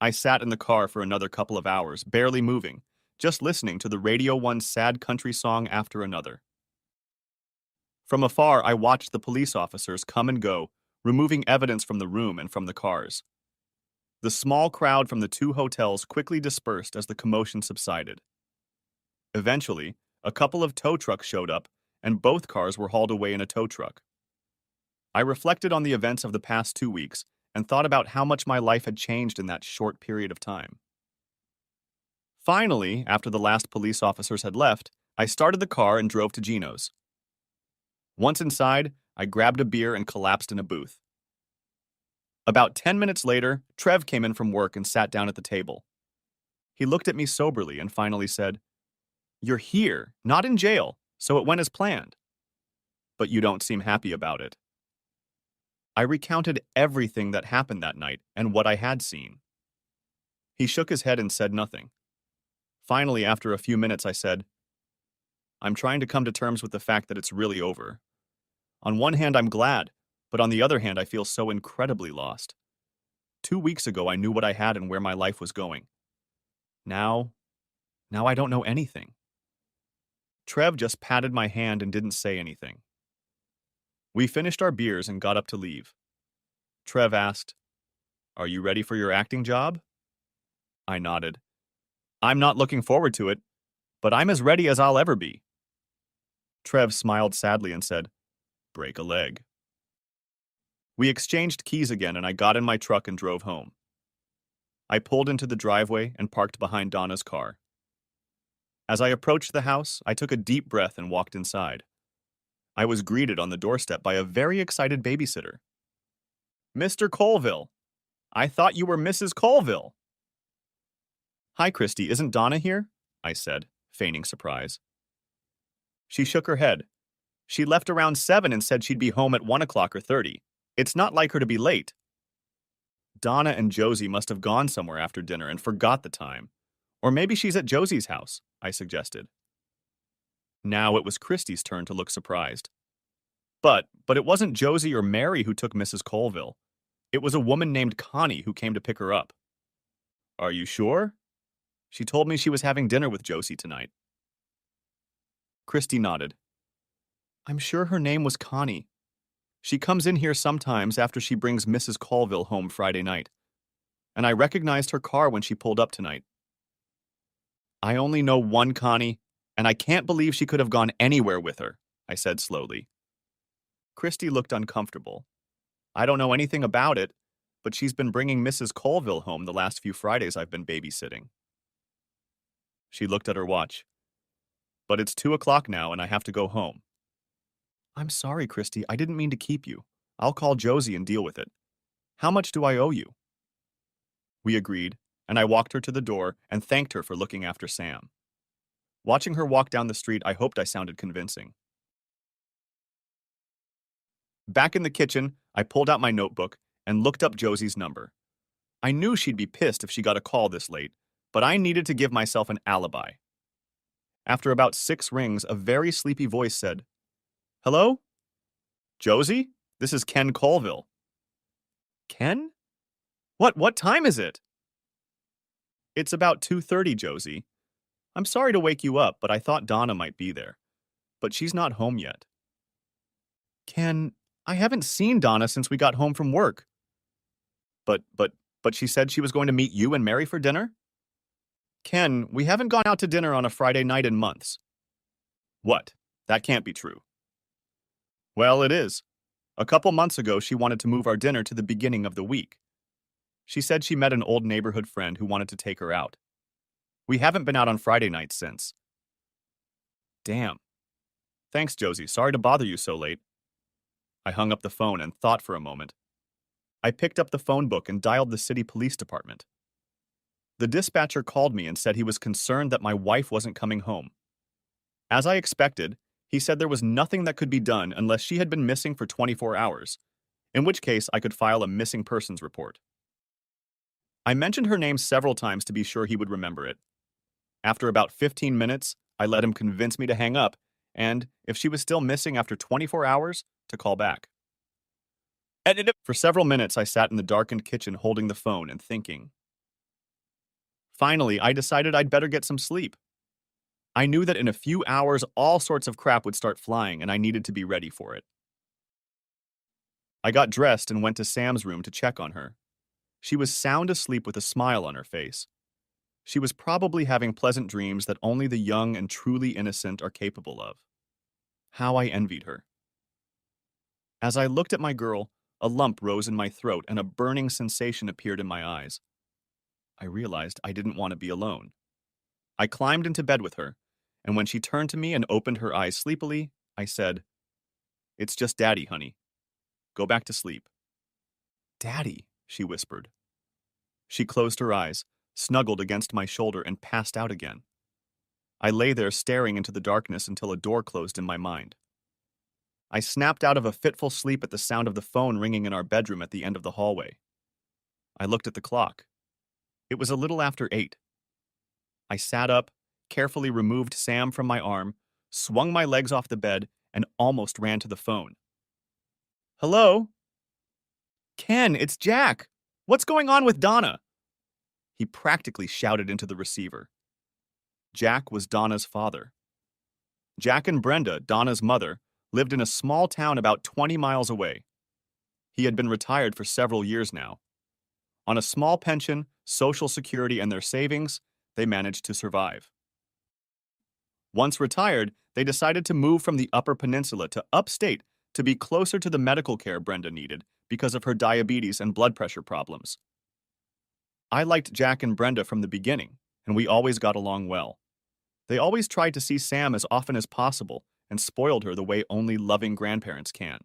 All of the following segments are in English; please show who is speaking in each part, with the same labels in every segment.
Speaker 1: I sat in the car for another couple of hours, barely moving, just listening to the Radio 1 sad country song after another. From afar, I watched the police officers come and go, removing evidence from the room and from the cars. The small crowd from the two hotels quickly dispersed as the commotion subsided. Eventually, a couple of tow trucks showed up, and both cars were hauled away in a tow truck. I reflected on the events of the past 2 weeks and thought about how much my life had changed in that short period of time. Finally, after the last police officers had left, I started the car and drove to Gino's. Once inside, I grabbed a beer and collapsed in a booth. About 10 minutes later, Trev came in from work and sat down at the table. He looked at me soberly and finally said, "You're here, not in jail, so it went as planned. But you don't seem happy about it." I recounted everything that happened that night and what I had seen. He shook his head and said nothing. Finally, after a few minutes, I said, "I'm trying to come to terms with the fact that it's really over. On one hand, I'm glad, but on the other hand, I feel so incredibly lost. 2 weeks ago, I knew what I had and where my life was going. Now I don't know anything." Trev just patted my hand and didn't say anything. We finished our beers and got up to leave. Trev asked, "Are you ready for your acting job?" I nodded. "I'm not looking forward to it, but I'm as ready as I'll ever be." Trev smiled sadly and said, "Break a leg." We exchanged keys again and I got in my truck and drove home. I pulled into the driveway and parked behind Donna's car. As I approached the house, I took a deep breath and walked inside. I was greeted on the doorstep by a very excited babysitter. "Mr. Colville, I thought you were Mrs. Colville." "Hi, Christy, isn't Donna here?" I said, feigning surprise. She shook her head. "She left around 7 and said she'd be home at 1 o'clock or 30. It's not like her to be late." "Donna and Josie must have gone somewhere after dinner and forgot the time. Or maybe she's at Josie's house," I suggested. Now it was Christy's turn to look surprised. But it wasn't Josie or Mary who took Mrs. Colville. It was a woman named Connie who came to pick her up." "Are you sure? She told me she was having dinner with Josie tonight." Christy nodded. "I'm sure her name was Connie. She comes in here sometimes after she brings Mrs. Colville home Friday night. And I recognized her car when she pulled up tonight." "I only know one Connie, and I can't believe she could have gone anywhere with her," I said slowly. Christy looked uncomfortable. "I don't know anything about it, but she's been bringing Mrs. Colville home the last few Fridays I've been babysitting." She looked at her watch. "But it's 2 o'clock now and I have to go home." "I'm sorry, Christy. I didn't mean to keep you. I'll call Josie and deal with it. How much do I owe you?" We agreed, and I walked her to the door and thanked her for looking after Sam. Watching her walk down the street, I hoped I sounded convincing. Back in the kitchen, I pulled out my notebook and looked up Josie's number. I knew she'd be pissed if she got a call this late, but I needed to give myself an alibi. After about 6 rings, a very sleepy voice said, "Hello? Josie? This is Ken Colville." "Ken? What time is it?" "It's about 2:30, Josie. I'm sorry to wake you up, but I thought Donna might be there. But she's not home yet." "Ken, I haven't seen Donna since we got home from work." But she said she was going to meet you and Mary for dinner?" "Ken, we haven't gone out to dinner on a Friday night in months." "What? That can't be true." "Well, it is. A couple months ago, she wanted to move our dinner to the beginning of the week. She said she met an old neighborhood friend who wanted to take her out. We haven't been out on Friday nights since." "Damn. Thanks, Josie. Sorry to bother you so late." I hung up the phone and thought for a moment. I picked up the phone book and dialed the city police department. The dispatcher called me and said he was concerned that my wife wasn't coming home. As I expected, he said there was nothing that could be done unless she had been missing for 24 hours, in which case I could file a missing persons report. I mentioned her name several times to be sure he would remember it. After about 15 minutes, I let him convince me to hang up, and, if she was still missing after 24 hours, to call back. For several minutes, I sat in the darkened kitchen holding the phone and thinking. Finally, I decided I'd better get some sleep. I knew that in a few hours all sorts of crap would start flying and I needed to be ready for it. I got dressed and went to Sam's room to check on her. She was sound asleep with a smile on her face. She was probably having pleasant dreams that only the young and truly innocent are capable of. How I envied her. As I looked at my girl, a lump rose in my throat and a burning sensation appeared in my eyes. I realized I didn't want to be alone. I climbed into bed with her, and when she turned to me and opened her eyes sleepily, I said, "It's just Daddy, honey. Go back to sleep." "Daddy," she whispered. She closed her eyes, snuggled against my shoulder, and passed out again. I lay there staring into the darkness until a door closed in my mind. I snapped out of a fitful sleep at the sound of the phone ringing in our bedroom at the end of the hallway. I looked at the clock. It was a little after 8. I sat up, carefully removed Sam from my arm, swung my legs off the bed, and almost ran to the phone. "Hello?" "Ken, it's Jack. What's going on with Donna?" He practically shouted into the receiver. Jack was Donna's father. Jack and Brenda, Donna's mother, lived in a small town about 20 miles away. He had been retired for several years now. On a small pension, Social Security, and their savings, they managed to survive. Once retired, they decided to move from the Upper Peninsula to upstate to be closer to the medical care Brenda needed because of her diabetes and blood pressure problems. I liked Jack and Brenda from the beginning, and we always got along well. They always tried to see Sam as often as possible and spoiled her the way only loving grandparents can.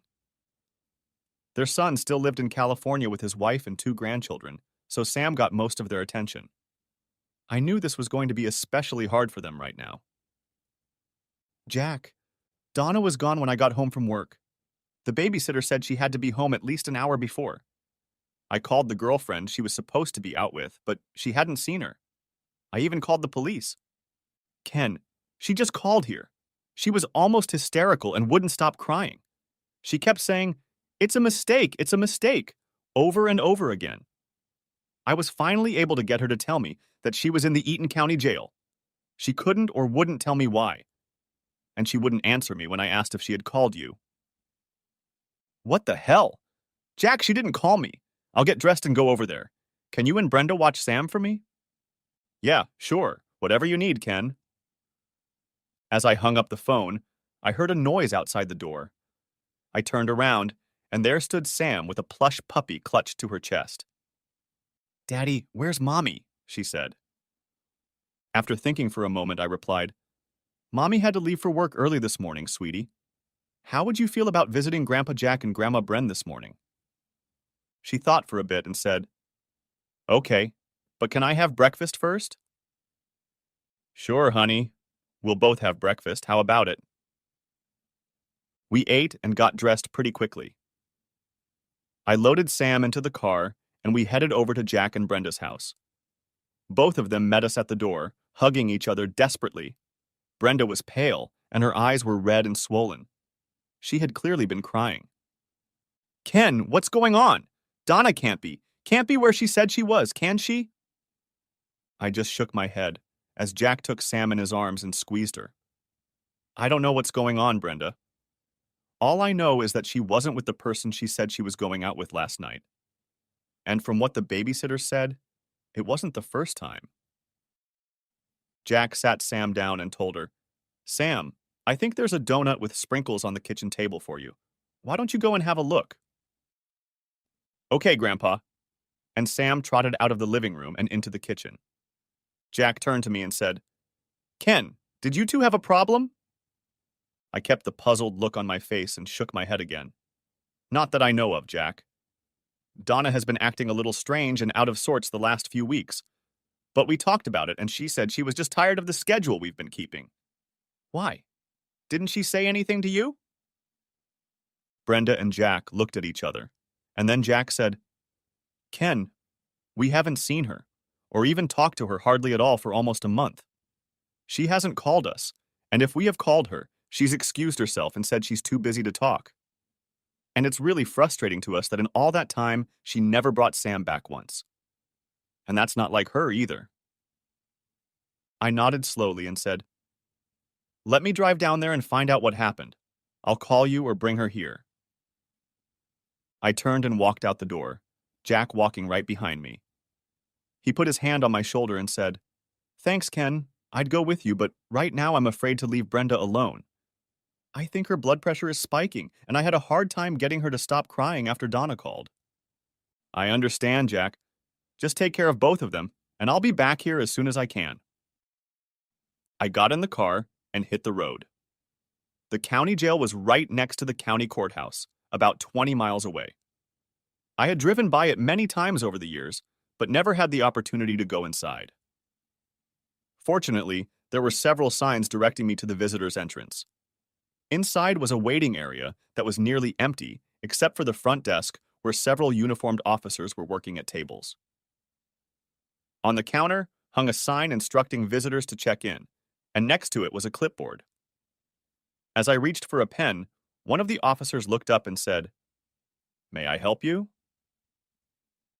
Speaker 1: Their son still lived in California with his wife and 2 grandchildren, so Sam got most of their attention. I knew this was going to be especially hard for them right now. "Jack, Donna was gone when I got home from work. The babysitter said she had to be home at least an hour before. I called the girlfriend she was supposed to be out with, but she hadn't seen her. I even called the police. Ken, she just called here. She was almost hysterical and wouldn't stop crying. She kept saying, 'It's a mistake, it's a mistake,' over and over again. I was finally able to get her to tell me that she was in the Eaton County Jail. She couldn't or wouldn't tell me why. And she wouldn't answer me when I asked if she had called you." "What the hell? Jack, she didn't call me. I'll get dressed and go over there. Can you and Brenda watch Sam for me?" "Yeah, sure. Whatever you need, Ken." As I hung up the phone, I heard a noise outside the door. I turned around, and there stood Sam with a plush puppy clutched to her chest. "Daddy, where's Mommy?" she said. After thinking for a moment, I replied, "Mommy had to leave for work early this morning, sweetie. How would you feel about visiting Grandpa Jack and Grandma Bren this morning?" She thought for a bit and said, "Okay, but can I have breakfast first?" "Sure, honey. We'll both have breakfast. How about it?" We ate and got dressed pretty quickly. I loaded Sam into the car, and we headed over to Jack and Brenda's house. Both of them met us at the door, hugging each other desperately. Brenda was pale, and her eyes were red and swollen. She had clearly been crying. "Ken, what's going on? Donna can't be where she said she was, can she?" I just shook my head, as Jack took Sam in his arms and squeezed her. "I don't know what's going on, Brenda. All I know is that she wasn't with the person she said she was going out with last night. And from what the babysitter said, it wasn't the first time." Jack sat Sam down and told her, "Sam, I think there's a donut with sprinkles on the kitchen table for you. Why don't you go and have a look?" "Okay, Grandpa." And Sam trotted out of the living room and into the kitchen. Jack turned to me and said, "Ken, did you two have a problem?" I kept the puzzled look on my face and shook my head again. "Not that I know of, Jack. Donna has been acting a little strange and out of sorts the last few weeks. But we talked about it, and she said she was just tired of the schedule we've been keeping." "Why? Didn't she say anything to you?" Brenda and Jack looked at each other, and then Jack said, "Ken, we haven't seen her, or even talked to her hardly at all for almost a month. She hasn't called us, and if we have called her, she's excused herself and said she's too busy to talk. And it's really frustrating to us that in all that time, she never brought Sam back once. And that's not like her either." I nodded slowly and said, "Let me drive down there and find out what happened. I'll call you or bring her here." I turned and walked out the door, Jack walking right behind me. He put his hand on my shoulder and said, "Thanks, Ken. I'd go with you, but right now I'm afraid to leave Brenda alone. I think her blood pressure is spiking, and I had a hard time getting her to stop crying after Donna called." "I understand, Jack. Just take care of both of them, and I'll be back here as soon as I can." I got in the car and hit the road. The county jail was right next to the county courthouse, about 20 miles away. I had driven by it many times over the years, but never had the opportunity to go inside. Fortunately, there were several signs directing me to the visitor's entrance. Inside was a waiting area that was nearly empty, except for the front desk where several uniformed officers were working at tables. On the counter hung a sign instructing visitors to check in, and next to it was a clipboard. As I reached for a pen, one of the officers looked up and said, "May I help you?"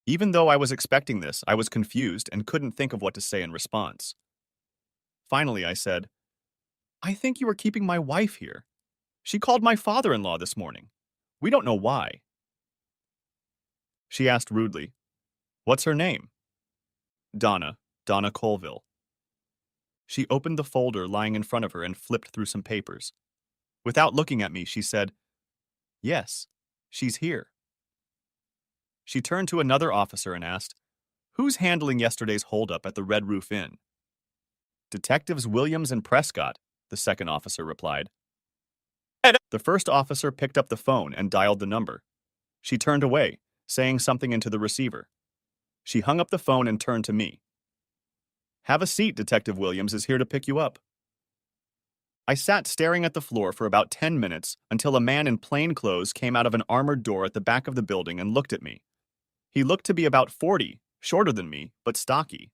Speaker 1: Even though I was expecting this, I was confused and couldn't think of what to say in response. Finally, I said, "I think you are keeping my wife here. She called my father-in-law this morning. We don't know why." She asked rudely, "What's her name?" Donna Colville." She opened the folder lying in front of her and flipped through some papers. Without looking at me, she said, "Yes, she's here." She turned to another officer and asked, "Who's handling yesterday's holdup at the Red Roof Inn?" "Detectives Williams and Prescott," the second officer replied. The first officer picked up the phone and dialed the number. She turned away, saying something into the receiver. She hung up the phone and turned to me. "Have a seat, Detective Williams is here to pick you up." I sat staring at the floor for about 10 minutes until a man in plain clothes came out of an armored door at the back of the building and looked at me. He looked to be about 40, shorter than me, but stocky.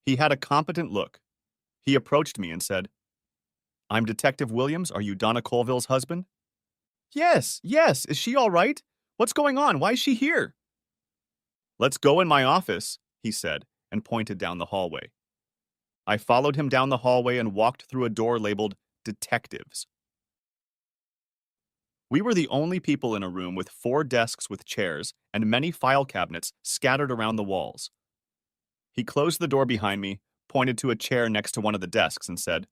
Speaker 1: He had a competent look. He approached me and said, "I'm Detective Williams. Are you Donna Colville's husband?" Yes. Is she all right? What's going on? Why is she here?" "Let's go in my office," he said, and pointed down the hallway. I followed him down the hallway and walked through a door labeled Detectives. We were the only people in a room with 4 desks with chairs and many file cabinets scattered around the walls. He closed the door behind me, pointed to a chair next to one of the desks, and said,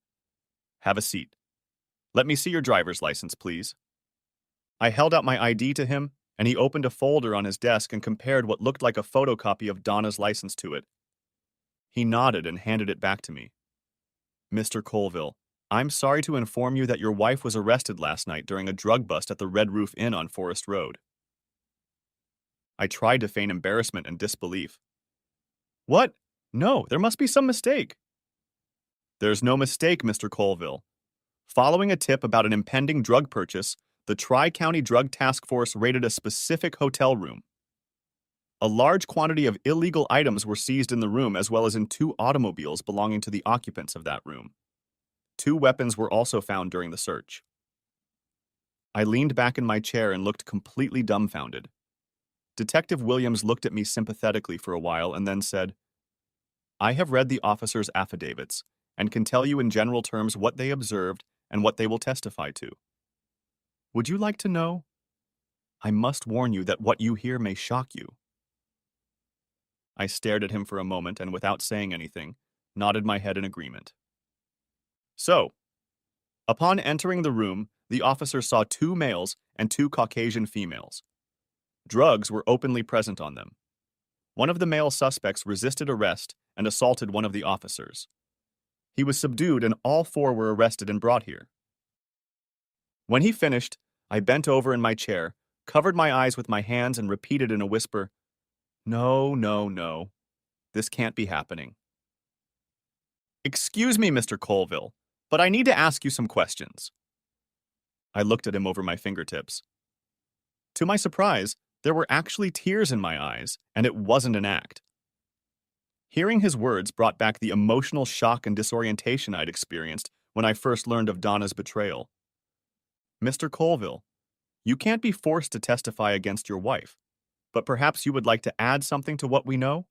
Speaker 1: "Have a seat. Let me see your driver's license, please." I held out my ID to him, and he opened a folder on his desk and compared what looked like a photocopy of Donna's license to it. He nodded and handed it back to me. "Mr. Colville, I'm sorry to inform you that your wife was arrested last night during a drug bust at the Red Roof Inn on Forest Road." I tried to feign embarrassment and disbelief. "What? No, there must be some mistake." "There's no mistake, Mr. Colville. Following a tip about an impending drug purchase, the Tri-County Drug Task Force raided a specific hotel room. A large quantity of illegal items were seized in the room as well as in 2 automobiles belonging to the occupants of that room. 2 weapons were also found during the search." I leaned back in my chair and looked completely dumbfounded. Detective Williams looked at me sympathetically for a while and then said, "I have read the officers' affidavits and can tell you in general terms what they observed and what they will testify to. Would you like to know? I must warn you that what you hear may shock you." I stared at him for a moment and, without saying anything, nodded my head in agreement. "So, upon entering the room, the officer saw 2 males and 2 Caucasian females. Drugs were openly present on them. One of the male suspects resisted arrest and assaulted one of the officers. He was subdued and all 4 were arrested and brought here." When he finished, I bent over in my chair, covered my eyes with my hands, and repeated in a whisper, No. This can't be happening." "Excuse me, Mr. Colville, but I need to ask you some questions." I looked at him over my fingertips. To my surprise, there were actually tears in my eyes, and it wasn't an act. Hearing his words brought back the emotional shock and disorientation I'd experienced when I first learned of Donna's betrayal. "Mr. Colville, you can't be forced to testify against your wife, but perhaps you would like to add something to what we know?"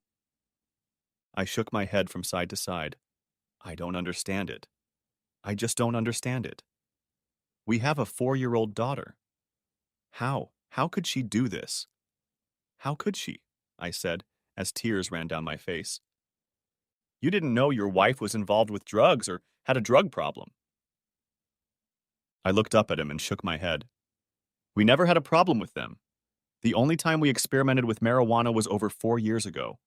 Speaker 1: I shook my head from side to side. I don't understand it. I just don't understand it. We have a 4-year-old daughter. How? How could she do this? How could she? I said, as tears ran down my face. You didn't know your wife was involved with drugs or had a drug problem. I looked up at him and shook my head. We never had a problem with them. The only time we experimented with marijuana was over 4 years ago.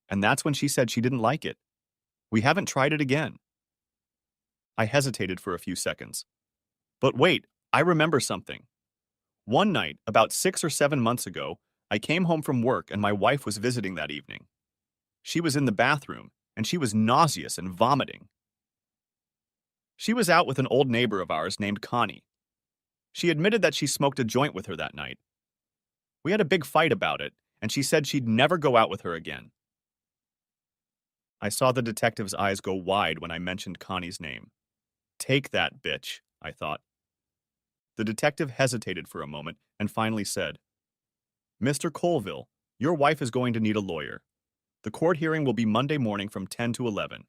Speaker 1: And that's when she said she didn't like it. We haven't tried it again. I hesitated for a few seconds. But wait, I remember something. One night, about 6 or 7 months ago, I came home from work and my wife was visiting that evening. She was in the bathroom, and she was nauseous and vomiting. She was out with an old neighbor of ours named Connie. She admitted that she smoked a joint with her that night. We had a big fight about it, and she said she'd never go out with her again. I saw the detective's eyes go wide when I mentioned Connie's name. Take that, bitch, I thought. The detective hesitated for a moment and finally said, Mr. Colville, your wife is going to need a lawyer. The court hearing will be Monday morning from 10 to 11.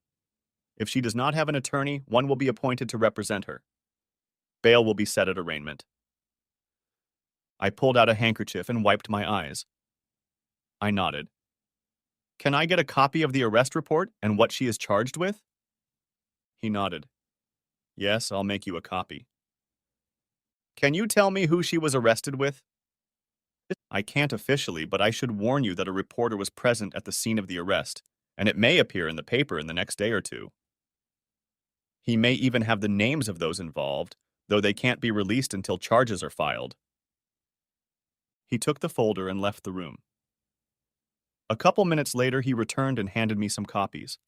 Speaker 1: If she does not have an attorney, one will be appointed to represent her. Bail will be set at arraignment. I pulled out a handkerchief and wiped my eyes. I nodded. Can I get a copy of the arrest report and what she is charged with? He nodded. Yes, I'll make you a copy. Can you tell me who she was arrested with? I can't officially, but I should warn you that a reporter was present at the scene of the arrest, and it may appear in the paper in the next day or two. He may even have the names of those involved, though they can't be released until charges are filed. He took the folder and left the room. A couple minutes later, he returned and handed me some copies.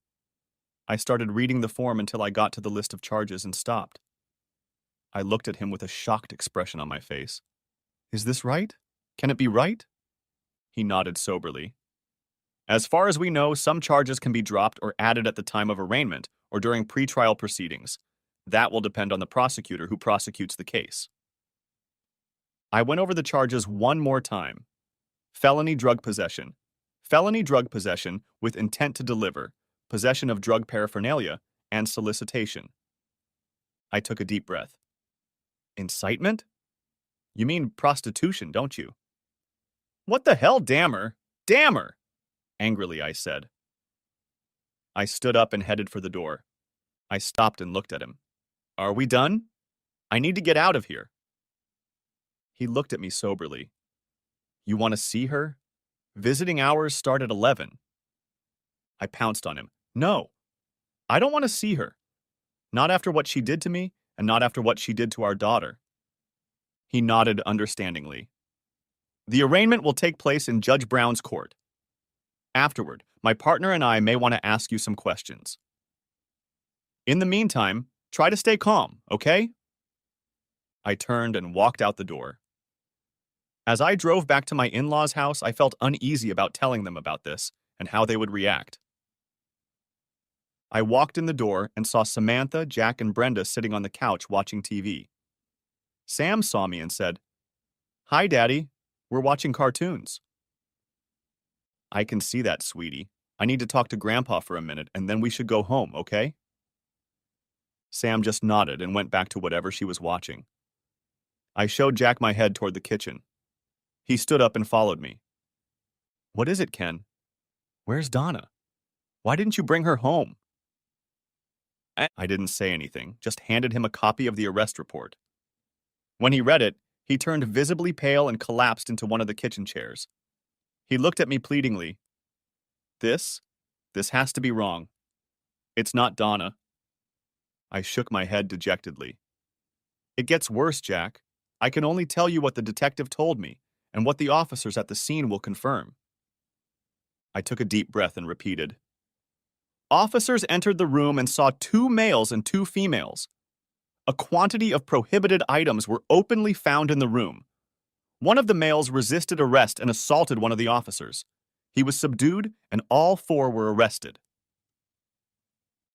Speaker 1: I started reading the form until I got to the list of charges and stopped. I looked at him with a shocked expression on my face. Is this right? Can it be right? He nodded soberly. As far as we know, some charges can be dropped or added at the time of arraignment or during pretrial proceedings. That will depend on the prosecutor who prosecutes the case. I went over the charges one more time. Felony drug possession with intent to deliver, possession of drug paraphernalia, and solicitation. I took a deep breath. Incitement? You mean prostitution, don't you? What the hell, Dammer? Dammer! Angrily, I said. I stood up and headed for the door. I stopped and looked at him. Are we done? I need to get out of here. He looked at me soberly. You want to see her? Visiting hours start at 11. I pounced on him. No, I don't want to see her. Not after what she did to me, and not after what she did to our daughter. He nodded understandingly. The arraignment will take place in Judge Brown's court. Afterward, my partner and I may want to ask you some questions. In the meantime, try to stay calm, okay? I turned and walked out the door. As I drove back to my in-laws' house, I felt uneasy about telling them about this and how they would react. I walked in the door and saw Samantha, Jack, and Brenda sitting on the couch watching TV. Sam saw me and said, Hi, Daddy. We're watching cartoons. I can see that, sweetie. I need to talk to Grandpa for a minute, and then we should go home, okay? Sam just nodded and went back to whatever she was watching. I showed Jack my head toward the kitchen. He stood up and followed me. What is it, Ken? Where's Donna? Why didn't you bring her home? I didn't say anything, just handed him a copy of the arrest report. When he read it, he turned visibly pale and collapsed into one of the kitchen chairs. He looked at me pleadingly. This has to be wrong. It's not Donna. I shook my head dejectedly. It gets worse, Jack. I can only tell you what the detective told me, and what the officers at the scene will confirm. I took a deep breath and repeated. Officers entered the room and saw 2 males and 2 females. A quantity of prohibited items were openly found in the room. One of the males resisted arrest and assaulted one of the officers. He was subdued, and all 4 were arrested.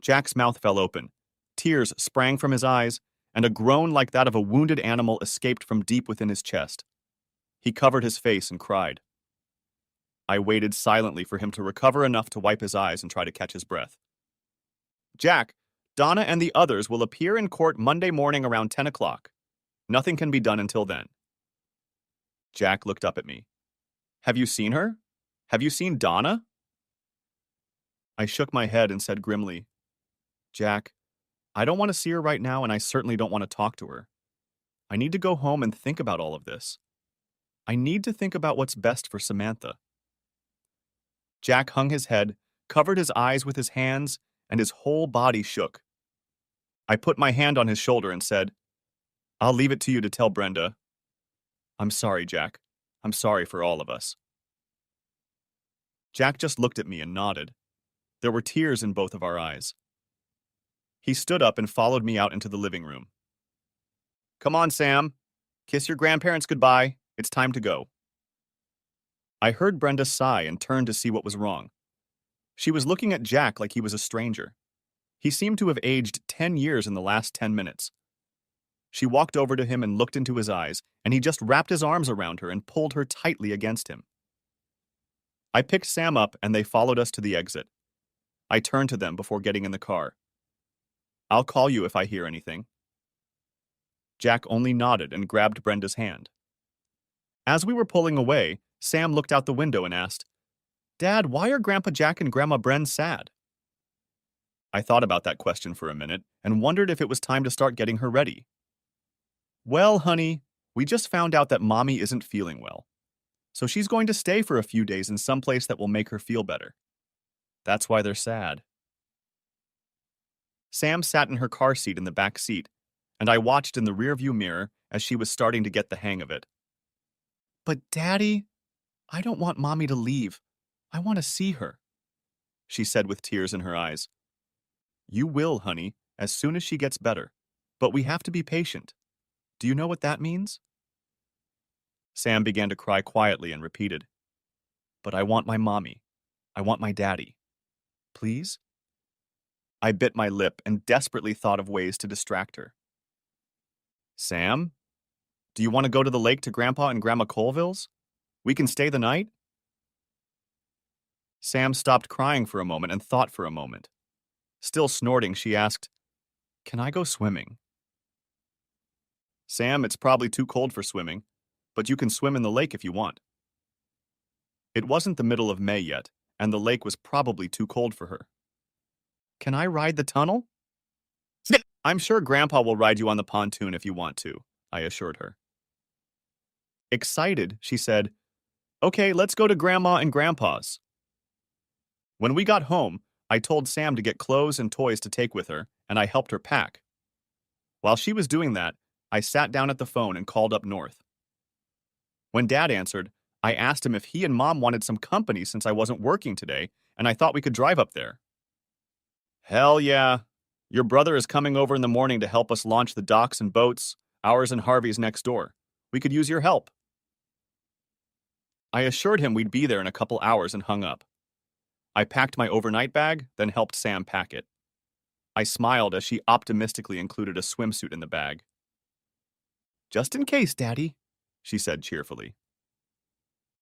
Speaker 1: Jack's mouth fell open. Tears sprang from his eyes, and a groan like that of a wounded animal escaped from deep within his chest. He covered his face and cried. I waited silently for him to recover enough to wipe his eyes and try to catch his breath. Jack, Donna and the others will appear in court Monday morning around 10 o'clock. Nothing can be done until then. Jack looked up at me. Have you seen her? Have you seen Donna? I shook my head and said grimly, Jack, I don't want to see her right now, and I certainly don't want to talk to her. I need to go home and think about all of this. I need to think about what's best for Samantha. Jack hung his head, covered his eyes with his hands, and his whole body shook. I put my hand on his shoulder and said, I'll leave it to you to tell Brenda. I'm sorry, Jack. I'm sorry for all of us. Jack just looked at me and nodded. There were tears in both of our eyes. He stood up and followed me out into the living room. Come on, Sam. Kiss your grandparents goodbye. It's time to go. I heard Brenda sigh and turned to see what was wrong. She was looking at Jack like he was a stranger. He seemed to have aged 10 years in the last 10 minutes. She walked over to him and looked into his eyes, and he just wrapped his arms around her and pulled her tightly against him. I picked Sam up and they followed us to the exit. I turned to them before getting in the car. I'll call you if I hear anything. Jack only nodded and grabbed Brenda's hand. As we were pulling away, Sam looked out the window and asked, Dad, why are Grandpa Jack and Grandma Bren sad? I thought about that question for a minute and wondered if it was time to start getting her ready. Well, honey, we just found out that Mommy isn't feeling well. So she's going to stay for a few days in some place that will make her feel better. That's why they're sad. Sam sat in her car seat in the back seat, and I watched in the rearview mirror as she was starting to get the hang of it. But Daddy, I don't want Mommy to leave. I want to see her, she said with tears in her eyes. You will, honey, as soon as she gets better. But we have to be patient. Do you know what that means? Sam began to cry quietly and repeated, But I want my Mommy. I want my Daddy. Please? I bit my lip and desperately thought of ways to distract her. Sam, do you want to go to the lake to Grandpa and Grandma Colville's? We can stay the night? Sam stopped crying for a moment and thought for a moment. Still snorting, she asked, Can I go swimming? Sam, it's probably too cold for swimming, but you can swim in the lake if you want. It wasn't the middle of May yet, and the lake was probably too cold for her. Can I ride the tunnel? I'm sure Grandpa will ride you on the pontoon if you want to, I assured her. Excited, she said, Okay, let's go to Grandma and Grandpa's. When we got home, I told Sam to get clothes and toys to take with her, and I helped her pack. While she was doing that, I sat down at the phone and called up north. When Dad answered, I asked him if he and Mom wanted some company since I wasn't working today, and I thought we could drive up there. Hell yeah. Your brother is coming over in the morning to help us launch the docks and boats, ours and Harvey's next door. We could use your help. I assured him we'd be there in a couple hours and hung up. I packed my overnight bag, then helped Sam pack it. I smiled as she optimistically included a swimsuit in the bag. Just in case, Daddy, she said cheerfully.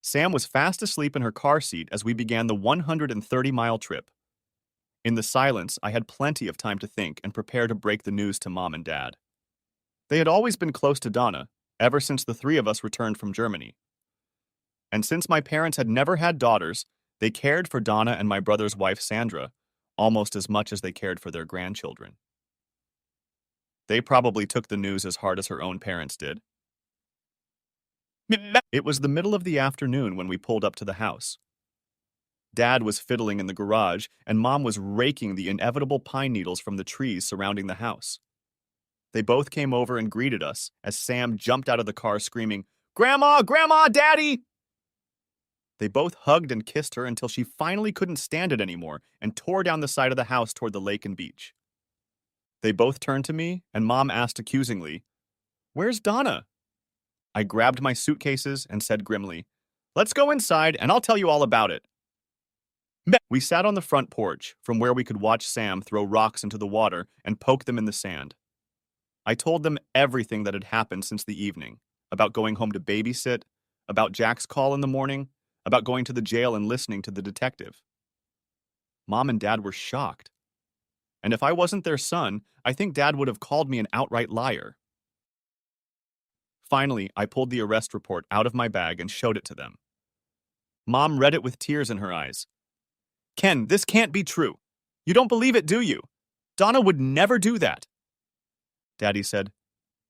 Speaker 1: Sam was fast asleep in her car seat as we began the 130-mile trip. In the silence, I had plenty of time to think and prepare to break the news to Mom and Dad. They had always been close to Donna, ever since the three of us returned from Germany. And since my parents had never had daughters, they cared for Donna and my brother's wife, Sandra, almost as much as they cared for their grandchildren. They probably took the news as hard as her own parents did. It was the middle of the afternoon when we pulled up to the house. Dad was fiddling in the garage, and Mom was raking the inevitable pine needles from the trees surrounding the house. They both came over and greeted us as Sam jumped out of the car screaming, Grandma! Grandma! Daddy! They both hugged and kissed her until she finally couldn't stand it anymore and tore down the side of the house toward the lake and beach. They both turned to me, and Mom asked accusingly, Where's Donna? I grabbed my suitcases and said grimly, Let's go inside and I'll tell you all about it. We sat on the front porch, from where we could watch Sam throw rocks into the water and poke them in the sand. I told them everything that had happened since the evening, about going home to babysit, about Jack's call in the morning, about going to the jail and listening to the detective. Mom and Dad were shocked. and if I wasn't their son, I think Dad would have called me an outright liar. Finally, I pulled the arrest report out of my bag and showed it to them. Mom read it with tears in her eyes. Ken, this can't be true. You don't believe it, do you? Donna would never do that. Daddy said,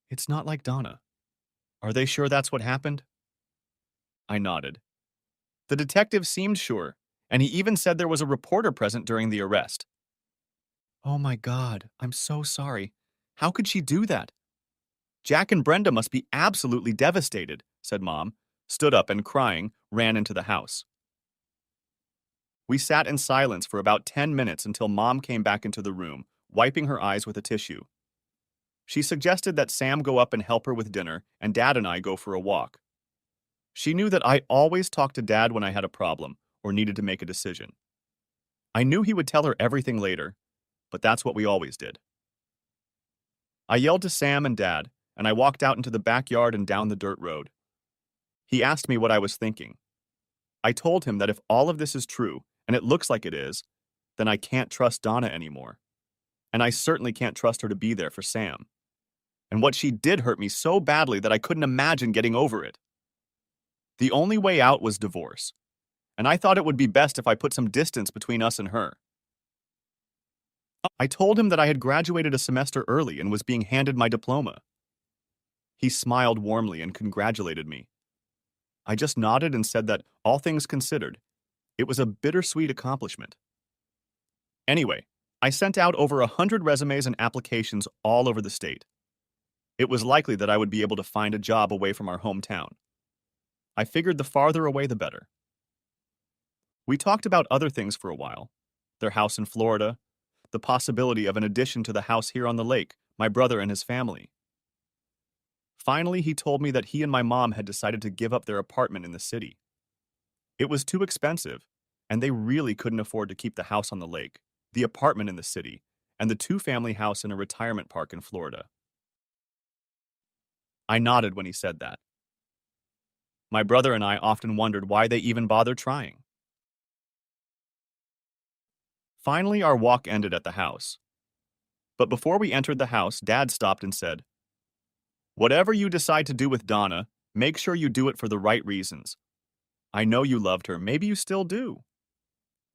Speaker 1: It's not like Donna. Are they sure that's what happened? I nodded. The detective seemed sure, and he even said there was a reporter present during the arrest. Oh my God, I'm so sorry. How could she do that? Jack and Brenda must be absolutely devastated, said Mom, stood up and crying, ran into the house. We sat in silence for about 10 minutes until Mom came back into the room, wiping her eyes with a tissue. She suggested that Sam go up and help her with dinner, and Dad and I go for a walk. She knew that I always talked to Dad when I had a problem or needed to make a decision. I knew he would tell her everything later, but that's what we always did. I yelled to Sam and Dad, and I walked out into the backyard and down the dirt road. He asked me what I was thinking. I told him that if all of this is true, and it looks like it is, then I can't trust Donna anymore. And I certainly can't trust her to be there for Sam. And what she did hurt me so badly that I couldn't imagine getting over it. The only way out was divorce, and I thought it would be best if I put some distance between us and her. I told him that I had graduated a semester early and was being handed my diploma. He smiled warmly and congratulated me. I just nodded and said that, all things considered, it was a bittersweet accomplishment. Anyway, I sent out over 100 resumes and applications all over the state. It was likely that I would be able to find a job away from our hometown. I figured the farther away the better. We talked about other things for a while. Their house in Florida, the possibility of an addition to the house here on the lake, my brother and his family. Finally, he told me that he and my mom had decided to give up their apartment in the city. It was too expensive, and they really couldn't afford to keep the house on the lake, the apartment in the city, and the two-family house in a retirement park in Florida. I nodded when he said that. My brother and I often wondered why they even bothered trying. Finally, our walk ended at the house. But before we entered the house, Dad stopped and said, Whatever you decide to do with Donna, make sure you do it for the right reasons. I know you loved her. Maybe you still do.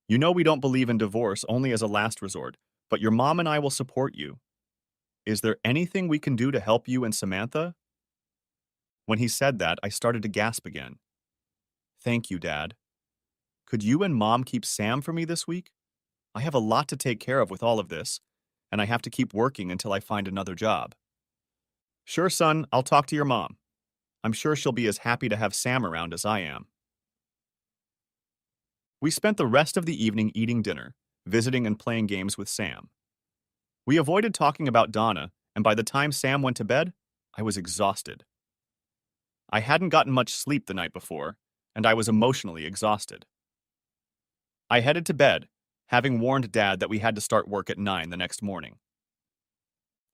Speaker 1: You know we don't believe in divorce only as a last resort, but your mom and I will support you. Is there anything we can do to help you and Samantha? When he said that, I started to gasp again. Thank you, Dad. Could you and Mom keep Sam for me this week? I have a lot to take care of with all of this, and I have to keep working until I find another job. Sure, son, I'll talk to your mom. I'm sure she'll be as happy to have Sam around as I am. We spent the rest of the evening eating dinner, visiting and playing games with Sam. We avoided talking about Donna, and by the time Sam went to bed, I was exhausted. I hadn't gotten much sleep the night before, and I was emotionally exhausted. I headed to bed, having warned Dad that we had to start work at 9 the next morning.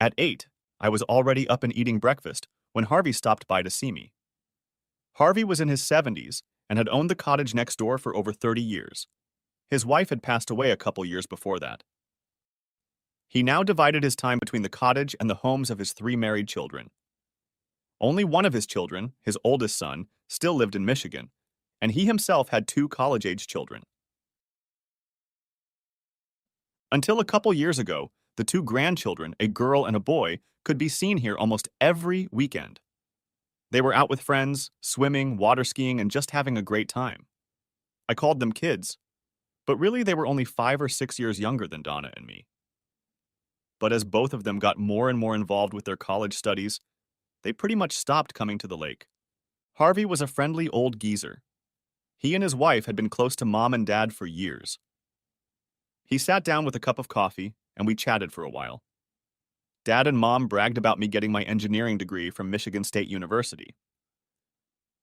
Speaker 1: At 8, I was already up and eating breakfast when Harvey stopped by to see me. Harvey was in his 70s and had owned the cottage next door for over 30 years. His wife had passed away a couple years before that. He now divided his time between the cottage and the homes of his 3 married children. Only one of his children, his oldest son, still lived in Michigan, and he himself had 2 college-age children. Until a couple years ago, the 2 grandchildren, a girl and a boy, could be seen here almost every weekend. They were out with friends, swimming, water skiing, and just having a great time. I called them kids, but really they were only 5 or 6 years younger than Donna and me. But as both of them got more and more involved with their college studies, they pretty much stopped coming to the lake. Harvey was a friendly old geezer. He and his wife had been close to Mom and Dad for years. He sat down with a cup of coffee, and we chatted for a while. Dad and Mom bragged about me getting my engineering degree from Michigan State University.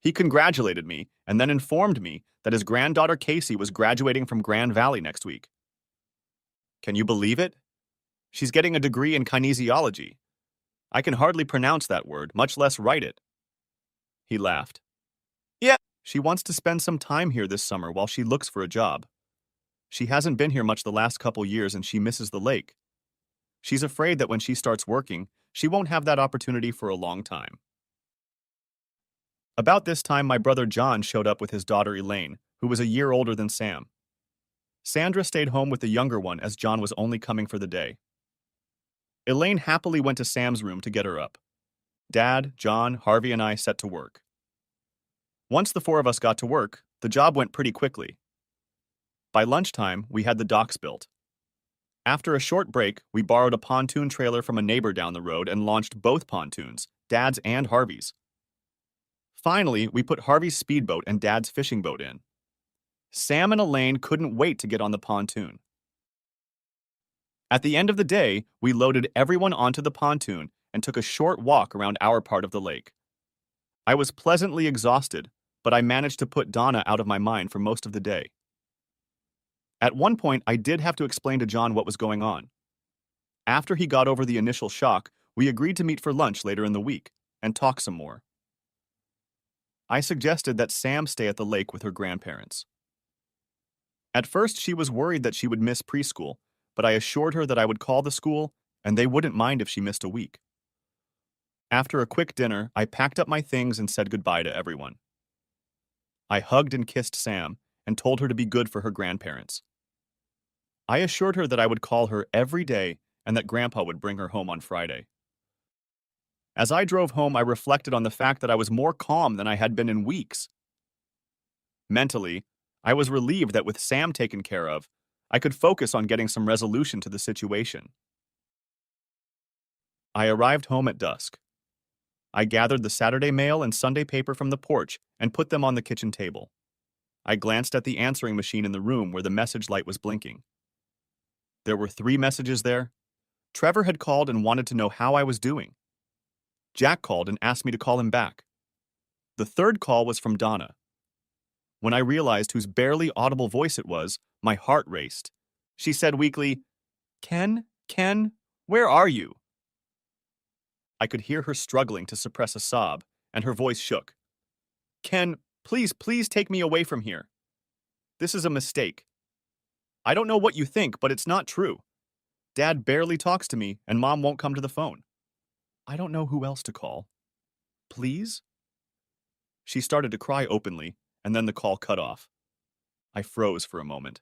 Speaker 1: He congratulated me and then informed me that his granddaughter Casey was graduating from Grand Valley next week. Can you believe it? She's getting a degree in kinesiology. I can hardly pronounce that word, much less write it. He laughed. Yeah, she wants to spend some time here this summer while she looks for a job. She hasn't been here much the last couple years and she misses the lake. She's afraid that when she starts working, she won't have that opportunity for a long time. About this time, my brother John showed up with his daughter Elaine, who was a year older than Sam. Sandra stayed home with the younger one as John was only coming for the day. Elaine happily went to Sam's room to get her up. Dad, John, Harvey, and I set to work. Once the four of us got to work, the job went pretty quickly. By lunchtime, we had the docks built. After a short break, we borrowed a pontoon trailer from a neighbor down the road and launched both pontoons, Dad's and Harvey's. Finally, we put Harvey's speedboat and Dad's fishing boat in. Sam and Elaine couldn't wait to get on the pontoon. At the end of the day, we loaded everyone onto the pontoon and took a short walk around our part of the lake. I was pleasantly exhausted, but I managed to put Donna out of my mind for most of the day. At one point, I did have to explain to John what was going on. After he got over the initial shock, we agreed to meet for lunch later in the week and talk some more. I suggested that Sam stay at the lake with her grandparents. At first, she was worried that she would miss preschool, but I assured her that I would call the school and they wouldn't mind if she missed a week. After a quick dinner, I packed up my things and said goodbye to everyone. I hugged and kissed Sam and told her to be good for her grandparents. I assured her that I would call her every day and that Grandpa would bring her home on Friday. As I drove home, I reflected on the fact that I was more calm than I had been in weeks. Mentally, I was relieved that with Sam taken care of, I could focus on getting some resolution to the situation. I arrived home at dusk. I gathered the Saturday mail and Sunday paper from the porch and put them on the kitchen table. I glanced at the answering machine in the room where the message light was blinking. There were 3 messages there. Trevor had called and wanted to know how I was doing. Jack called and asked me to call him back. The third call was from Donna. When I realized whose barely audible voice it was, my heart raced. She said weakly, Ken, where are you?" I could hear her struggling to suppress a sob, and her voice shook. "Ken, please take me away from here. This is a mistake. I don't know what you think, but it's not true. Dad barely talks to me, and Mom won't come to the phone. I don't know who else to call. Please?" She started to cry openly, and then the call cut off. I froze for a moment,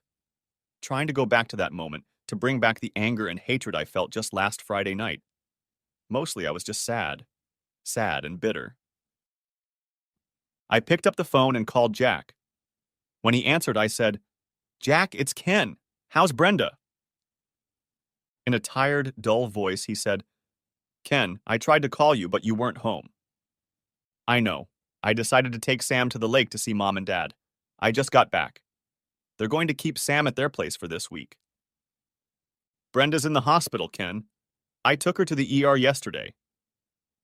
Speaker 1: trying to go back to that moment, to bring back the anger and hatred I felt just last Friday night. Mostly I was just sad and bitter. I picked up the phone and called Jack. When he answered, I said, "Jack, it's Ken. How's Brenda?" In a tired, dull voice, he said, "Ken, I tried to call you, but you weren't home." "I know. I decided to take Sam to the lake to see Mom and Dad. I just got back. They're going to keep Sam at their place for this week." "Brenda's in the hospital, Ken. I took her to the ER yesterday.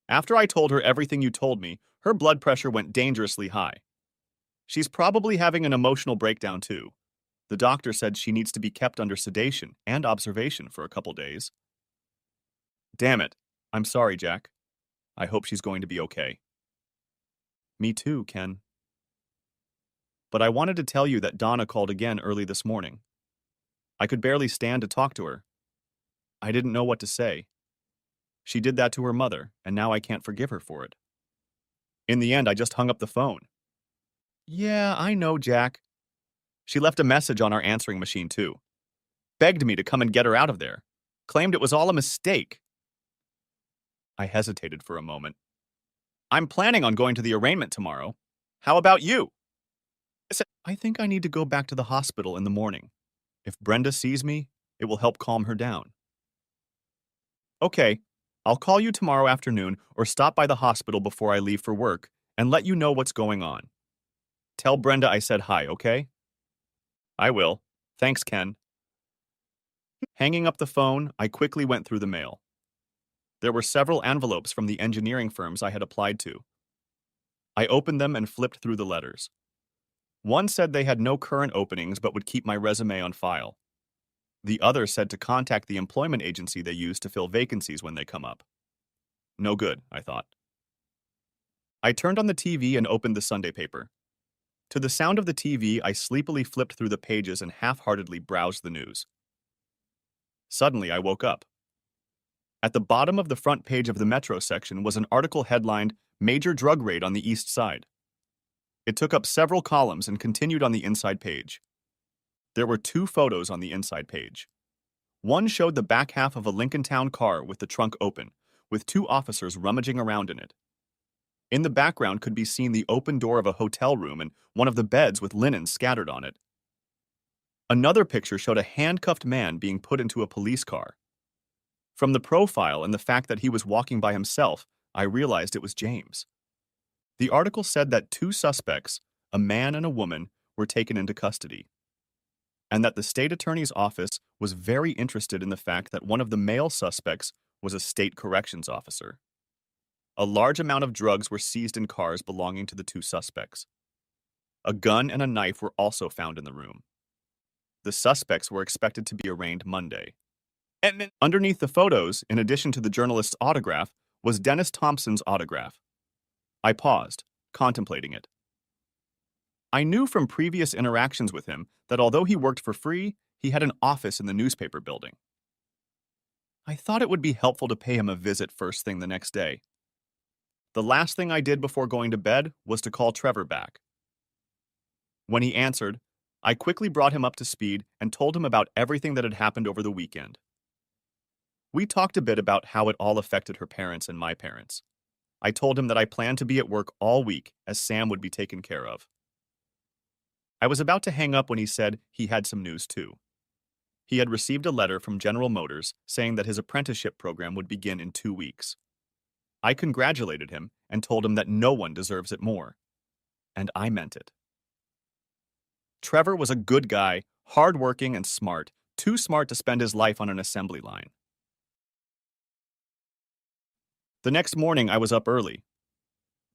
Speaker 1: After I told her everything you told me, her blood pressure went dangerously high. She's probably having an emotional breakdown too. The doctor said she needs to be kept under sedation and observation for a couple days." "Damn it. I'm sorry, Jack. I hope she's going to be okay." "Me too, Ken. But I wanted to tell you that Donna called again early this morning. I could barely stand to talk to her. I didn't know what to say. She did that to her mother, and now I can't forgive her for it. In the end, I just hung up the phone." "Yeah, I know, Jack. She left a message on our answering machine, too. Begged me to come and get her out of there. Claimed it was all a mistake." I hesitated for a moment. "I'm planning on going to the arraignment tomorrow. How about you?" I said, "I think I need to go back to the hospital in the morning. If Brenda sees me, it will help calm her down." "Okay, I'll call you tomorrow afternoon or stop by the hospital before I leave for work and let you know what's going on. Tell Brenda I said hi, okay?" "I will. Thanks, Ken." Hanging up the phone, I quickly went through the mail. There were several envelopes from the engineering firms I had applied to. I opened them and flipped through the letters. One said they had no current openings but would keep my resume on file. The other said to contact the employment agency they use to fill vacancies when they come up. No good, I thought. I turned on the TV and opened the Sunday paper. To the sound of the TV, I sleepily flipped through the pages and half-heartedly browsed the news. Suddenly, I woke up. At the bottom of the front page of the Metro section was an article headlined, Major Drug Raid on the East Side. It took up several columns and continued on the inside page. There were two photos on the inside page. One showed the back half of a Lincoln Town car with the trunk open, with two officers rummaging around in it. In the background could be seen the open door of a hotel room and one of the beds with linen scattered on it. Another picture showed a handcuffed man being put into a police car. From the profile and the fact that he was walking by himself, I realized it was James. The article said that two suspects, a man and a woman, were taken into custody, and that the state attorney's office was very interested in the fact that one of the male suspects was a state corrections officer. A large amount of drugs were seized in cars belonging to the two suspects. A gun and a knife were also found in the room. The suspects were expected to be arraigned Monday. And underneath the photos, in addition to the journalist's autograph, was Dennis Thompson's autograph. I paused, contemplating it. I knew from previous interactions with him that although he worked for free, he had an office in the newspaper building. I thought it would be helpful to pay him a visit first thing the next day. The last thing I did before going to bed was to call Trevor back. When he answered, I quickly brought him up to speed and told him about everything that had happened over the weekend. We talked a bit about how it all affected her parents and my parents. I told him that I planned to be at work all week as Sam would be taken care of. I was about to hang up when he said he had some news too. He had received a letter from General Motors saying that his apprenticeship program would begin in 2 weeks. I congratulated him and told him that no one deserves it more. And I meant it. Trevor was a good guy, hardworking and smart, too smart to spend his life on an assembly line. The next morning, I was up early.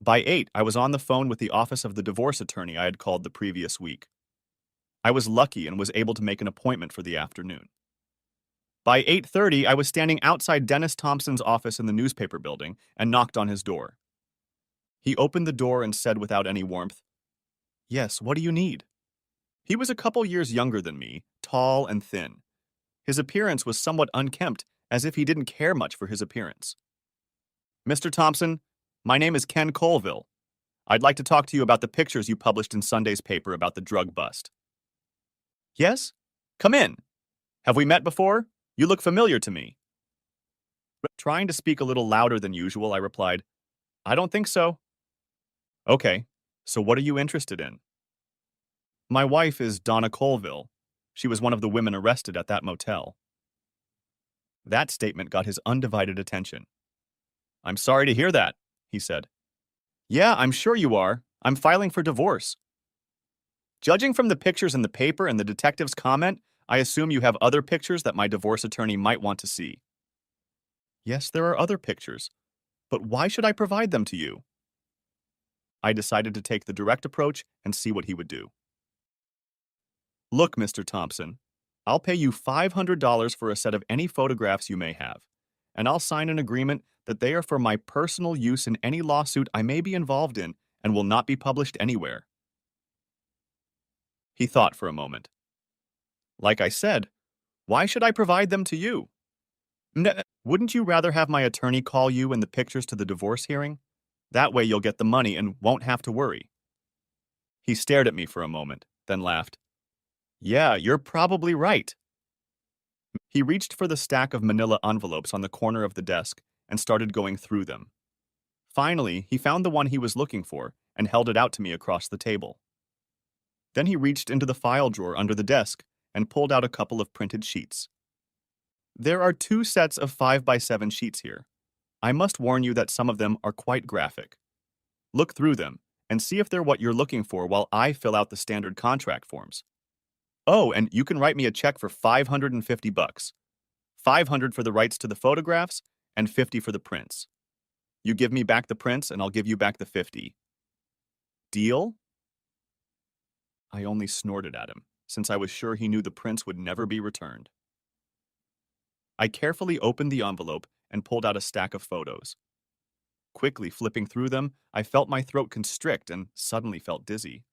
Speaker 1: By 8, I was on the phone with the office of the divorce attorney I had called the previous week. I was lucky and was able to make an appointment for the afternoon. By 8:30, I was standing outside Dennis Thompson's office in the newspaper building and knocked on his door. He opened the door and said without any warmth, "Yes, what do you need?" He was a couple years younger than me, tall and thin. His appearance was somewhat unkempt, as if he didn't care much for his appearance. "Mr. Thompson, my name is Ken Colville. I'd like to talk to you about the pictures you published in Sunday's paper about the drug bust." "Yes? Come in. Have we met before? You look familiar to me." Trying to speak a little louder than usual, I replied, "I don't think so." "Okay, so what are you interested in?" "My wife is Donna Colville. She was one of the women arrested at that motel." That statement got his undivided attention. "I'm sorry to hear that," he said. "Yeah, I'm sure you are. I'm filing for divorce." "Judging from the pictures in the paper and the detective's comment, I assume you have other pictures that my divorce attorney might want to see." "Yes, there are other pictures. But why should I provide them to you?" I decided to take the direct approach and see what he would do. "Look, Mr. Thompson, I'll pay you $500 for a set of any photographs you may have, and I'll sign an agreement that they are for my personal use in any lawsuit I may be involved in and will not be published anywhere." He thought for a moment. "Like I said, why should I provide them to you? Wouldn't you rather have my attorney call you and the pictures to the divorce hearing? That way you'll get the money and won't have to worry." He stared at me for a moment, then laughed. "Yeah, you're probably right." He reached for the stack of manila envelopes on the corner of the desk and started going through them. Finally, he found the one he was looking for and held it out to me across the table. Then he reached into the file drawer under the desk and pulled out a couple of printed sheets. "There are 2 sets of 5x7 sheets here. I must warn you that some of them are quite graphic. Look through them and see if they're what you're looking for while I fill out the standard contract forms. Oh, and you can write me a check for $550. 500 for the rights to the photographs and 50 for the prints. You give me back the prints and I'll give you back the 50. Deal?" I only snorted at him, since I was sure he knew the prints would never be returned. I carefully opened the envelope and pulled out a stack of photos. Quickly flipping through them, I felt my throat constrict and suddenly felt dizzy.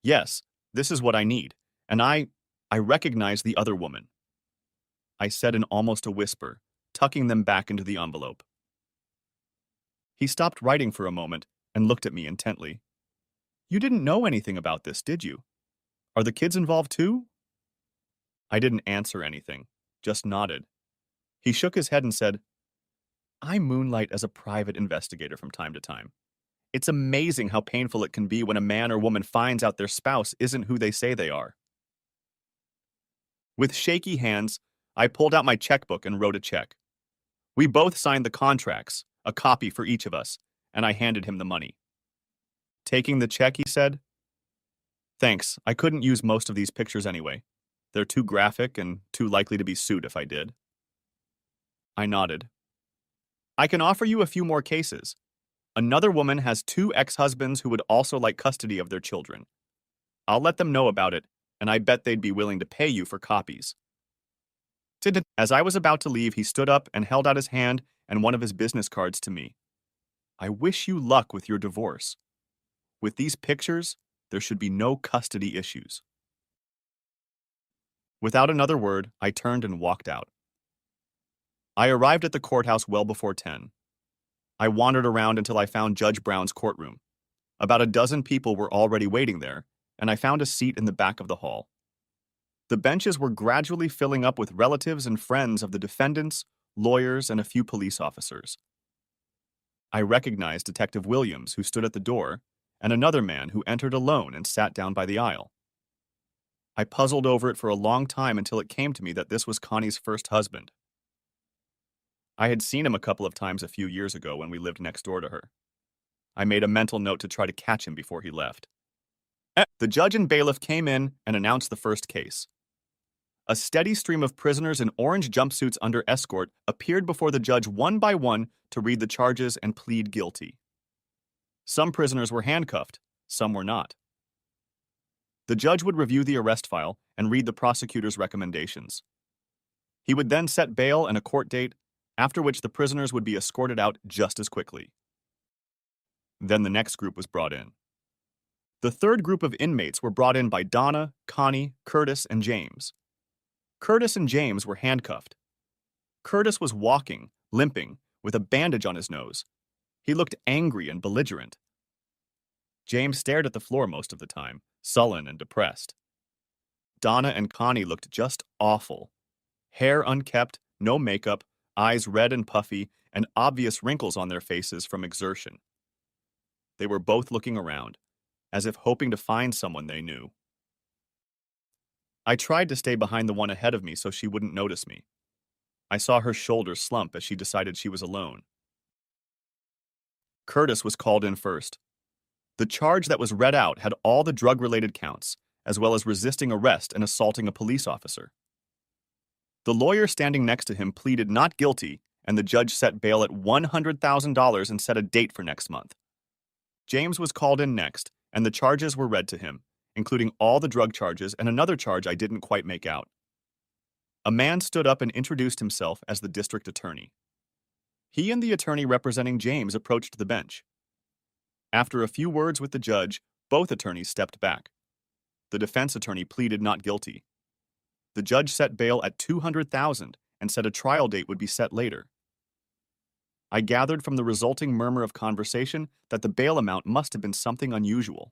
Speaker 1: "Yes, this is what I need, and I recognize the other woman," I said in almost a whisper, tucking them back into the envelope. He stopped writing for a moment and looked at me intently. You didn't know anything about this, did you? Are the kids involved too? I didn't answer anything, just nodded. He shook his head and said, I moonlight as a private investigator from time to time. It's amazing how painful it can be when a man or woman finds out their spouse isn't who they say they are. With shaky hands, I pulled out my checkbook and wrote a check. We both signed the contracts, a copy for each of us, and I handed him the money. Taking the check, he said, Thanks, I couldn't use most of these pictures anyway. They're too graphic and too likely to be sued if I did. I nodded. I can offer you a few more cases. Another woman has 2 ex-husbands who would also like custody of their children. I'll let them know about it, and I bet they'd be willing to pay you for copies. As I was about to leave, he stood up and held out his hand and one of his business cards to me. I wish you luck with your divorce. With these pictures, there should be no custody issues. Without another word, I turned and walked out. I arrived at the courthouse well before 10. I wandered around until I found Judge Brown's courtroom. About a dozen people were already waiting there, and I found a seat in the back of the hall. The benches were gradually filling up with relatives and friends of the defendants, lawyers, and a few police officers. I recognized Detective Williams, who stood at the door, and another man who entered alone and sat down by the aisle. I puzzled over it for a long time until it came to me that this was Connie's first husband. I had seen him a couple of times a few years ago when we lived next door to her. I made a mental note to try to catch him before he left. The judge and bailiff came in and announced the first case. A steady stream of prisoners in orange jumpsuits under escort appeared before the judge one by one to read the charges and plead guilty. Some prisoners were handcuffed, some were not. The judge would review the arrest file and read the prosecutor's recommendations. He would then set bail and a court date, after which the prisoners would be escorted out just as quickly. Then the next group was brought in. The third group of inmates were brought in by Donna, Connie, Curtis, and James. Curtis and James were handcuffed. Curtis was walking, limping, with a bandage on his nose. He looked angry and belligerent. James stared at the floor most of the time, sullen and depressed. Donna and Connie looked just awful. Hair unkept, no makeup, eyes red and puffy, and obvious wrinkles on their faces from exertion. They were both looking around, as if hoping to find someone they knew. I tried to stay behind the one ahead of me so she wouldn't notice me. I saw her shoulders slump as she decided she was alone. Curtis was called in first. The charge that was read out had all the drug-related counts, as well as resisting arrest and assaulting a police officer. The lawyer standing next to him pleaded not guilty, and the judge set bail at $100,000 and set a date for next month. James was called in next, and the charges were read to him, including all the drug charges and another charge I didn't quite make out. A man stood up and introduced himself as the district attorney. He and the attorney representing James approached the bench. After a few words with the judge, both attorneys stepped back. The defense attorney pleaded not guilty. The judge set bail at $200,000 and said a trial date would be set later. I gathered from the resulting murmur of conversation that the bail amount must have been something unusual.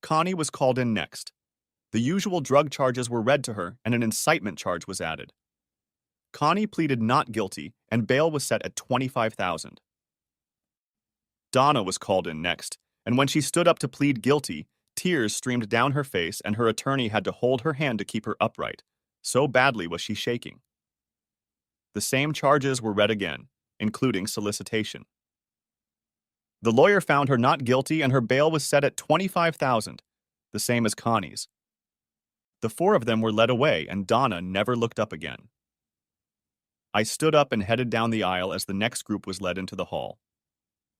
Speaker 1: Connie was called in next. The usual drug charges were read to her and an incitement charge was added. Connie pleaded not guilty and bail was set at $25,000. Donna was called in next, and when she stood up to plead guilty, tears streamed down her face and her attorney had to hold her hand to keep her upright. So badly was she shaking. The same charges were read again, including solicitation. The lawyer found her not guilty and her bail was set at $25,000, the same as Connie's. The 4 of them were led away and Donna never looked up again. I stood up and headed down the aisle as the next group was led into the hall.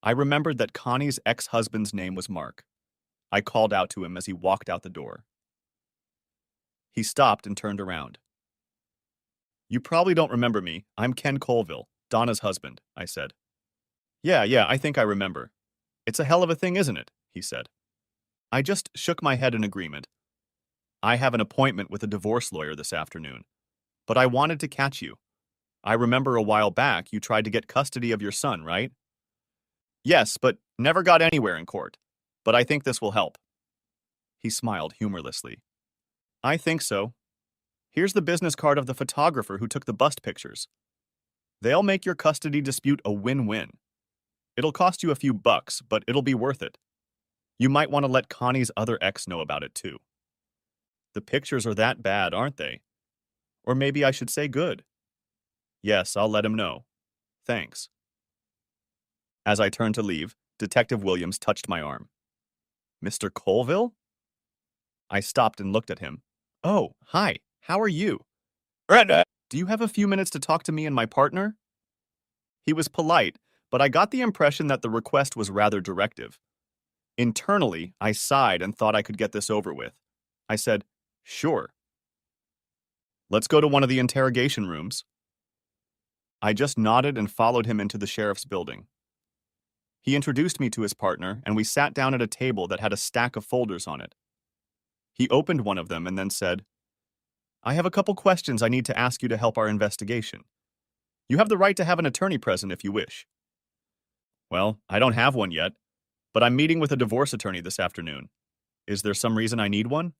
Speaker 1: I remembered that Connie's ex-husband's name was Mark. I called out to him as he walked out the door. He stopped and turned around. You probably don't remember me. I'm Ken Colville, Donna's husband, I said. Yeah, I think I remember. It's a hell of a thing, isn't it? He said. I just shook my head in agreement. I have an appointment with a divorce lawyer this afternoon, but I wanted to catch you. I remember a while back you tried to get custody of your son, right? Yes, but never got anywhere in court. But I think this will help. He smiled humorlessly. I think so. Here's the business card of the photographer who took the bust pictures. They'll make your custody dispute a win-win. It'll cost you a few bucks, but it'll be worth it. You might want to let Connie's other ex know about it too. The pictures are that bad, aren't they? Or maybe I should say good. Yes, I'll let him know. Thanks. As I turned to leave, Detective Williams touched my arm. Mr. Colville? I stopped and looked at him. Oh, hi. How are you? Brenda! Do you have a few minutes to talk to me and my partner? He was polite, but I got the impression that the request was rather directive. Internally, I sighed and thought I could get this over with. I said, sure. Let's go to one of the interrogation rooms. I just nodded and followed him into the sheriff's building. He introduced me to his partner, and we sat down at a table that had a stack of folders on it. He opened one of them and then said, I have a couple questions I need to ask you to help our investigation. You have the right to have an attorney present if you wish. Well, I don't have one yet, but I'm meeting with a divorce attorney this afternoon. Is there some reason I need one?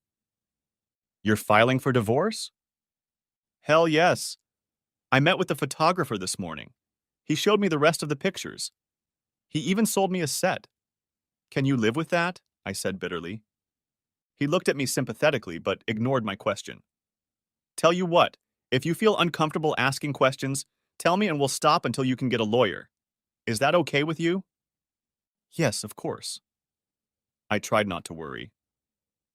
Speaker 1: You're filing for divorce? Hell yes. I met with the photographer this morning. He showed me the rest of the pictures. He even sold me a set. Can you live with that? I said bitterly. He looked at me sympathetically but ignored my question. Tell you what, if you feel uncomfortable asking questions, tell me and we'll stop until you can get a lawyer. Is that okay with you? Yes, of course. I tried not to worry.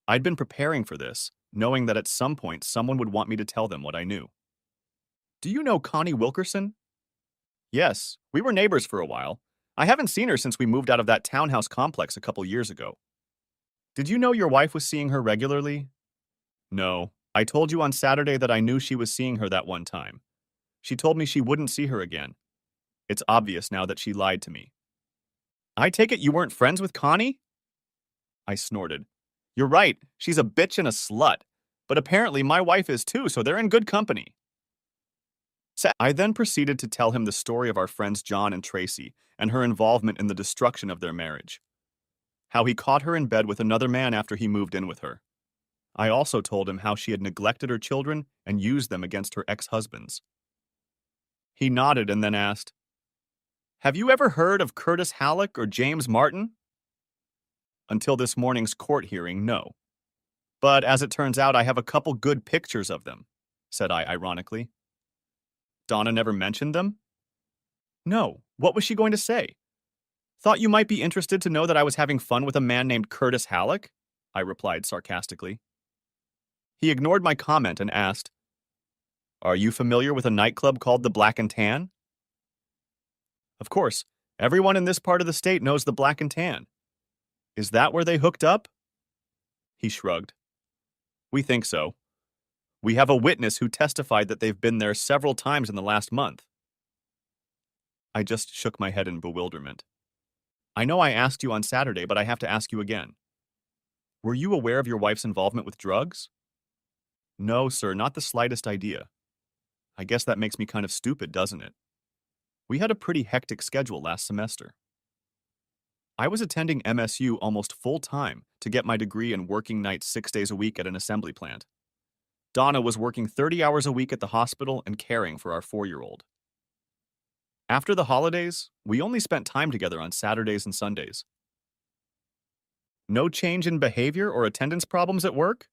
Speaker 1: I'd been preparing for this, knowing that at some point someone would want me to tell them what I knew. Do you know Connie Wilkerson? Yes, we were neighbors for a while. I haven't seen her since we moved out of that townhouse complex a couple years ago. Did you know your wife was seeing her regularly? No, I told you on Saturday that I knew she was seeing her that one time. She told me she wouldn't see her again. It's obvious now that she lied to me. I take it you weren't friends with Connie? I snorted. You're right, she's a bitch and a slut. But apparently my wife is too, so they're in good company. I then proceeded to tell him the story of our friends John and Tracy and her involvement in the destruction of their marriage. How he caught her in bed with another man after he moved in with her. I also told him how she had neglected her children and used them against her ex-husbands. He nodded and then asked, Have you ever heard of Curtis Halleck or James Martin? Until this morning's court hearing, no. But as it turns out, I have a couple good pictures of them, said I ironically. Donna never mentioned them? No, what was she going to say? Thought you might be interested to know that I was having fun with a man named Curtis Halleck? I replied sarcastically. He ignored my comment and asked, Are you familiar with a nightclub called the Black and Tan? Of course, everyone in this part of the state knows the Black and Tan. Is that where they hooked up? He shrugged. We think so. We have a witness who testified that they've been there several times in the last month. I just shook my head in bewilderment. I know I asked you on Saturday, but I have to ask you again. Were you aware of your wife's involvement with drugs? No, sir, not the slightest idea. I guess that makes me kind of stupid, doesn't it? We had a pretty hectic schedule last semester. I was attending MSU almost full-time to get my degree and working nights 6 days a week at an assembly plant. Donna was working 30 hours a week at the hospital and caring for our 4-year-old. After the holidays, we only spent time together on Saturdays and Sundays. No change in behavior or attendance problems at work?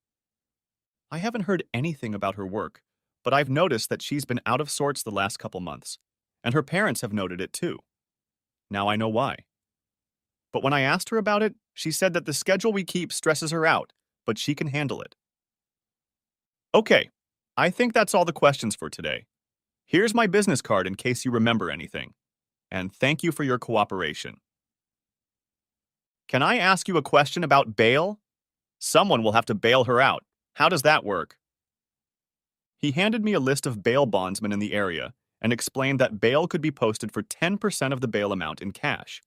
Speaker 1: I haven't heard anything about her work, but I've noticed that she's been out of sorts the last couple months, and her parents have noted it too. Now I know why. But when I asked her about it, she said that the schedule we keep stresses her out, but she can handle it. Okay, I think that's all the questions for today. Here's my business card in case you remember anything. And thank you for your cooperation. Can I ask you a question about bail? Someone will have to bail her out. How does that work? He handed me a list of bail bondsmen in the area and explained that bail could be posted for 10% of the bail amount in cash.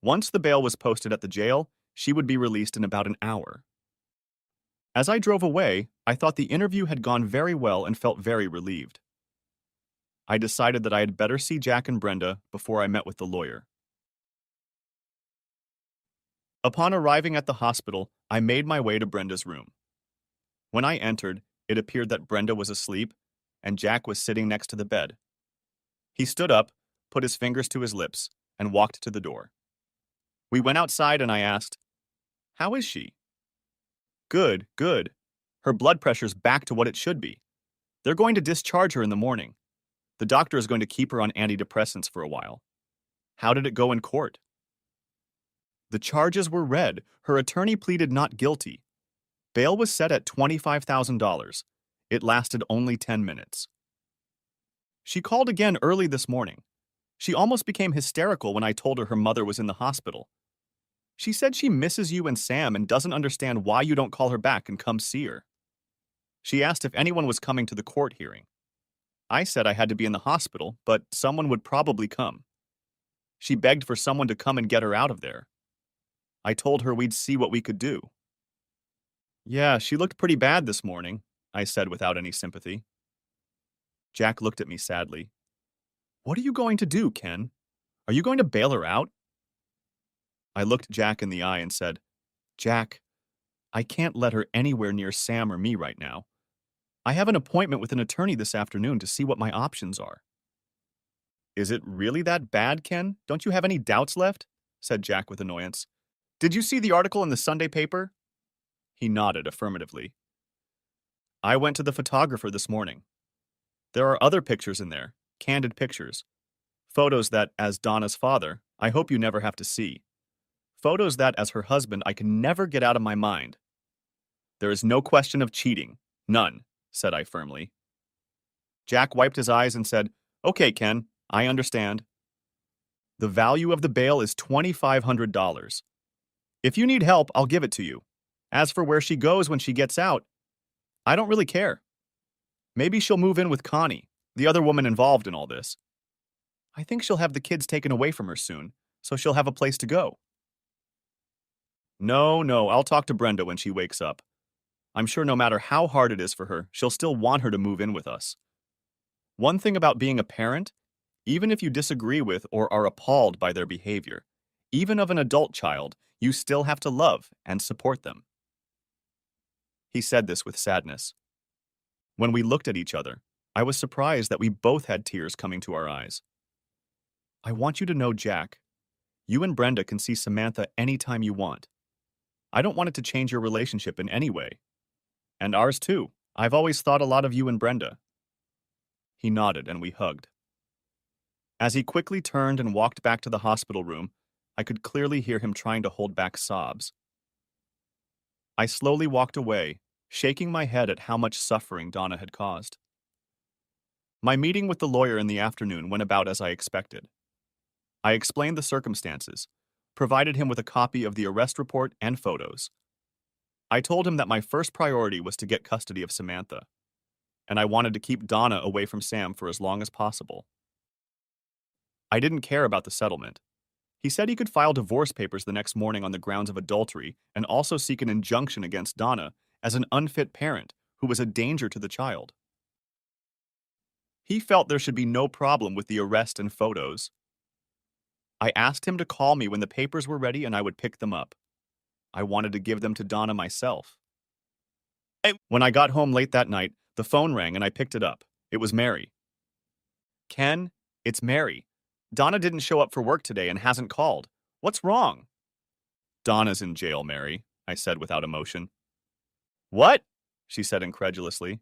Speaker 1: Once the bail was posted at the jail, she would be released in about an hour. As I drove away, I thought the interview had gone very well and felt very relieved. I decided that I had better see Jack and Brenda before I met with the lawyer. Upon arriving at the hospital, I made my way to Brenda's room. When I entered, it appeared that Brenda was asleep and Jack was sitting next to the bed. He stood up, put his fingers to his lips, and walked to the door. We went outside and I asked, "How is she?" "Good, good. Her blood pressure's back to what it should be. They're going to discharge her in the morning. The doctor is going to keep her on antidepressants for a while." "How did it go in court?" "The charges were read. Her attorney pleaded not guilty. Bail was set at $25,000. It lasted only 10 minutes. She called again early this morning. She almost became hysterical when I told her her mother was in the hospital. She said she misses you and Sam and doesn't understand why you don't call her back and come see her. She asked if anyone was coming to the court hearing. I said I had to be in the hospital, but someone would probably come. She begged for someone to come and get her out of there. I told her we'd see what we could do." "Yeah, she looked pretty bad this morning," I said without any sympathy. Jack looked at me sadly. "What are you going to do, Ken? Are you going to bail her out?" I looked Jack in the eye and said, "Jack, I can't let her anywhere near Sam or me right now. I have an appointment with an attorney this afternoon to see what my options are." "Is it really that bad, Ken? Don't you have any doubts left?" said Jack with annoyance. "Did you see the article in the Sunday paper?" He nodded affirmatively. "I went to the photographer this morning. There are other pictures in there, candid pictures. Photos that, as Donna's father, I hope you never have to see. Photos that, as her husband, I can never get out of my mind." "There is no question of cheating. None," said I firmly. Jack wiped his eyes and said, "Okay, Ken, I understand. The value of the bail is $2,500. If you need help, I'll give it to you. As for where she goes when she gets out, I don't really care. Maybe she'll move in with Connie, the other woman involved in all this. I think she'll have the kids taken away from her soon, so she'll have a place to go." No, I'll talk to Brenda when she wakes up. I'm sure no matter how hard it is for her, she'll still want her to move in with us. One thing about being a parent, even if you disagree with or are appalled by their behavior, even of an adult child, you still have to love and support them." He said this with sadness. When we looked at each other, I was surprised that we both had tears coming to our eyes. "I want you to know, Jack, you and Brenda can see Samantha anytime you want. I don't want it to change your relationship in any way. And ours too. I've always thought a lot of you and Brenda." He nodded and we hugged. As he quickly turned and walked back to the hospital room, I could clearly hear him trying to hold back sobs. I slowly walked away, shaking my head at how much suffering Donna had caused. My meeting with the lawyer in the afternoon went about as I expected. I explained the circumstances, provided him with a copy of the arrest report and photos. I told him that my first priority was to get custody of Samantha, and I wanted to keep Donna away from Sam for as long as possible. I didn't care about the settlement. He said he could file divorce papers the next morning on the grounds of adultery and also seek an injunction against Donna as an unfit parent who was a danger to the child. He felt there should be no problem with the arrest and photos. I asked him to call me when the papers were ready and I would pick them up. I wanted to give them to Donna myself. When I got home late that night, the phone rang and I picked it up. It was Mary. "Ken, it's Mary. Donna didn't show up for work today and hasn't called. What's wrong?" "Donna's in jail, Mary," I said without emotion. "What?" she said incredulously.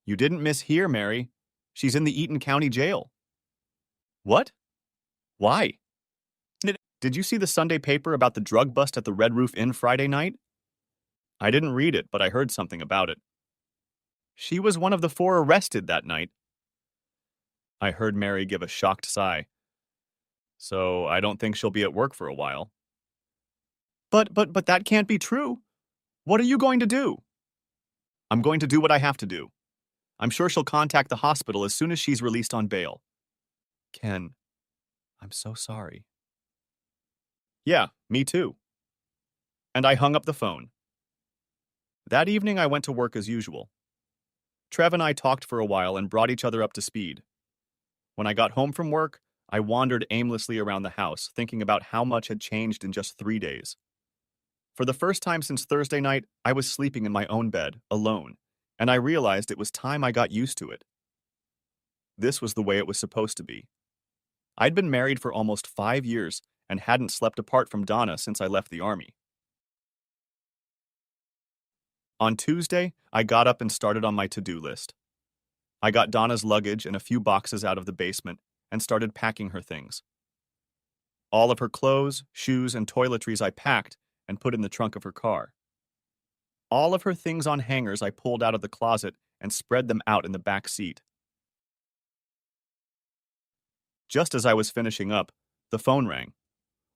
Speaker 1: "You didn't mishear, Mary. She's in the Eaton County Jail." "What? Why?" "Did you see the Sunday paper about the drug bust at the Red Roof Inn Friday night?" "I didn't read it, but I heard something about it." "She was one of the 4 arrested that night." I heard Mary give a shocked sigh. "So I don't think she'll be at work for a while." But that can't be true. What are you going to do?" "I'm going to do what I have to do. I'm sure she'll contact the hospital as soon as she's released on bail." "Ken, I'm so sorry." "Yeah, me too." And I hung up the phone. That evening I went to work as usual. Trev and I talked for a while and brought each other up to speed. When I got home from work, I wandered aimlessly around the house, thinking about how much had changed in just 3 days. For the first time since Thursday night, I was sleeping in my own bed, alone, and I realized it was time I got used to it. This was the way it was supposed to be. I'd been married for almost 5 years and hadn't slept apart from Donna since I left the army. On Tuesday, I got up and started on my to-do list. I got Donna's luggage and a few boxes out of the basement and started packing her things. All of her clothes, shoes, and toiletries I packed and put in the trunk of her car. All of her things on hangers I pulled out of the closet and spread them out in the back seat. Just as I was finishing up, the phone rang.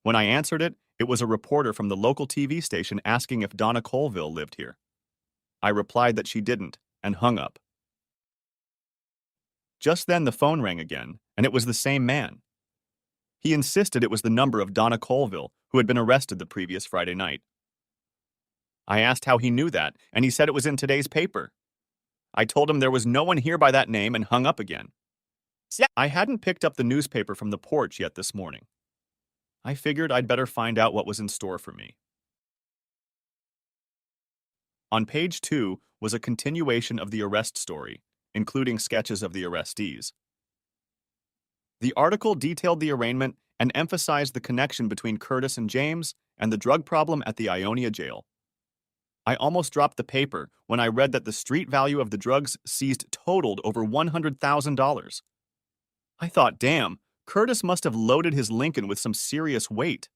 Speaker 1: When I answered it, it was a reporter from the local TV station asking if Donna Colville lived here. I replied that she didn't and hung up. Just then the phone rang again, and it was the same man. He insisted it was the number of Donna Colville, who had been arrested the previous Friday night. I asked how he knew that, and he said it was in today's paper. I told him there was no one here by that name and hung up again. I hadn't picked up the newspaper from the porch yet this morning. I figured I'd better find out what was in store for me. On page 2 was a continuation of the arrest story, including sketches of the arrestees. The article detailed the arraignment and emphasized the connection between Curtis and James and the drug problem at the Ionia jail. I almost dropped the paper when I read that the street value of the drugs seized totaled over $100,000. I thought, damn, Curtis must have loaded his Lincoln with some serious weight.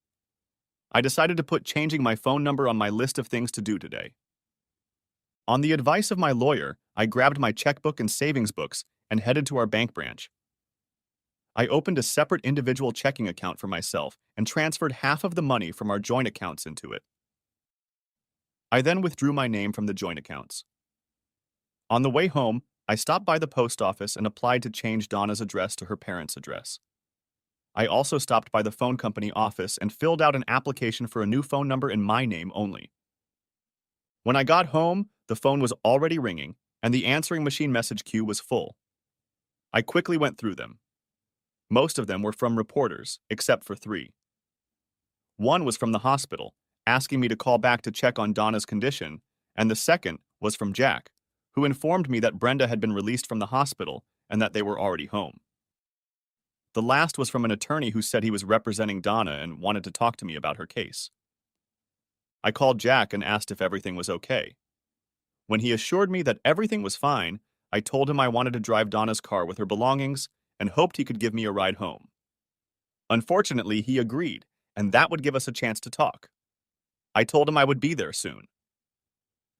Speaker 1: I decided to put changing my phone number on my list of things to do today. On the advice of my lawyer, I grabbed my checkbook and savings books and headed to our bank branch. I opened a separate individual checking account for myself and transferred half of the money from our joint accounts into it. I then withdrew my name from the joint accounts. On the way home, I stopped by the post office and applied to change Donna's address to her parents' address. I also stopped by the phone company office and filled out an application for a new phone number in my name only. When I got home, the phone was already ringing, and the answering machine message queue was full. I quickly went through them. Most of them were from reporters, except for 3. One was from the hospital, asking me to call back to check on Donna's condition, and the second was from Jack, who informed me that Brenda had been released from the hospital and that they were already home. The last was from an attorney who said he was representing Donna and wanted to talk to me about her case. I called Jack and asked if everything was okay. When he assured me that everything was fine, I told him I wanted to drive Donna's car with her belongings and hoped he could give me a ride home. Unfortunately, he agreed, and that would give us a chance to talk. I told him I would be there soon.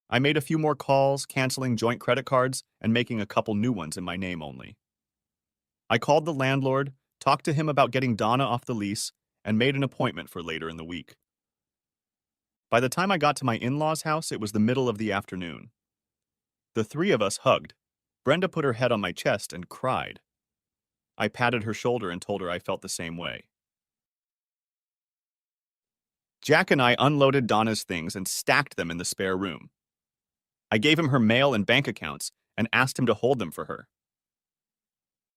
Speaker 1: I made a few more calls, canceling joint credit cards and making a couple new ones in my name only. I called the landlord, talked to him about getting Donna off the lease, and made an appointment for later in the week. By the time I got to my in-laws' house, it was the middle of the afternoon. The 3 of us hugged. Brenda put her head on my chest and cried. I patted her shoulder and told her I felt the same way. Jack and I unloaded Donna's things and stacked them in the spare room. I gave him her mail and bank accounts and asked him to hold them for her.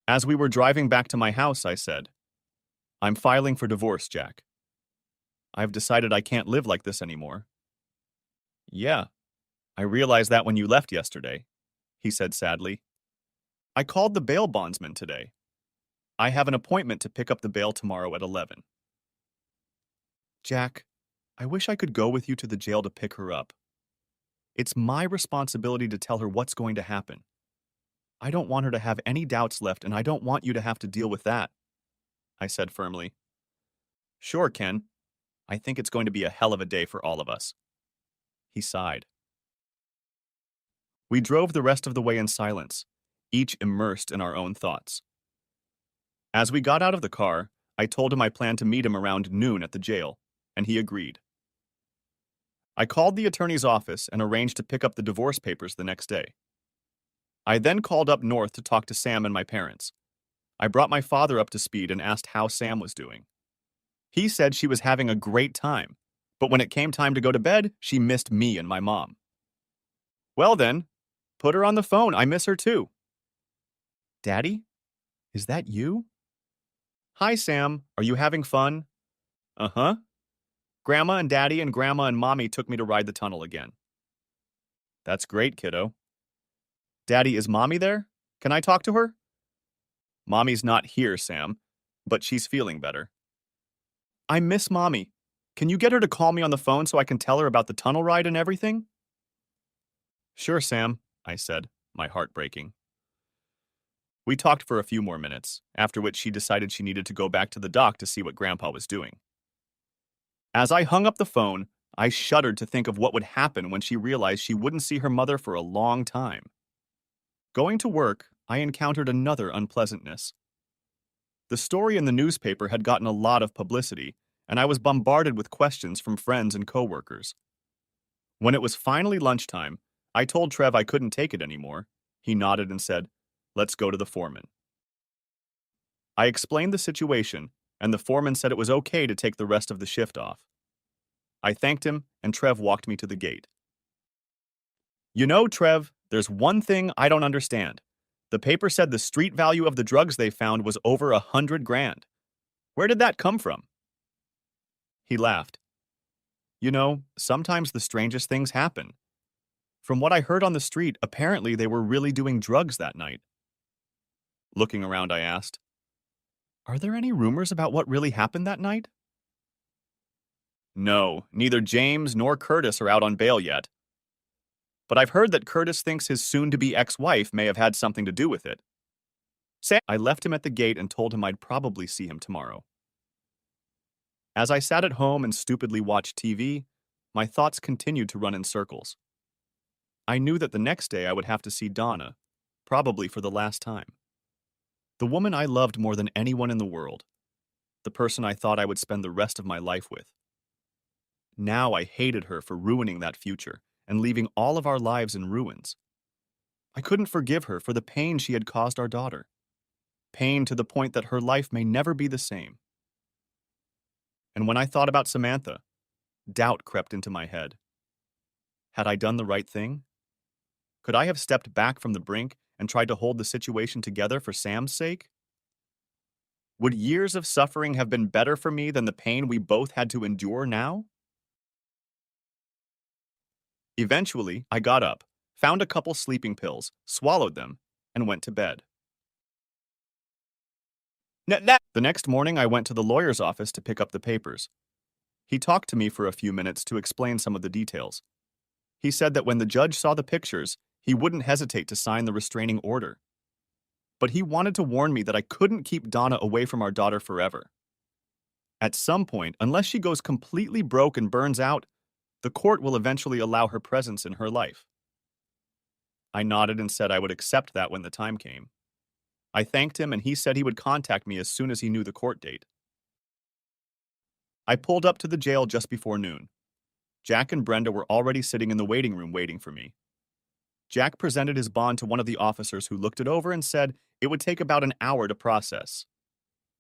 Speaker 1: As we were driving back to my house, I said, "I'm filing for divorce, Jack. I've decided I can't live like this anymore." "Yeah, I realized that when you left yesterday," he said sadly. "I called the bail bondsman today. I have an appointment to pick up the bail tomorrow at 11. Jack, I wish I could go with you to the jail to pick her up. It's my responsibility to tell her what's going to happen. I don't want her to have any doubts left, and I don't want you to have to deal with that," I said firmly. "Sure, Ken. I think it's going to be a hell of a day for all of us." He sighed. We drove the rest of the way in silence, each immersed in our own thoughts. As we got out of the car, I told him I planned to meet him around noon at the jail, and he agreed. I called the attorney's office and arranged to pick up the divorce papers the next day. I then called up north to talk to Sam and my parents. I brought my father up to speed and asked how Sam was doing. He said she was having a great time, but when it came time to go to bed, she missed me and my mom. "Well then, put her on the phone. I miss her too." "Daddy?" Is that you? Hi, Sam. Are you having fun? Uh-huh. Grandma and Daddy and Grandma and Mommy took me to ride the tunnel again. That's great, kiddo. Daddy, is Mommy there? Can I talk to her? Mommy's not here, Sam, but she's feeling better. I miss Mommy. Can you get her to call me on the phone so I can tell her about the tunnel ride and everything? Sure, Sam, I said, my heart breaking. We talked for a few more minutes, after which she decided she needed to go back to the dock to see what Grandpa was doing. As I hung up the phone, I shuddered to think of what would happen when she realized she wouldn't see her mother for a long time. Going to work, I encountered another unpleasantness. The story in the newspaper had gotten a lot of publicity, and I was bombarded with questions from friends and coworkers. When it was finally lunchtime, I told Trev I couldn't take it anymore. He nodded and said, "Let's go to the foreman." I explained the situation, and the foreman said it was okay to take the rest of the shift off. I thanked him, and Trev walked me to the gate. You know, Trev, there's one thing I don't understand. The paper said the street value of the drugs they found was over 100 grand. Where did that come from? He laughed. You know, sometimes the strangest things happen. From what I heard on the street, apparently they were really doing drugs that night. Looking around, I asked, "Are there any rumors about what really happened that night?" No, neither James nor Curtis are out on bail yet. But I've heard that Curtis thinks his soon-to-be ex-wife may have had something to do with it. I left him at the gate and told him I'd probably see him tomorrow. As I sat at home and stupidly watched TV, my thoughts continued to run in circles. I knew that the next day I would have to see Donna, probably for the last time. The woman I loved more than anyone in the world. The person I thought I would spend the rest of my life with. Now I hated her for ruining that future and leaving all of our lives in ruins. I couldn't forgive her for the pain she had caused our daughter. Pain to the point that her life may never be the same. And when I thought about Samantha, doubt crept into my head. Had I done the right thing? Could I have stepped back from the brink and tried to hold the situation together for Sam's sake? Would years of suffering have been better for me than the pain we both had to endure now? Eventually, I got up, found a couple sleeping pills, swallowed them, and went to bed. The next morning, I went to the lawyer's office to pick up the papers. He talked to me for a few minutes to explain some of the details. He said that when the judge saw the pictures, he wouldn't hesitate to sign the restraining order. But he wanted to warn me that I couldn't keep Donna away from our daughter forever. At some point, unless she goes completely broke and burns out, the court will eventually allow her presence in her life. I nodded and said I would accept that when the time came. I thanked him and he said he would contact me as soon as he knew the court date. I pulled up to the jail just before noon. Jack and Brenda were already sitting in the waiting room waiting for me. Jack presented his bond to one of the officers who looked it over and said it would take about an hour to process.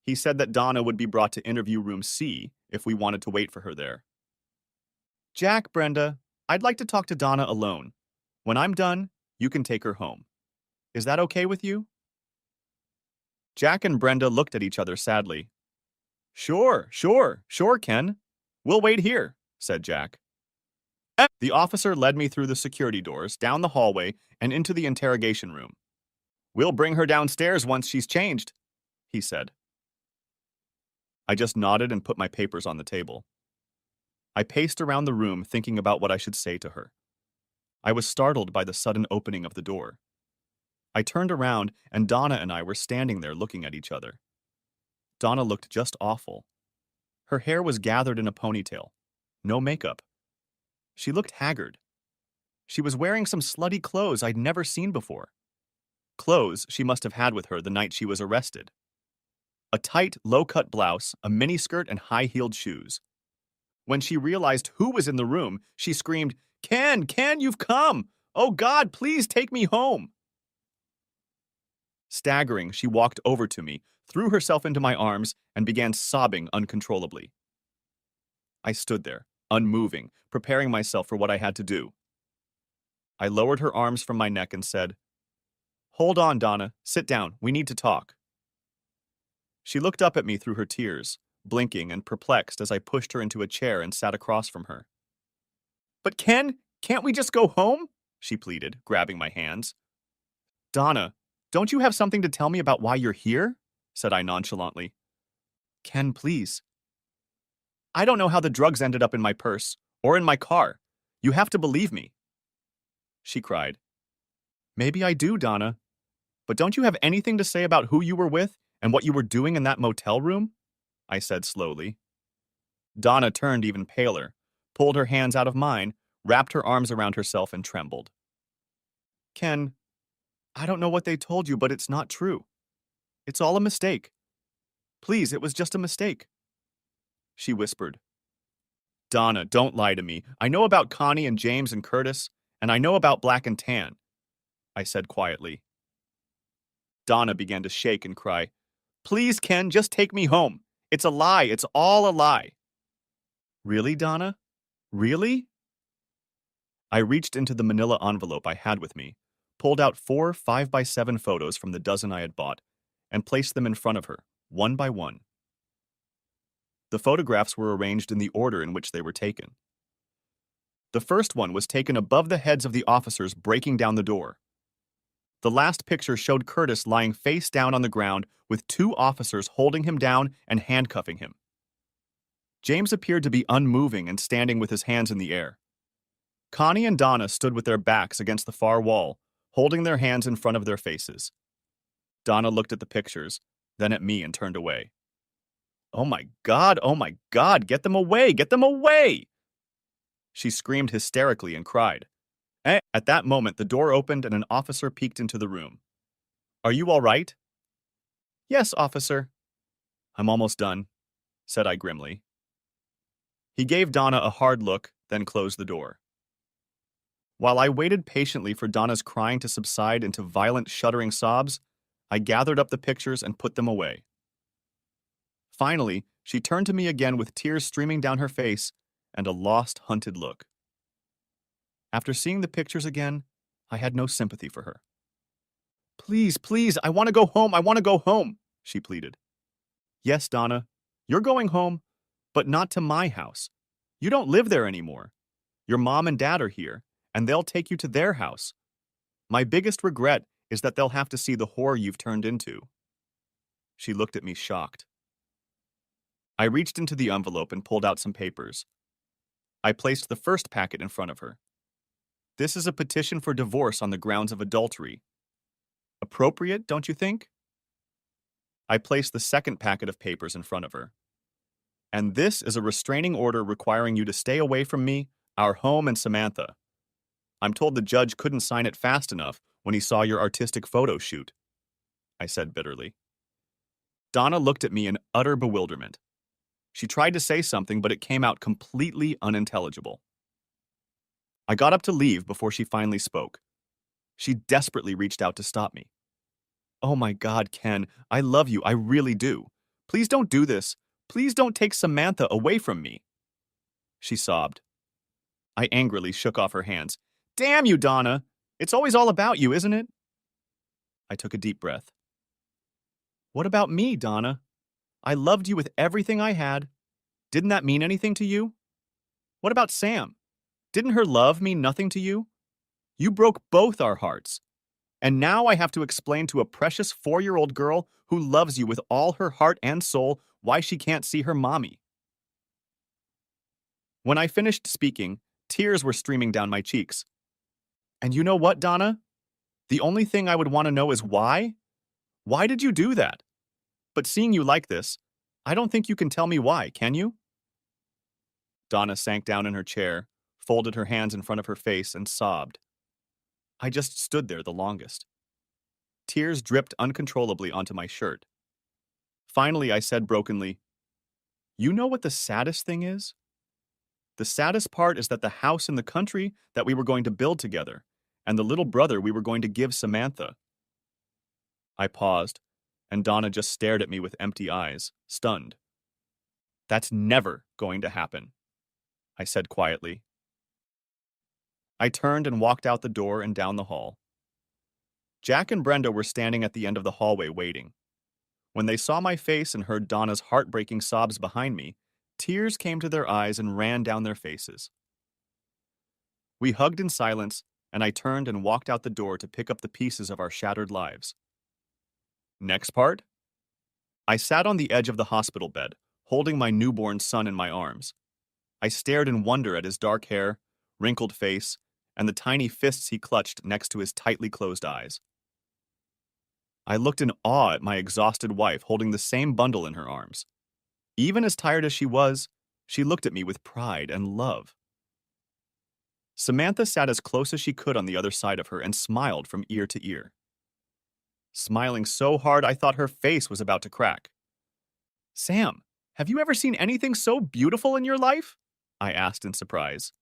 Speaker 1: He said that Donna would be brought to interview room C if we wanted to wait for her there. Jack, Brenda, I'd like to talk to Donna alone. When I'm done, you can take her home. Is that okay with you? Jack and Brenda looked at each other sadly. Sure, Ken. We'll wait here, said Jack. The officer led me through the security doors, down the hallway, and into the interrogation room. We'll bring her downstairs once she's changed, he said. I just nodded and put my papers on the table. I paced around the room thinking about what I should say to her. I was startled by the sudden opening of the door. I turned around and Donna and I were standing there looking at each other. Donna looked just awful. Her hair was gathered in a ponytail. No makeup. She looked haggard. She was wearing some slutty clothes I'd never seen before. Clothes she must have had with her the night she was arrested. A tight, low-cut blouse, a miniskirt, and high-heeled shoes. When she realized who was in the room, she screamed, Ken, you've come! Oh God, please take me home! Staggering, she walked over to me, threw herself into my arms, and began sobbing uncontrollably. I stood there, unmoving, preparing myself for what I had to do. I lowered her arms from my neck and said, Hold on, Donna. Sit down. We need to talk. She looked up at me through her tears, blinking and perplexed as I pushed her into a chair and sat across from her. But Ken, can't we just go home? She pleaded, grabbing my hands. Donna, don't you have something to tell me about why you're here? Said I nonchalantly. Ken, please. I don't know how the drugs ended up in my purse or in my car. You have to believe me. She cried. Maybe I do, Donna. But don't you have anything to say about who you were with and what you were doing in that motel room? I said slowly. Donna turned even paler, pulled her hands out of mine, wrapped her arms around herself, and trembled. Ken, I don't know what they told you, but it's not true. It's all a mistake. Please, it was just a mistake. She whispered. Donna, don't lie to me. I know about Connie and James and Curtis, and I know about Black and Tan, I said quietly. Donna began to shake and cry. Please, Ken, just take me home. It's a lie. It's all a lie. Really, Donna? Really? I reached into the manila envelope I had with me, pulled out 4 5x7 photos from the dozen I had bought, and placed them in front of her, one by one. The photographs were arranged in the order in which they were taken. The first one was taken above the heads of the officers breaking down the door. The last picture showed Curtis lying face down on the ground with 2 officers holding him down and handcuffing him. James appeared to be unmoving and standing with his hands in the air. Connie and Donna stood with their backs against the far wall, holding their hands in front of their faces. Donna looked at the pictures, then at me and turned away. Oh my God, get them away, get them away! She screamed hysterically and cried. At that moment, the door opened and an officer peeked into the room. Are you all right? Yes, officer. I'm almost done, said I grimly. He gave Donna a hard look, then closed the door. While I waited patiently for Donna's crying to subside into violent, shuddering sobs, I gathered up the pictures and put them away. Finally, she turned to me again with tears streaming down her face and a lost, hunted look. After seeing the pictures again, I had no sympathy for her. Please, please, I want to go home, I want to go home, she pleaded. Yes, Donna, you're going home, but not to my house. You don't live there anymore. Your mom and dad are here, and they'll take you to their house. My biggest regret is that they'll have to see the whore you've turned into. She looked at me shocked. I reached into the envelope and pulled out some papers. I placed the first packet in front of her. This is a petition for divorce on the grounds of adultery. Appropriate, don't you think? I placed the second packet of papers in front of her. And this is a restraining order requiring you to stay away from me, our home, and Samantha. I'm told the judge couldn't sign it fast enough when he saw your artistic photo shoot, I said bitterly. Donna looked at me in utter bewilderment. She tried to say something, but it came out completely unintelligible. I got up to leave before she finally spoke. She desperately reached out to stop me. Oh my God, Ken, I love you, I really do. Please don't do this. Please don't take Samantha away from me. She sobbed. I angrily shook off her hands. Damn you, Donna! It's always all about you, isn't it? I took a deep breath. What about me, Donna? I loved you with everything I had. Didn't that mean anything to you? What about Sam? Didn't her love mean nothing to you? You broke both our hearts. And now I have to explain to a precious 4-year-old girl who loves you with all her heart and soul why she can't see her mommy. When I finished speaking, tears were streaming down my cheeks. And you know what, Donna? The only thing I would want to know is why? Why did you do that? But seeing you like this, I don't think you can tell me why, can you? Donna sank down in her chair, folded her hands in front of her face, and sobbed. I just stood there the longest. Tears dripped uncontrollably onto my shirt. Finally, I said brokenly, You know what the saddest thing is? The saddest part is that the house in the country that we were going to build together, and the little brother we were going to give Samantha. I paused, and Donna just stared at me with empty eyes, stunned. That's never going to happen, I said quietly. I turned and walked out the door and down the hall. Jack and Brenda were standing at the end of the hallway waiting. When they saw my face and heard Donna's heartbreaking sobs behind me, tears came to their eyes and ran down their faces. We hugged in silence, and I turned and walked out the door to pick up the pieces of our shattered lives. Next part? I sat on the edge of the hospital bed, holding my newborn son in my arms. I stared in wonder at his dark hair, wrinkled face, and the tiny fists he clutched next to his tightly closed eyes. I looked in awe at my exhausted wife holding the same bundle in her arms. Even as tired as she was, she looked at me with pride and love. Samantha sat as close as she could on the other side of her and smiled from ear to ear. Smiling so hard I thought her face was about to crack. "Sam, have you ever seen anything so beautiful in your life?" I asked in surprise.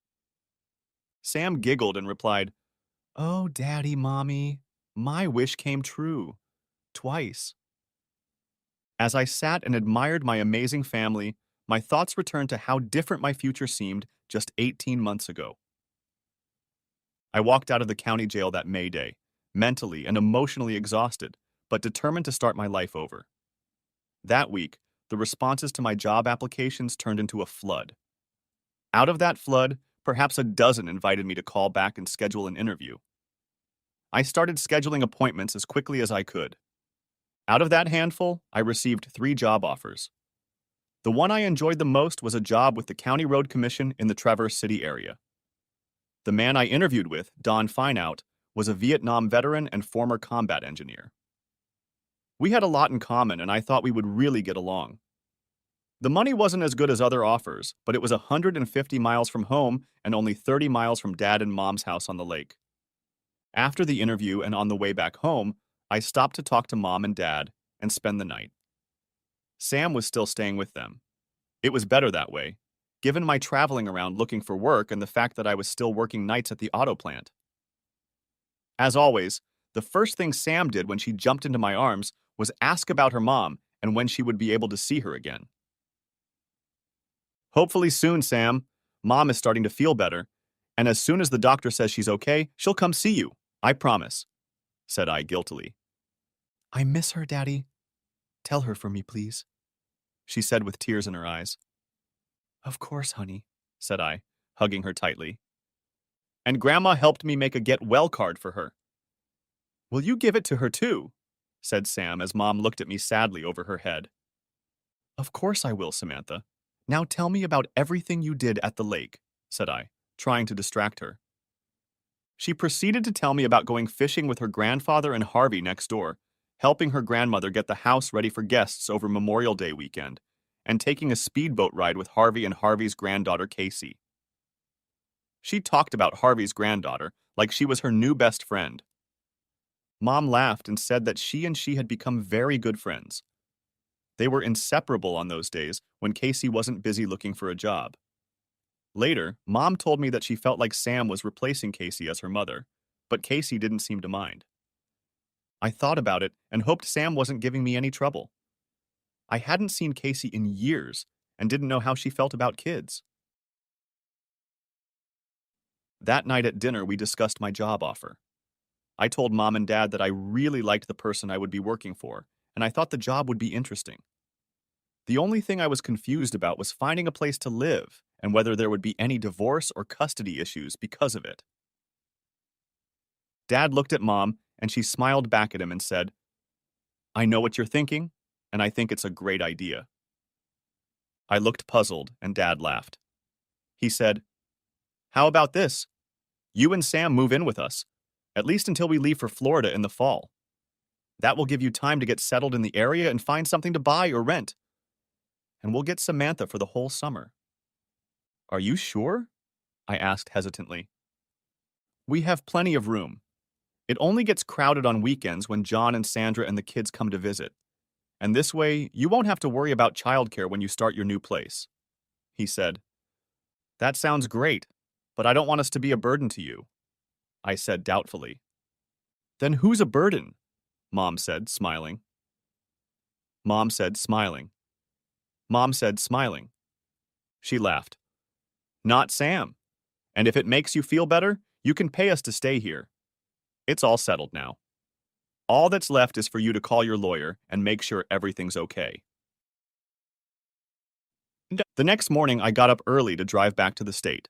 Speaker 1: Sam giggled and replied, "Oh, Daddy, Mommy, my wish came true. Twice." As I sat and admired my amazing family, my thoughts returned to how different my future seemed just 18 months ago. I walked out of the county jail that May Day, mentally and emotionally exhausted, but determined to start my life over. That week, the responses to my job applications turned into a flood. Out of that flood, perhaps a dozen invited me to call back and schedule an interview. I started scheduling appointments as quickly as I could. Out of that handful, I received 3 job offers. The one I enjoyed the most was a job with the County Road Commission in the Traverse City area. The man I interviewed with, Don Fineout, was a Vietnam veteran and former combat engineer. We had a lot in common, and I thought we would really get along. The money wasn't as good as other offers, but it was 150 miles from home and only 30 miles from Dad and Mom's house on the lake. After the interview and on the way back home, I stopped to talk to Mom and Dad and spend the night. Sam was still staying with them. It was better that way, given my traveling around looking for work and the fact that I was still working nights at the auto plant. As always, the first thing Sam did when she jumped into my arms was ask about her mom and when she would be able to see her again. "Hopefully soon, Sam. Mom is starting to feel better, and as soon as the doctor says she's okay, she'll come see you. I promise," said I guiltily. "I miss her, Daddy. Tell her for me, please," she said with tears in her eyes. "Of course, honey," said I, hugging her tightly. "And Grandma helped me make a get well card for her." "Will you give it to her too?" said Sam as Mom looked at me sadly over her head. "Of course I will, Samantha. Now tell me about everything you did at the lake," said I, trying to distract her. She proceeded to tell me about going fishing with her grandfather and Harvey next door, helping her grandmother get the house ready for guests over Memorial Day weekend, and taking a speedboat ride with Harvey and Harvey's granddaughter, Casey. She talked about Harvey's granddaughter like she was her new best friend. Mom laughed and said that she had become very good friends. They were inseparable on those days when Casey wasn't busy looking for a job. Later, Mom told me that she felt like Sam was replacing Casey as her mother, but Casey didn't seem to mind. I thought about it and hoped Sam wasn't giving me any trouble. I hadn't seen Casey in years and didn't know how she felt about kids. That night at dinner, we discussed my job offer. I told Mom and Dad that I really liked the person I would be working for, and I thought the job would be interesting. The only thing I was confused about was finding a place to live and whether there would be any divorce or custody issues because of it. Dad looked at Mom, and she smiled back at him and said, "I know what you're thinking, and I think it's a great idea." I looked puzzled, and Dad laughed. He said, "How about this? You and Sam move in with us, at least until we leave for Florida in the fall. That will give you time to get settled in the area and find something to buy or rent. And we'll get Samantha for the whole summer." "Are you sure?" I asked hesitantly. "We have plenty of room. It only gets crowded on weekends when John and Sandra and the kids come to visit. And this way, you won't have to worry about childcare when you start your new place," he said. "That sounds great, but I don't want us to be a burden to you," I said doubtfully. "Then who's a burden?" Mom said, smiling. Mom said, smiling. Mom said, smiling. She laughed. "Not Sam. And if it makes you feel better, you can pay us to stay here. It's all settled now." All that's left is for you to call your lawyer and make sure everything's okay. The next morning, I got up early to drive back to the state.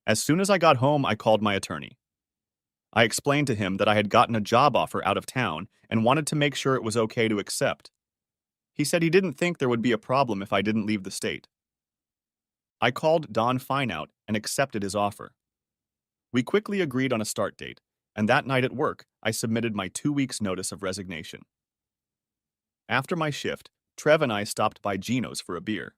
Speaker 1: As soon as I got home, I called my attorney. I explained to him that I had gotten a job offer out of town and wanted to make sure it was okay to accept. He said he didn't think there would be a problem if I didn't leave the state. I called Don Fineout and accepted his offer. We quickly agreed on a start date, and that night at work, I submitted my 2 weeks' notice of resignation. After my shift, Trev and I stopped by Gino's for a beer.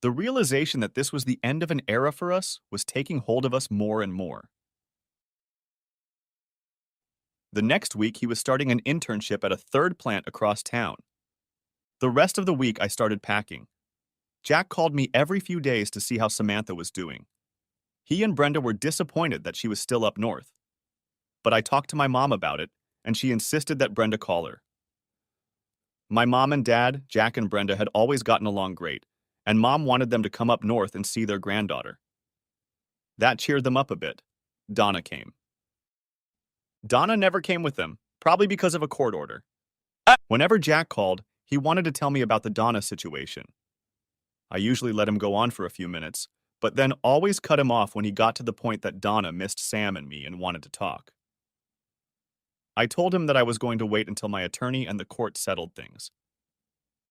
Speaker 1: The realization that this was the end of an era for us was taking hold of us more and more. The next week, he was starting an internship at a third plant across town. The rest of the week, I started packing. Jack called me every few days to see how Samantha was doing. He and Brenda were disappointed that she was still up north. But I talked to my mom about it, and she insisted that Brenda call her. My mom and dad, Jack and Brenda, had always gotten along great, and Mom wanted them to come up north and see their granddaughter. That cheered them up a bit. Donna came. Donna never came with them, probably because of a court order. Whenever Jack called, he wanted to tell me about the Donna situation. I usually let him go on for a few minutes, but then always cut him off when he got to the point that Donna missed Sam and me and wanted to talk. I told him that I was going to wait until my attorney and the court settled things.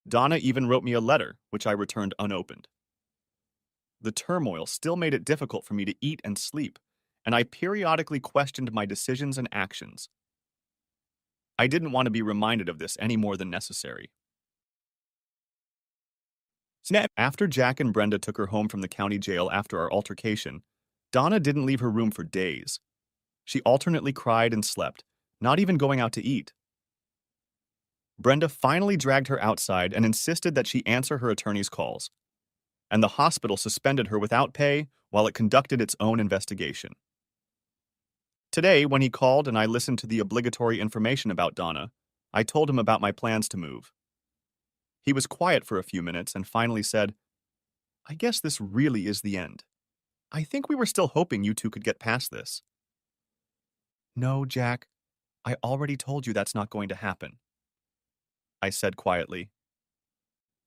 Speaker 1: Donna even wrote me a letter, which I returned unopened. The turmoil still made it difficult for me to eat and sleep, and I periodically questioned my decisions and actions. I didn't want to be reminded of this any more than necessary. After Jack and Brenda took her home from the county jail after our altercation, Donna didn't leave her room for days. She alternately cried and slept, not even going out to eat. Brenda finally dragged her outside and insisted that she answer her attorney's calls, and the hospital suspended her without pay while it conducted its own investigation. Today, when he called and I listened to the obligatory information about Donna, I told him about my plans to move. He was quiet for a few minutes and finally said, "I guess this really is the end. I think we were still hoping you two could get past this." "No, Jack, I already told you that's not going to happen," I said quietly.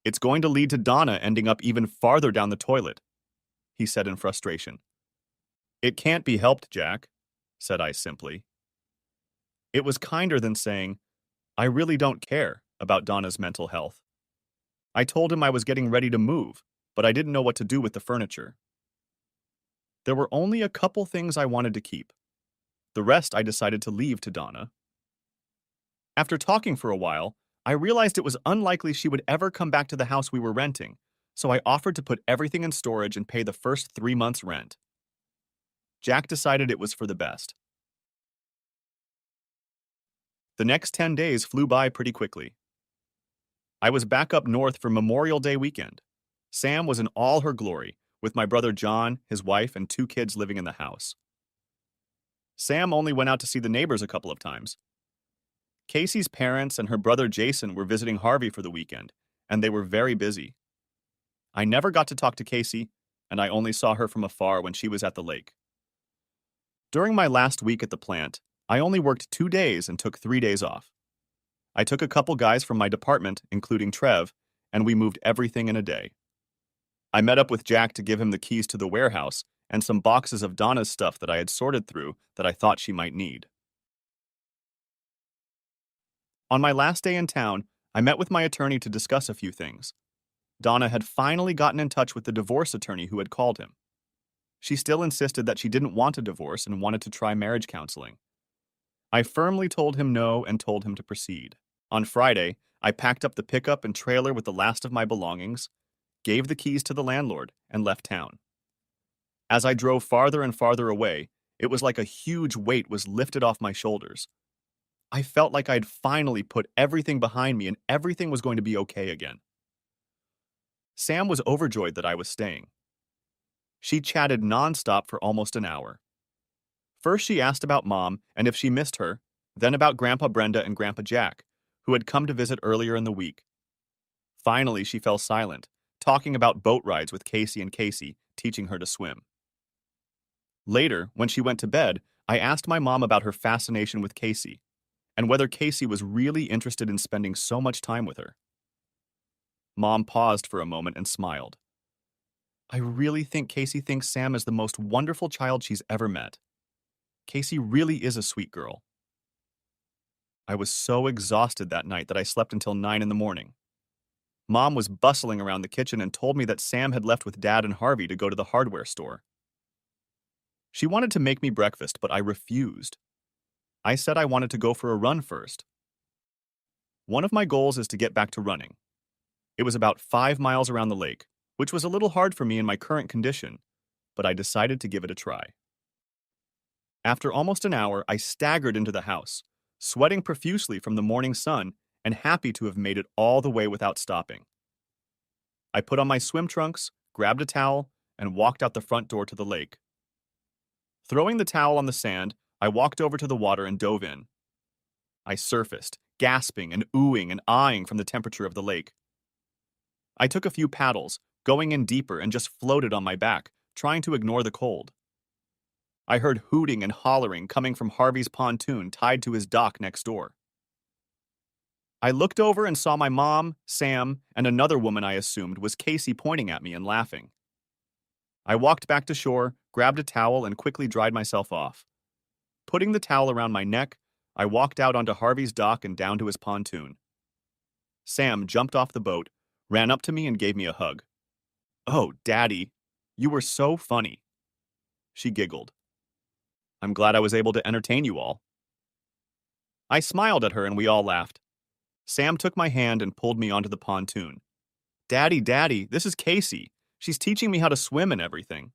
Speaker 1: "It's going to lead to Donna ending up even farther down the toilet," he said in frustration. "It can't be helped, Jack," said I simply. It was kinder than saying, "I really don't care" about Donna's mental health. I told him I was getting ready to move, but I didn't know what to do with the furniture. There were only a couple things I wanted to keep. The rest I decided to leave to Donna. After talking for a while, I realized it was unlikely she would ever come back to the house we were renting, so I offered to put everything in storage and pay the first 3 months' rent. Jack decided it was for the best. The next 10 days flew by pretty quickly. I was back up north for Memorial Day weekend. Sam was in all her glory, with my brother John, his wife, and 2 kids living in the house. Sam only went out to see the neighbors a couple of times. Casey's parents and her brother Jason were visiting Harvey for the weekend, and they were very busy. I never got to talk to Casey, and I only saw her from afar when she was at the lake. During my last week at the plant, I only worked 2 days and took 3 days off. I took a couple guys from my department, including Trev, and we moved everything in a day. I met up with Jack to give him the keys to the warehouse and some boxes of Donna's stuff that I had sorted through that I thought she might need. On my last day in town, I met with my attorney to discuss a few things. Donna had finally gotten in touch with the divorce attorney who had called him. She still insisted that she didn't want a divorce and wanted to try marriage counseling. I firmly told him no and told him to proceed. On Friday, I packed up the pickup and trailer with the last of my belongings, gave the keys to the landlord, and left town. As I drove farther and farther away, it was like a huge weight was lifted off my shoulders. I felt like I'd finally put everything behind me and everything was going to be okay again. Sam was overjoyed that I was staying. She chatted nonstop for almost an hour. First, she asked about Mom and if she missed her, then about Grandpa Brenda and Grandpa Jack, who had come to visit earlier in the week. Finally, she fell silent, talking about boat rides with Casey and Casey, teaching her to swim. Later, when she went to bed, I asked my mom about her fascination with Casey. and whether Casey was really interested in spending so much time with her. Mom paused for a moment and smiled. I really think Casey thinks Sam is the most wonderful child she's ever met. Casey really is a sweet girl. I was so exhausted that night that I slept until 9 in the morning. Mom was bustling around the kitchen and told me that Sam had left with Dad and Harvey to go to the hardware store. She wanted to make me breakfast, but I refused. I said I wanted to go for a run first. One of my goals is to get back to running. It was about 5 miles around the lake, which was a little hard for me in my current condition, but I decided to give it a try. After almost an hour, I staggered into the house, sweating profusely from the morning sun and happy to have made it all the way without stopping. I put on my swim trunks, grabbed a towel, and walked out the front door to the lake. Throwing the towel on the sand, I walked over to the water and dove in. I surfaced, gasping and oohing and eyeing from the temperature of the lake. I took a few paddles, going in deeper, and just floated on my back, trying to ignore the cold. I heard hooting and hollering coming from Harvey's pontoon tied to his dock next door. I looked over and saw my mom, Sam, and another woman I assumed was Casey pointing at me and laughing. I walked back to shore, grabbed a towel, and quickly dried myself off. Putting the towel around my neck, I walked out onto Harvey's dock and down to his pontoon. Sam jumped off the boat, ran up to me, and gave me a hug. "Oh, Daddy, you were so funny." She giggled. "I'm glad I was able to entertain you all." I smiled at her and we all laughed. Sam took my hand and pulled me onto the pontoon. "Daddy, Daddy, this is Casey. She's teaching me how to swim and everything."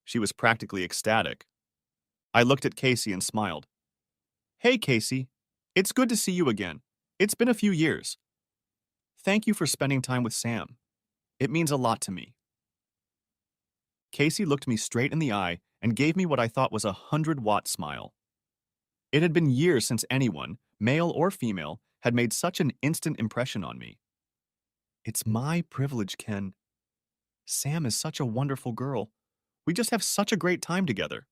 Speaker 1: She was practically ecstatic. I looked at Casey and smiled. "Hey, Casey. It's good to see you again. It's been a few years. Thank you for spending time with Sam. It means a lot to me." Casey looked me straight in the eye and gave me what I thought was a 100-watt smile. It had been years since anyone, male or female, had made such an instant impression on me. "It's my privilege, Ken. Sam is such a wonderful girl. We just have such a great time together."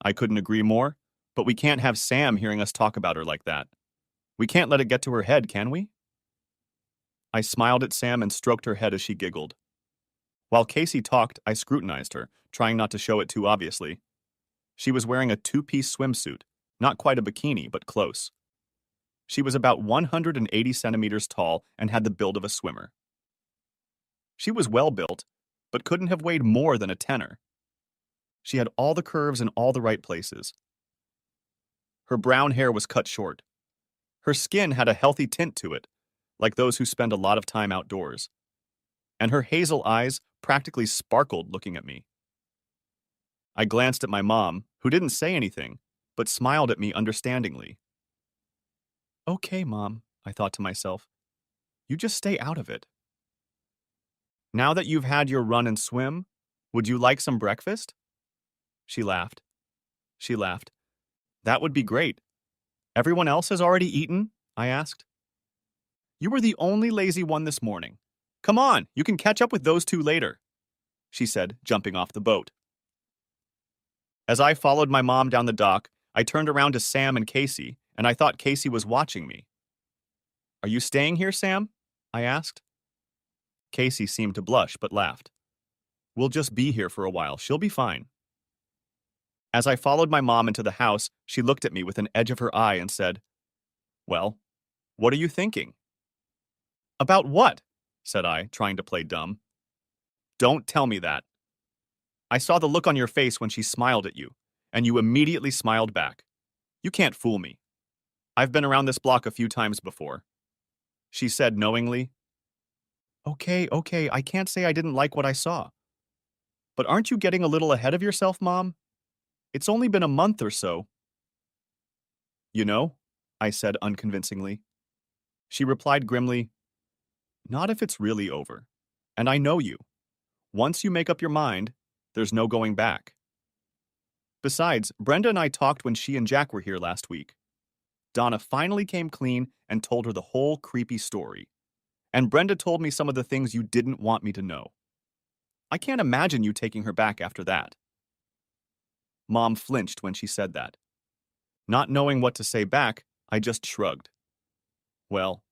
Speaker 1: I couldn't agree more, but we can't have Sam hearing us talk about her like that. We can't let it get to her head, can we? I smiled at Sam and stroked her head as she giggled. While Casey talked, I scrutinized her, trying not to show it too obviously. She was wearing a two-piece swimsuit, not quite a bikini, but close. She was about 180 centimeters tall and had the build of a swimmer. She was well built, but couldn't have weighed more than a tenner. She had all the curves in all the right places. Her brown hair was cut short. Her skin had a healthy tint to it, like those who spend a lot of time outdoors. And her hazel eyes practically sparkled looking at me. I glanced at my mom, who didn't say anything, but smiled at me understandingly. "Okay, Mom," I thought to myself. "You just stay out of it." "Now that you've had your run and swim, would you like some breakfast?" She laughed. "That would be great. Everyone else has already eaten?" I asked. "You were the only lazy one this morning. Come on, you can catch up with those two later," she said, jumping off the boat. As I followed my mom down the dock, I turned around to Sam and Casey, and I thought Casey was watching me. "Are you staying here, Sam?" I asked. Casey seemed to blush, but laughed. "We'll just be here for a while. She'll be fine." As I followed my mom into the house, she looked at me with an edge of her eye and said, "Well, what are you thinking?" "About what?" said I, trying to play dumb. "Don't tell me that. I saw the look on your face when she smiled at you, and you immediately smiled back. You can't fool me. I've been around this block a few times before," she said knowingly. Okay, I can't say I didn't like what I saw. But aren't you getting a little ahead of yourself, Mom? It's only been a month or so." "You know," I said unconvincingly. She replied grimly, "Not if it's really over. And I know you. Once you make up your mind, there's no going back." Besides, Brenda and I talked when she and Jack were here last week. Donna finally came clean and told her the whole creepy story. And Brenda told me some of the things you didn't want me to know. I can't imagine you taking her back after that. Mom flinched when she said that. Not knowing what to say back, I just shrugged. Well,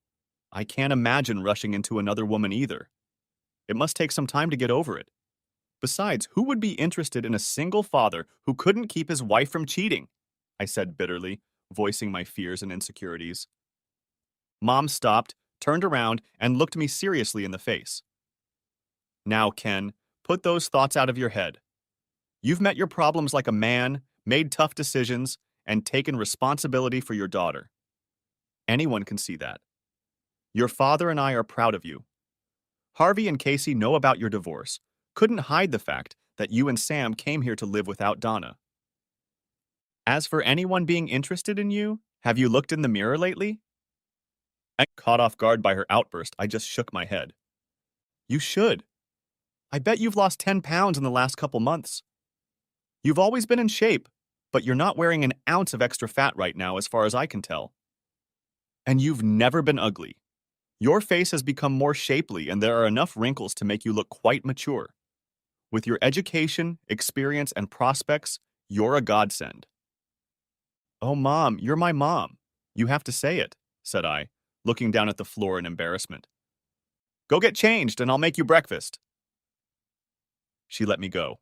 Speaker 1: I can't imagine rushing into another woman either. It must take some time to get over it. Besides, who would be interested in a single father who couldn't keep his wife from cheating? I said bitterly, voicing my fears and insecurities. Mom stopped, turned around, and looked me seriously in the face. Now, Ken, put those thoughts out of your head. You've met your problems like a man, made tough decisions, and taken responsibility for your daughter. Anyone can see that. Your father and I are proud of you. Harvey and Casey know about your divorce, couldn't hide the fact that you and Sam came here to live without Donna. As for anyone being interested in you, have you looked in the mirror lately? Caught off guard by her outburst, I just shook my head. You should. I bet you've lost 10 pounds in the last couple months. You've always been in shape, but you're not wearing an ounce of extra fat right now as far as I can tell. And you've never been ugly. Your face has become more shapely and there are enough wrinkles to make you look quite mature. With your education, experience, and prospects, you're a godsend. Oh, Mom, you're my mom. You have to say it, said I, looking down at the floor in embarrassment. Go get changed and I'll make you breakfast. She let me go.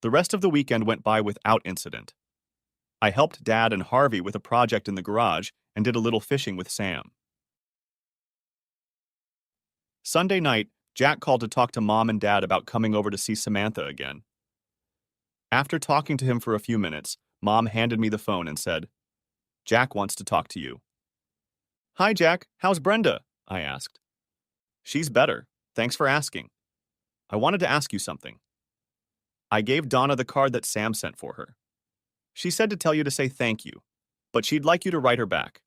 Speaker 1: The rest of the weekend went by without incident. I helped Dad and Harvey with a project in the garage and did a little fishing with Sam. Sunday night, Jack called to talk to Mom and Dad about coming over to see Samantha again. After talking to him for a few minutes, Mom handed me the phone and said, Jack wants to talk to you. Hi, Jack. How's Brenda? I asked. She's better. Thanks for asking. I wanted to ask you something. I gave Donna the card that Sam sent for her. She said to tell you to say thank you, but she'd like you to write her back.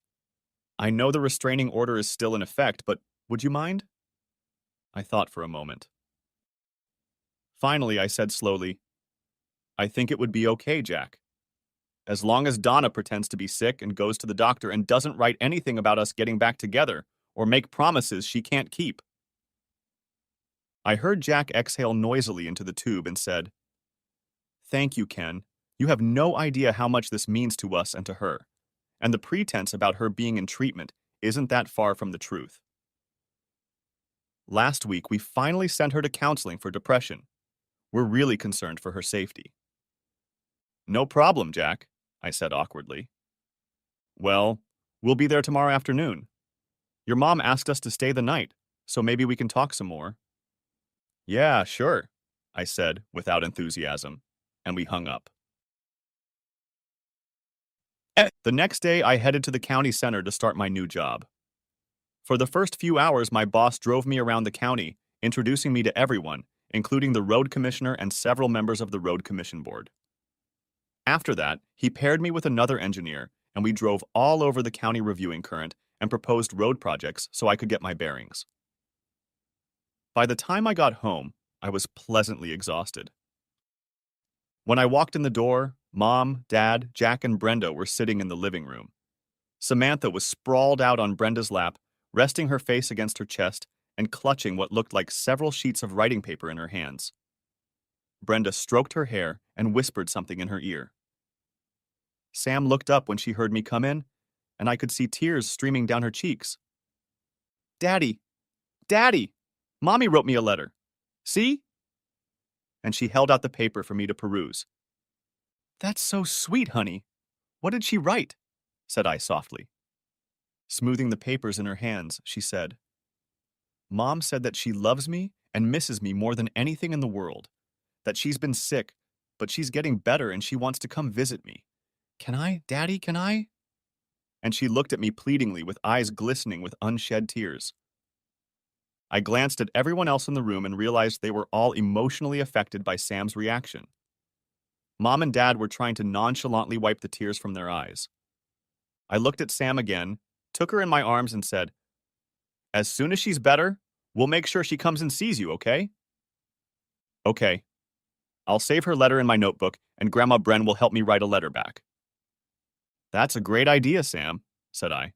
Speaker 1: I know the restraining order is still in effect, but would you mind? I thought for a moment. Finally, I said slowly, I think it would be okay, Jack. As long as Donna pretends to be sick and goes to the doctor and doesn't write anything about us getting back together or make promises she can't keep. I heard Jack exhale noisily into the tube and said, Thank you, Ken. You have no idea how much this means to us and to her. And the pretense about her being in treatment isn't that far from the truth. Last week, we finally sent her to counseling for depression. We're really concerned for her safety. No problem, Jack, I said awkwardly. Well, we'll be there tomorrow afternoon. Your mom asked us to stay the night, so maybe we can talk some more. Yeah, sure, I said without enthusiasm, and we hung up. The next day, I headed to the county center to start my new job. For the first few hours, my boss drove me around the county, introducing me to everyone, including the road commissioner and several members of the road commission board. After that, he paired me with another engineer, and we drove all over the county reviewing current and proposed road projects so I could get my bearings. By the time I got home, I was pleasantly exhausted. When I walked in the door, Mom, Dad, Jack, and Brenda were sitting in the living room. Samantha was sprawled out on Brenda's lap, resting her face against her chest and clutching what looked like several sheets of writing paper in her hands. Brenda stroked her hair and whispered something in her ear. Sam looked up when she heard me come in, and I could see tears streaming down her cheeks. Daddy! Daddy! Mommy wrote me a letter. See? And she held out the paper for me to peruse. That's so sweet, honey. What did she write? Said I softly. Smoothing the papers in her hands, she said, Mom said that she loves me and misses me more than anything in the world, that she's been sick, but she's getting better and she wants to come visit me. Can I, Daddy, can I? And she looked at me pleadingly with eyes glistening with unshed tears. I glanced at everyone else in the room and realized they were all emotionally affected by Sam's reaction. Mom and Dad were trying to nonchalantly wipe the tears from their eyes. I looked at Sam again, took her in my arms and said, As soon as she's better, we'll make sure she comes and sees you, okay? Okay. I'll save her letter in my notebook and Grandma Bren will help me write a letter back. That's a great idea, Sam, said I.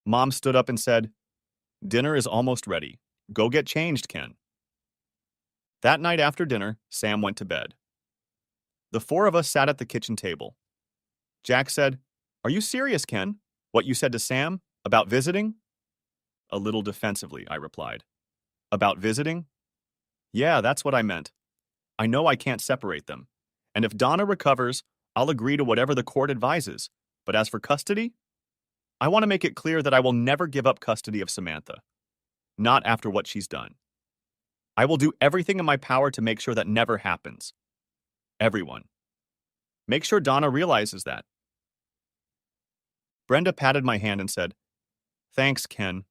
Speaker 1: Mom stood up and said, Dinner is almost ready. Go get changed, Ken. That night after dinner, Sam went to bed. The four of us sat at the kitchen table. Jack said, "Are you serious, Ken? What you said to Sam? About visiting?" A little defensively, I replied. About visiting? Yeah, that's what I meant. I know I can't separate them. And if Donna recovers, I'll agree to whatever the court advises. But as for custody, I want to make it clear that I will never give up custody of Samantha. Not after what she's done. I will do everything in my power to make sure that never happens. Everyone. Make sure Donna realizes that. Brenda patted my hand and said, "Thanks, Ken.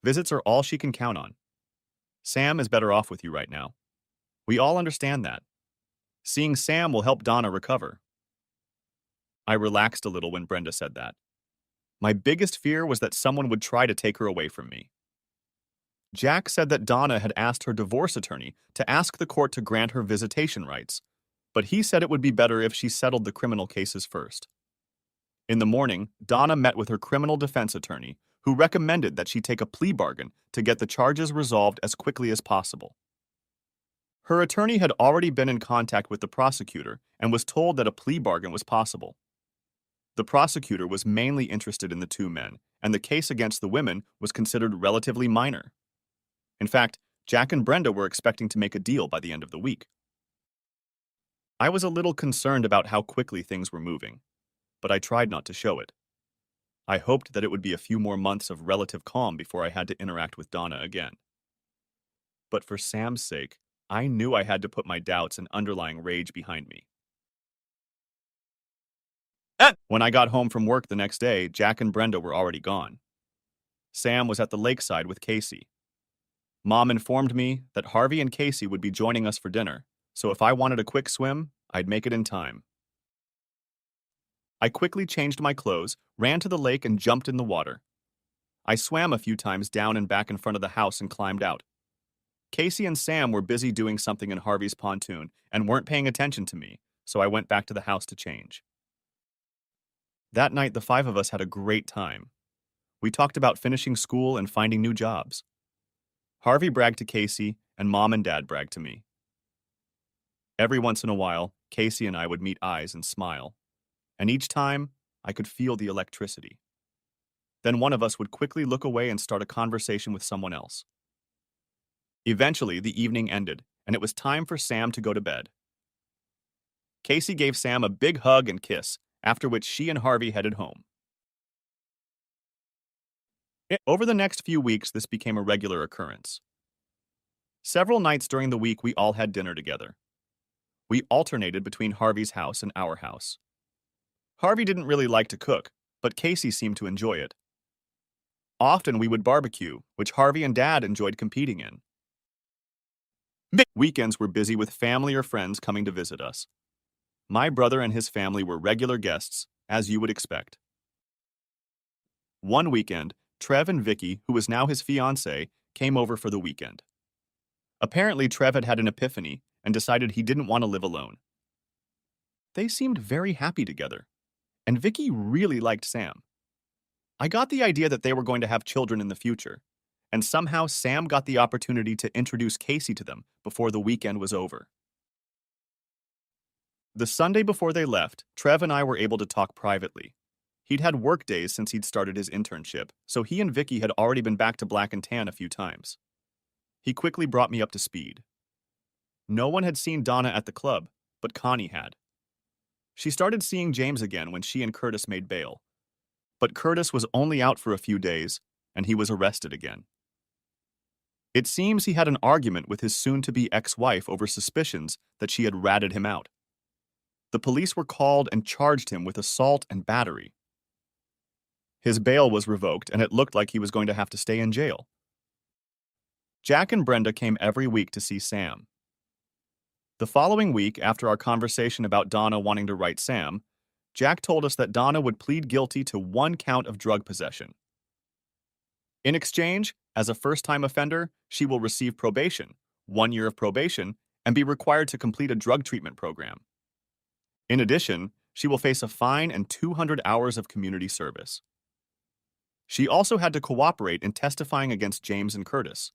Speaker 1: Visits are all she can count on. Sam is better off with you right now. We all understand that. Seeing Sam will help Donna recover." I relaxed a little when Brenda said that. My biggest fear was that someone would try to take her away from me. Jack said that Donna had asked her divorce attorney to ask the court to grant her visitation rights, but he said it would be better if she settled the criminal cases first. In the morning, Donna met with her criminal defense attorney, who recommended that she take a plea bargain to get the charges resolved as quickly as possible. Her attorney had already been in contact with the prosecutor and was told that a plea bargain was possible. The prosecutor was mainly interested in the two men, and the case against the women was considered relatively minor. In fact, Jack and Brenda were expecting to make a deal by the end of the week. I was a little concerned about how quickly things were moving, but I tried not to show it. I hoped that it would be a few more months of relative calm before I had to interact with Donna again. But for Sam's sake, I knew I had to put my doubts and underlying rage behind me. When I got home from work the next day, Jack and Brenda were already gone. Sam was at the lakeside with Casey. Mom informed me that Harvey and Casey would be joining us for dinner, so if I wanted a quick swim, I'd make it in time. I quickly changed my clothes, ran to the lake, and jumped in the water. I swam a few times down and back in front of the house and climbed out. Casey and Sam were busy doing something in Harvey's pontoon and weren't paying attention to me, so I went back to the house to change. That night, the five of us had a great time. We talked about finishing school and finding new jobs. Harvey bragged to Casey, and Mom and Dad bragged to me. Every once in a while, Casey and I would meet eyes and smile, and each time, I could feel the electricity. Then one of us would quickly look away and start a conversation with someone else. Eventually, the evening ended, and it was time for Sam to go to bed. Casey gave Sam a big hug and kiss, after which she and Harvey headed home. Over the next few weeks, this became a regular occurrence. Several nights during the week, we all had dinner together. We alternated between Harvey's house and our house. Harvey didn't really like to cook, but Casey seemed to enjoy it. Often we would barbecue, which Harvey and Dad enjoyed competing in. Weekends were busy with family or friends coming to visit us. My brother and his family were regular guests, as you would expect. One weekend, Trev and Vicky, who was now his fiancée, came over for the weekend. Apparently, Trev had had an epiphany and decided he didn't want to live alone. They seemed very happy together, and Vicky really liked Sam. I got the idea that they were going to have children in the future, and somehow Sam got the opportunity to introduce Casey to them before the weekend was over. The Sunday before they left, Trev and I were able to talk privately. He'd had work days since he'd started his internship, so he and Vicky had already been back to Black and Tan a few times. He quickly brought me up to speed. No one had seen Donna at the club, but Connie had. She started seeing James again when she and Curtis made bail. But Curtis was only out for a few days, and he was arrested again. It seems he had an argument with his soon-to-be ex-wife over suspicions that she had ratted him out. The police were called and charged him with assault and battery. His bail was revoked, and it looked like he was going to have to stay in jail. Jack and Brenda came every week to see Sam. The following week, after our conversation about Donna wanting to write Sam, Jack told us that Donna would plead guilty to 1 count of drug possession. In exchange, as a first-time offender, she will receive probation, 1 year of probation, and be required to complete a drug treatment program. In addition, she will face a fine and 200 hours of community service. She also had to cooperate in testifying against James and Curtis.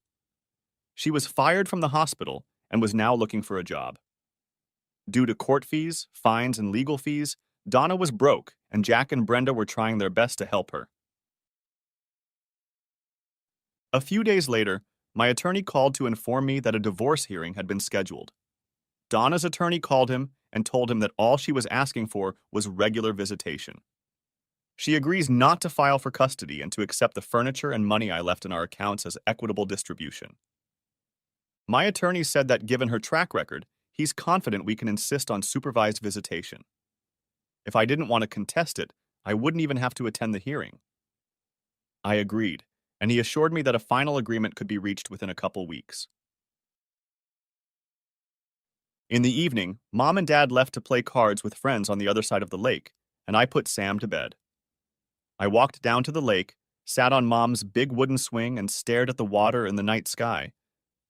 Speaker 1: She was fired from the hospital and was now looking for a job. Due to court fees, fines, and legal fees, Donna was broke, and Jack and Brenda were trying their best to help her. A few days later, my attorney called to inform me that a divorce hearing had been scheduled. Donna's attorney called him and told him that all she was asking for was regular visitation. She agrees not to file for custody and to accept the furniture and money I left in our accounts as equitable distribution. My attorney said that given her track record, he's confident we can insist on supervised visitation. If I didn't want to contest it, I wouldn't even have to attend the hearing. I agreed, and he assured me that a final agreement could be reached within a couple weeks. In the evening, Mom and Dad left to play cards with friends on the other side of the lake, and I put Sam to bed. I walked down to the lake, sat on Mom's big wooden swing, and stared at the water and the night sky,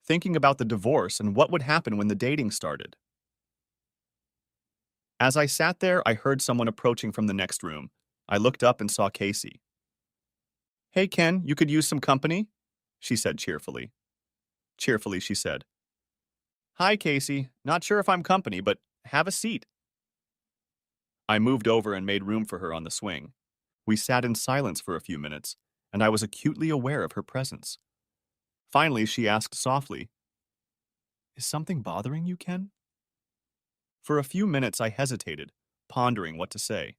Speaker 1: thinking about the divorce and what would happen when the dating started. As I sat there, I heard someone approaching from the next room. I looked up and saw Casey. "Hey, Ken, you could use some company?" she said cheerfully. Cheerfully, she said, "Hi, Casey. Not sure if I'm company, but have a seat." I moved over and made room for her on the swing. We sat in silence for a few minutes, and I was acutely aware of her presence. Finally, she asked softly, "Is something bothering you, Ken?" For a few minutes, I hesitated, pondering what to say.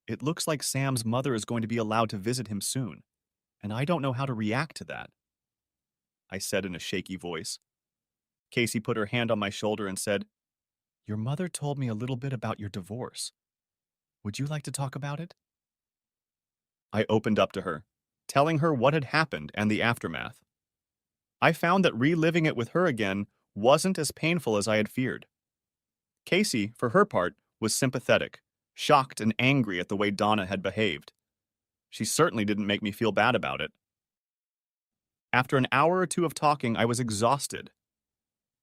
Speaker 1: It looks like Sam's mother is going to be allowed to visit him soon, and I don't know how to react to that, I said in a shaky voice. Casey put her hand on my shoulder and said, "Your mother told me a little bit about your divorce. Would you like to talk about it?" I opened up to her, telling her what had happened and the aftermath. I found that reliving it with her again wasn't as painful as I had feared. Casey, for her part, was sympathetic, shocked and angry at the way Donna had behaved. She certainly didn't make me feel bad about it. After an hour or two of talking, I was exhausted.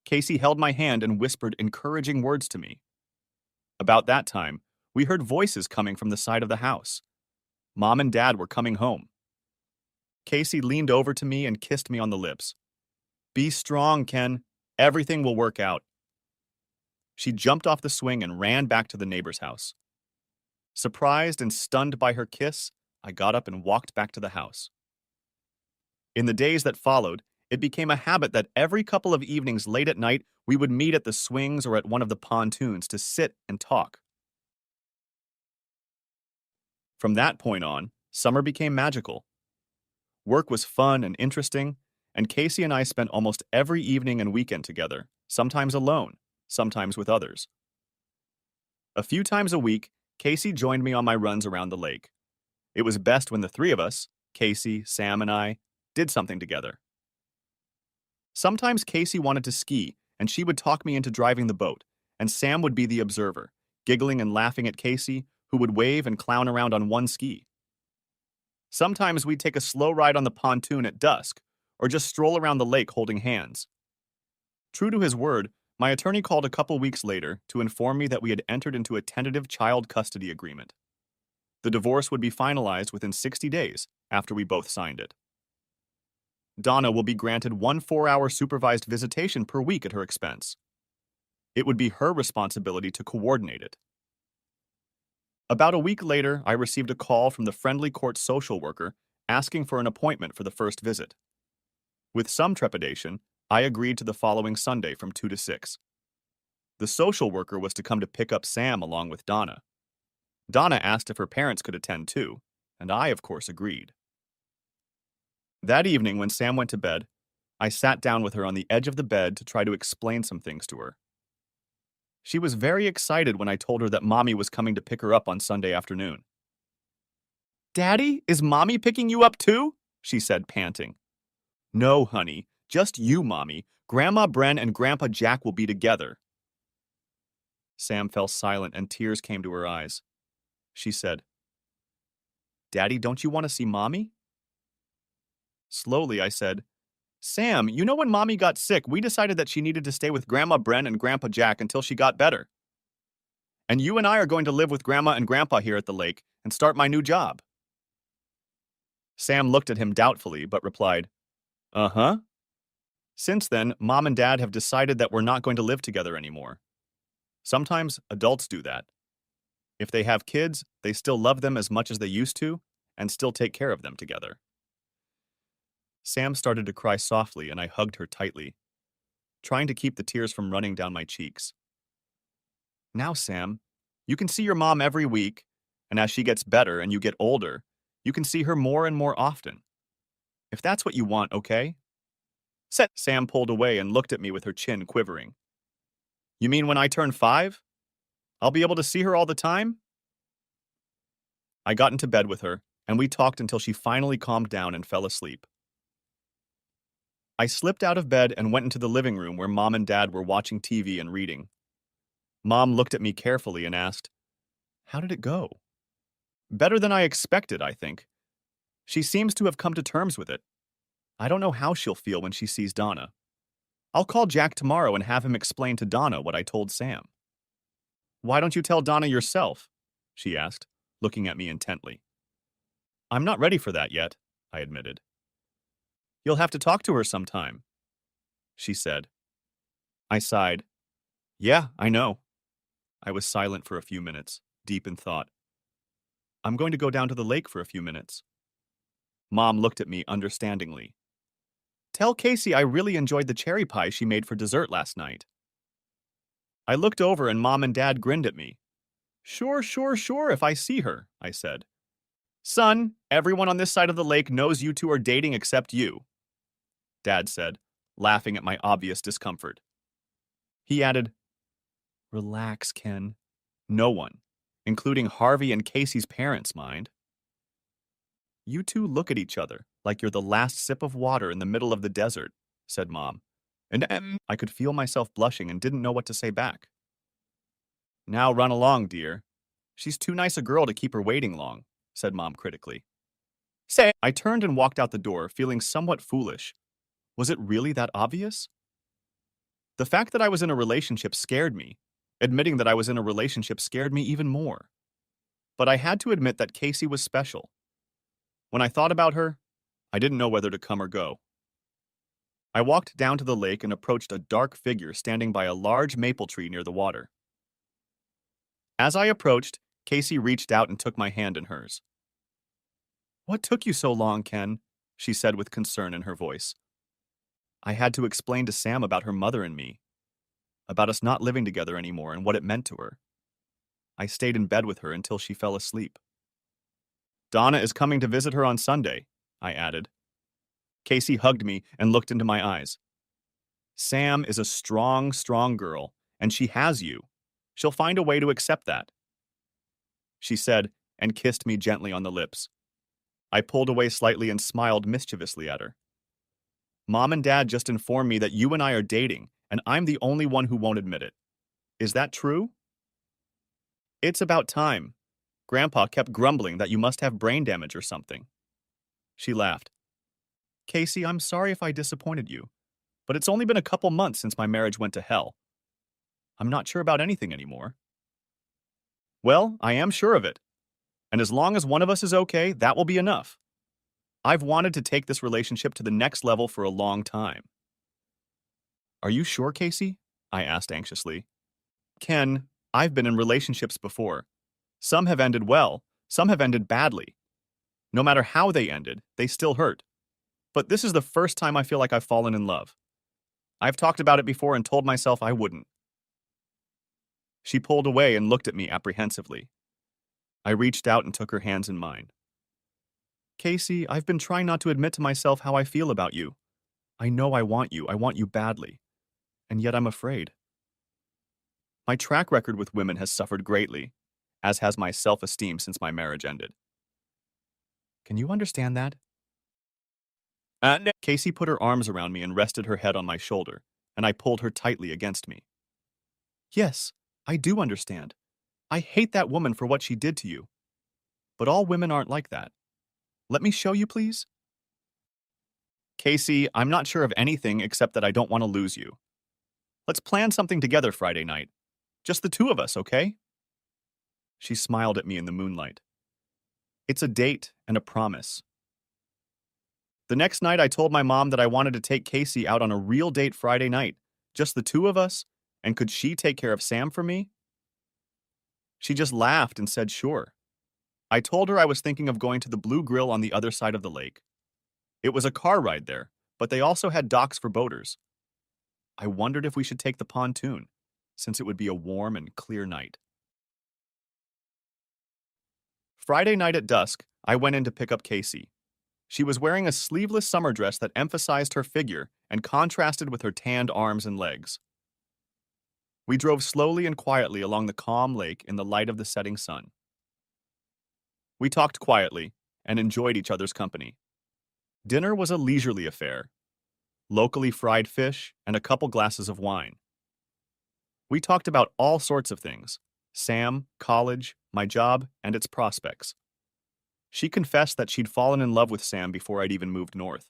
Speaker 1: Casey held my hand and whispered encouraging words to me. About that time, we heard voices coming from the side of the house. Mom and Dad were coming home. Casey leaned over to me and kissed me on the lips. "Be strong, Ken. Everything will work out." She jumped off the swing and ran back to the neighbor's house. Surprised and stunned by her kiss, I got up and walked back to the house. In the days that followed, it became a habit that every couple of evenings late at night, we would meet at the swings or at one of the pontoons to sit and talk. From that point on, summer became magical. Work was fun and interesting, and Casey and I spent almost every evening and weekend together, sometimes alone, sometimes with others. A few times a week, Casey joined me on my runs around the lake. It was best when the three of us, Casey, Sam, and I, did something together. Sometimes Casey wanted to ski, and she would talk me into driving the boat, and Sam would be the observer, giggling and laughing at Casey, who would wave and clown around on one ski. Sometimes we'd take a slow ride on the pontoon at dusk, or just stroll around the lake holding hands. True to his word, my attorney called a couple weeks later to inform me that we had entered into a tentative child custody agreement. The divorce would be finalized within 60 days after we both signed it. Donna will be granted one 4-hour supervised visitation per week at her expense. It would be her responsibility to coordinate it. About a week later, I received a call from the friendly court social worker asking for an appointment for the first visit. With some trepidation, I agreed to the following Sunday from 2 to 6. The social worker was to come to pick up Sam along with Donna. Donna asked if her parents could attend too, and I, of course, agreed. That evening, when Sam went to bed, I sat down with her on the edge of the bed to try to explain some things to her. She was very excited when I told her that Mommy was coming to pick her up on Sunday afternoon. "Daddy, is Mommy picking you up too?" she said, panting. "No, honey, just you, Mommy. Grandma Bren and Grandpa Jack will be together." Sam fell silent and tears came to her eyes. She said, "Daddy, don't you want to see Mommy?" Slowly, I said, "Sam, you know when Mommy got sick, we decided that she needed to stay with Grandma Bren and Grandpa Jack until she got better. And you and I are going to live with Grandma and Grandpa here at the lake and start my new job." Sam looked at him doubtfully, but replied, "Uh-huh." Since then, Mom and Dad have decided that we're not going to live together anymore. Sometimes adults do that. If they have kids, they still love them as much as they used to and still take care of them together. Sam started to cry softly and I hugged her tightly, trying to keep the tears from running down my cheeks. Now, Sam, you can see your mom every week, and as she gets better and you get older, you can see her more and more often. If that's what you want, okay? Sam pulled away and looked at me with her chin quivering. You mean when I turn 5? I'll be able to see her all the time? I got into bed with her, and we talked until she finally calmed down and fell asleep. I slipped out of bed and went into the living room where Mom and Dad were watching TV and reading. Mom looked at me carefully and asked, "How did it go?" "Better than I expected, I think. She seems to have come to terms with it. I don't know how she'll feel when she sees Donna. I'll call Jack tomorrow and have him explain to Donna what I told Sam." "Why don't you tell Donna yourself?" she asked, looking at me intently. "I'm not ready for that yet," I admitted. "You'll have to talk to her sometime," she said. I sighed. "Yeah, I know." I was silent for a few minutes, deep in thought. "I'm going to go down to the lake for a few minutes." Mom looked at me understandingly. "Tell Casey I really enjoyed the cherry pie she made for dessert last night." I looked over and Mom and Dad grinned at me. Sure, if I see her," I said. "Son, everyone on this side of the lake knows you two are dating except you," Dad said, laughing at my obvious discomfort. He added, "Relax, Ken. No one, including Harvey and Casey's parents, mind." "You two look at each other like you're the last sip of water in the middle of the desert," said Mom. And I could feel myself blushing and didn't know what to say back. "Now run along, dear. She's too nice a girl to keep her waiting long," said Mom critically. I turned and walked out the door, feeling somewhat foolish. Was it really that obvious? The fact that I was in a relationship scared me. Admitting that I was in a relationship scared me even more. But I had to admit that Casey was special. When I thought about her, I didn't know whether to come or go. I walked down to the lake and approached a dark figure standing by a large maple tree near the water. As I approached, Casey reached out and took my hand in hers. "What took you so long, Ken?" she said with concern in her voice. I had to explain to Sam about her mother and me, about us not living together anymore and what it meant to her. I stayed in bed with her until she fell asleep. "Donna is coming to visit her on Sunday," I added. Casey hugged me and looked into my eyes. "Sam is a strong girl, and she has you. She'll find a way to accept that," she said, and kissed me gently on the lips. I pulled away slightly and smiled mischievously at her. "Mom and Dad just informed me that you and I are dating, and I'm the only one who won't admit it. Is that true?" "It's about time. Grandpa kept grumbling that you must have brain damage or something." She laughed. "Casey, I'm sorry if I disappointed you, but it's only been a couple months since my marriage went to hell. I'm not sure about anything anymore." "Well, I am sure of it. And as long as one of us is okay, that will be enough. I've wanted to take this relationship to the next level for a long time." "Are you sure, Casey?" I asked anxiously. "Ken, I've been in relationships before. Some have ended well, some have ended badly. No matter how they ended, they still hurt. But this is the first time I feel like I've fallen in love. I've talked about it before and told myself I wouldn't." She pulled away and looked at me apprehensively. I reached out and took her hands in mine. "Casey, I've been trying not to admit to myself how I feel about you. I know I want you badly. And yet I'm afraid. My track record with women has suffered greatly, as has my self-esteem since my marriage ended. Can you understand that?" Casey put her arms around me and rested her head on my shoulder, and I pulled her tightly against me. "Yes, I do understand. I hate that woman for what she did to you. But all women aren't like that. Let me show you, please?" "Casey, I'm not sure of anything except that I don't want to lose you. Let's plan something together Friday night. Just the two of us, okay?" She smiled at me in the moonlight. "It's a date and a promise." The next night, I told my mom that I wanted to take Casey out on a real date Friday night, just the two of us, and could she take care of Sam for me? She just laughed and said sure. I told her I was thinking of going to the Blue Grill on the other side of the lake. It was a car ride there, but they also had docks for boaters. I wondered if we should take the pontoon, since it would be a warm and clear night. Friday night at dusk, I went in to pick up Casey. She was wearing a sleeveless summer dress that emphasized her figure and contrasted with her tanned arms and legs. We drove slowly and quietly along the calm lake in the light of the setting sun. We talked quietly and enjoyed each other's company. Dinner was a leisurely affair, locally fried fish and a couple glasses of wine. We talked about all sorts of things: Sam, college, my job, and its prospects. She confessed that she'd fallen in love with Sam before I'd even moved north.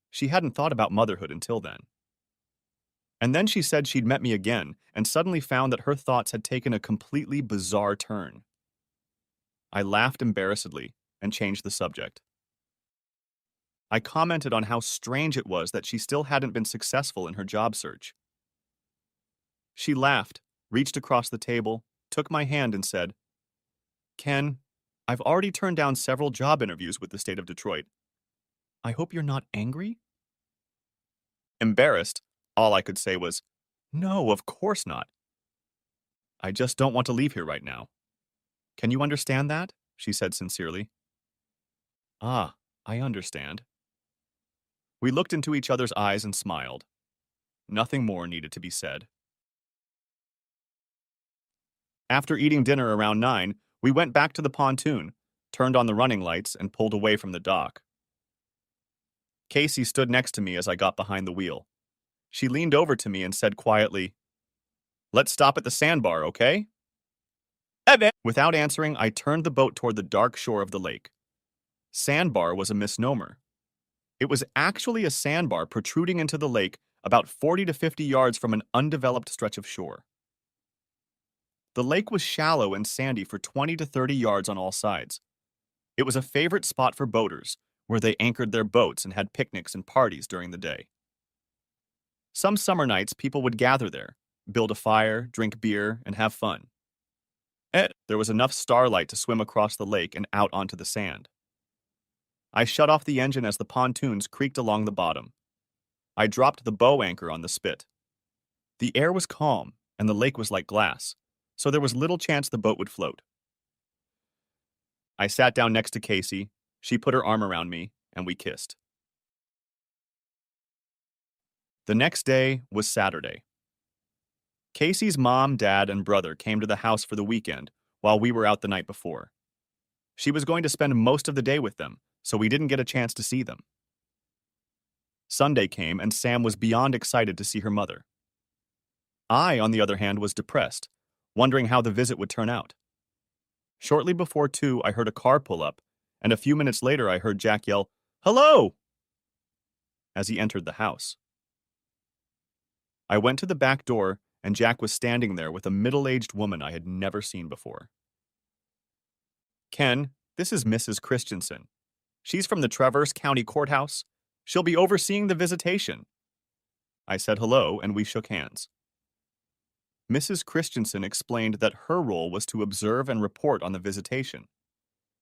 Speaker 1: She hadn't thought about motherhood until then. And then she said she'd met me again and suddenly found that her thoughts had taken a completely bizarre turn. I laughed embarrassedly and changed the subject. I commented on how strange it was that she still hadn't been successful in her job search. She laughed, reached across the table, took my hand and said, "Ken, I've already turned down several job interviews with the state of Detroit. I hope you're not angry?" Embarrassed, all I could say was, "No, of course not. I just don't want to leave here right now. Can you understand that?" she said sincerely. "Ah, I understand." We looked into each other's eyes and smiled. Nothing more needed to be said. After eating dinner around 9, we went back to the pontoon, turned on the running lights, and pulled away from the dock. Casey stood next to me as I got behind the wheel. She leaned over to me and said quietly, "Let's stop at the sandbar, okay?" Without answering, I turned the boat toward the dark shore of the lake. Sandbar was a misnomer. It was actually a sandbar protruding into the lake about 40 to 50 yards from an undeveloped stretch of shore. The lake was shallow and sandy for 20 to 30 yards on all sides. It was a favorite spot for boaters, where they anchored their boats and had picnics and parties during the day. Some summer nights, people would gather there, build a fire, drink beer, and have fun. There was enough starlight to swim across the lake and out onto the sand. I shut off the engine as the pontoons creaked along the bottom. I dropped the bow anchor on the spit. The air was calm, and the lake was like glass, so there was little chance the boat would float. I sat down next to Casey, she put her arm around me, and we kissed. The next day was Saturday. Casey's mom, dad, and brother came to the house for the weekend while we were out the night before. She was going to spend most of the day with them, so we didn't get a chance to see them. Sunday came, and Sam was beyond excited to see her mother. I, on the other hand, was depressed, wondering how the visit would turn out. Shortly before 2, I heard a car pull up, and a few minutes later I heard Jack yell, "Hello!" as he entered the house. I went to the back door, and Jack was standing there with a middle-aged woman I had never seen before. "Ken, this is Mrs. Christensen. She's from the Traverse County Courthouse. She'll be overseeing the visitation." I said hello, and we shook hands. Mrs. Christensen explained that her role was to observe and report on the visitation,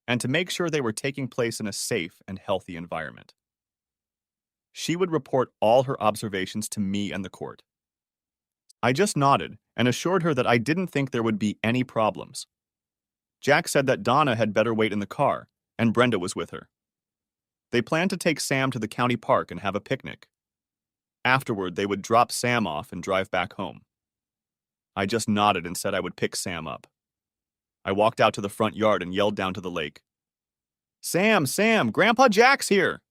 Speaker 1: and to make sure they were taking place in a safe and healthy environment. She would report all her observations to me and the court. I just nodded and assured her that I didn't think there would be any problems. Jack said that Donna had better wait in the car, and Brenda was with her. They planned to take Sam to the county park and have a picnic. Afterward, they would drop Sam off and drive back home. I just nodded and said I would pick Sam up. I walked out to the front yard and yelled down to the lake, "Sam, Sam, Grandpa Jack's here!"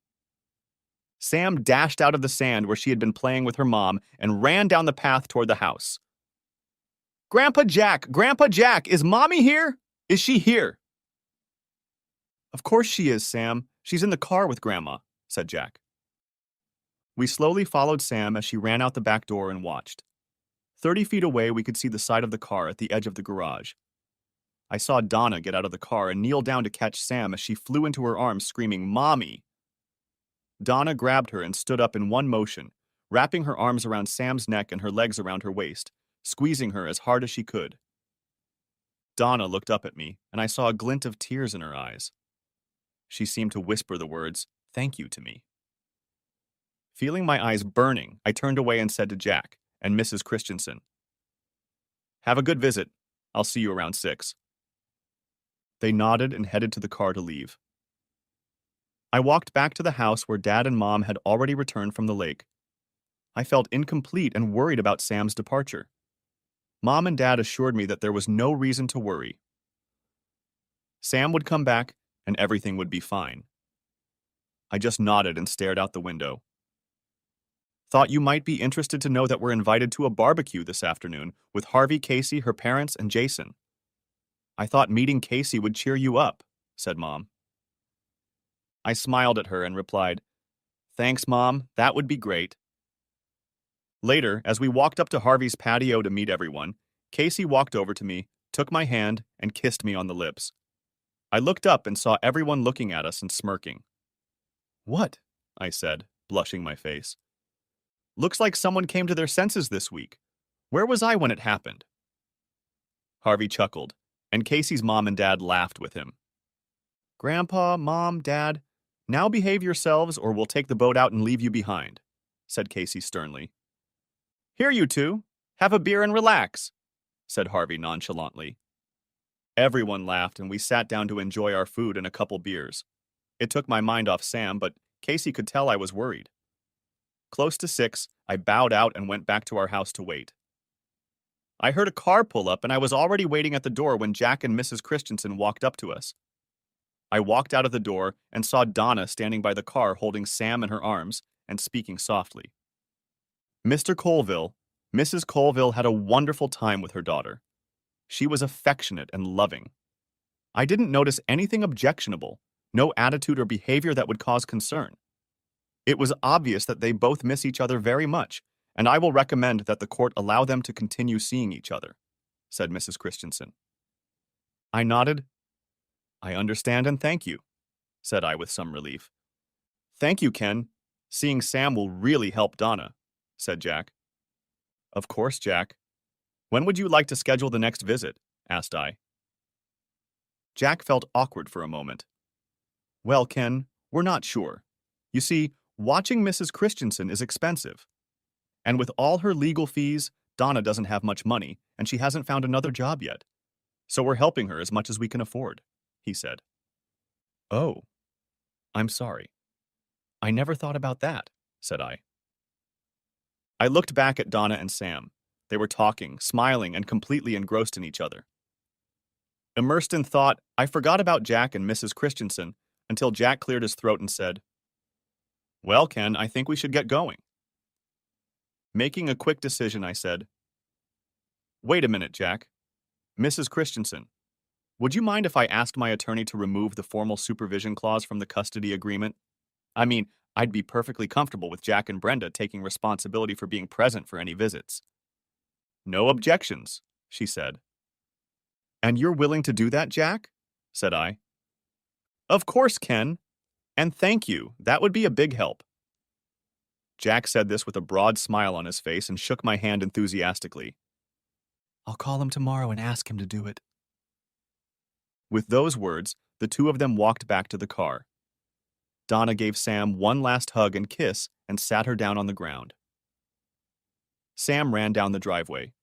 Speaker 1: Sam dashed out of the sand where she had been playing with her mom and ran down the path toward the house. Grandpa Jack, is Mommy here? Is she here?" "Of course she is, Sam. She's in the car with Grandma," said Jack. We slowly followed Sam as she ran out the back door and watched. 30 feet away, we could see the side of the car at the edge of the garage. I saw Donna get out of the car and kneel down to catch Sam as she flew into her arms screaming, "Mommy!" Donna grabbed her and stood up in one motion, wrapping her arms around Sam's neck and her legs around her waist, squeezing her as hard as she could. Donna looked up at me, and I saw a glint of tears in her eyes. She seemed to whisper the words, "Thank you," to me. Feeling my eyes burning, I turned away and said to Jack and Mrs. Christensen, "Have a good visit. I'll see you around 6." They nodded and headed to the car to leave. I walked back to the house where Dad and Mom had already returned from the lake. I felt incomplete and worried about Sam's departure. Mom and Dad assured me that there was no reason to worry. Sam would come back, and everything would be fine. I just nodded and stared out the window. Thought you might be interested to know that we're invited to a barbecue this afternoon with Harvey, Casey, her parents, and Jason. I thought meeting Casey would cheer you up, said Mom. I smiled at her and replied, "Thanks, Mom, that would be great." Later, as we walked up to Harvey's patio to meet everyone, Casey walked over to me, took my hand, and kissed me on the lips. I looked up and saw everyone looking at us and smirking. "What?" I said, blushing my face. "Looks like someone came to their senses this week. Where was I when it happened?" Harvey chuckled, and Casey's mom and dad laughed with him. "Grandpa, Mom, Dad, now behave yourselves or we'll take the boat out and leave you behind," said Casey sternly. "Here, you two, have a beer and relax," said Harvey nonchalantly. Everyone laughed and we sat down to enjoy our food and a couple beers. It took my mind off Sam, but Casey could tell I was worried. Close to 6, I bowed out and went back to our house to wait. I heard a car pull up and I was already waiting at the door when Jack and Mrs. Christensen walked up to us. I walked out of the door and saw Donna standing by the car holding Sam in her arms and speaking softly. Mr. Colville, Mrs. Colville had a wonderful time with her daughter. She was affectionate and loving. I didn't notice anything objectionable, no attitude or behavior that would cause concern. It was obvious that they both miss each other very much, and I will recommend that the court allow them to continue seeing each other, said Mrs. Christensen. I nodded. "I understand and thank you," said I with some relief. "Thank you, Ken. Seeing Sam will really help Donna," said Jack. "Of course, Jack. When would you like to schedule the next visit?" asked I. Jack felt awkward for a moment. "Well, Ken, we're not sure. You see, watching Mrs. Christensen is expensive. And with all her legal fees, Donna doesn't have much money, and she hasn't found another job yet. So we're helping her as much as we can afford," he said. "Oh, I'm sorry. I never thought about that," said I. I looked back at Donna and Sam. They were talking, smiling, and completely engrossed in each other. Immersed in thought, I forgot about Jack and Mrs. Christensen until Jack cleared his throat and said, "Well, Ken, I think we should get going." Making a quick decision, I said, "Wait a minute, Jack. Mrs. Christensen, would you mind if I asked my attorney to remove the formal supervision clause from the custody agreement? I mean, I'd be perfectly comfortable with Jack and Brenda taking responsibility for being present for any visits." "No objections," she said. "And you're willing to do that, Jack?" said I. "Of course, Ken. And thank you. That would be a big help." Jack said this with a broad smile on his face and shook my hand enthusiastically. "I'll call him tomorrow and ask him to do it." With those words, the two of them walked back to the car. Donna gave Sam one last hug and kiss and sat her down on the ground. Sam ran down the driveway.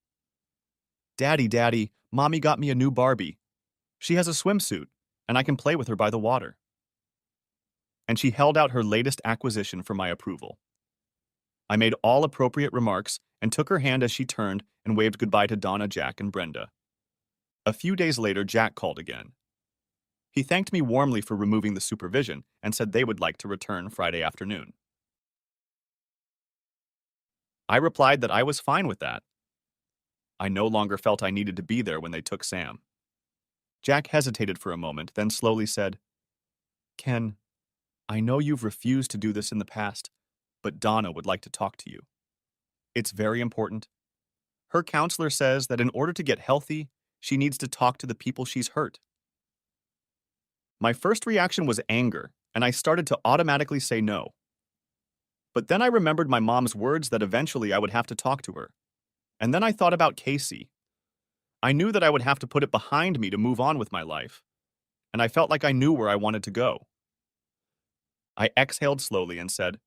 Speaker 1: "Daddy, Daddy, Mommy got me a new Barbie. She has a swimsuit, and I can play with her by the water." And she held out her latest acquisition for my approval. I made all appropriate remarks and took her hand as she turned and waved goodbye to Donna, Jack, and Brenda. A few days later, Jack called again. He thanked me warmly for removing the supervision and said they would like to return Friday afternoon. I replied that I was fine with that. I no longer felt I needed to be there when they took Sam. Jack hesitated for a moment, then slowly said, "Ken, I know you've refused to do this in the past, but Donna would like to talk to you. It's very important. Her counselor says that in order to get healthy, she needs to talk to the people she's hurt." My first reaction was anger, and I started to automatically say no. But then I remembered my mom's words that eventually I would have to talk to her. And then I thought about Casey. I knew that I would have to put it behind me to move on with my life, and I felt like I knew where I wanted to go. I exhaled slowly and said,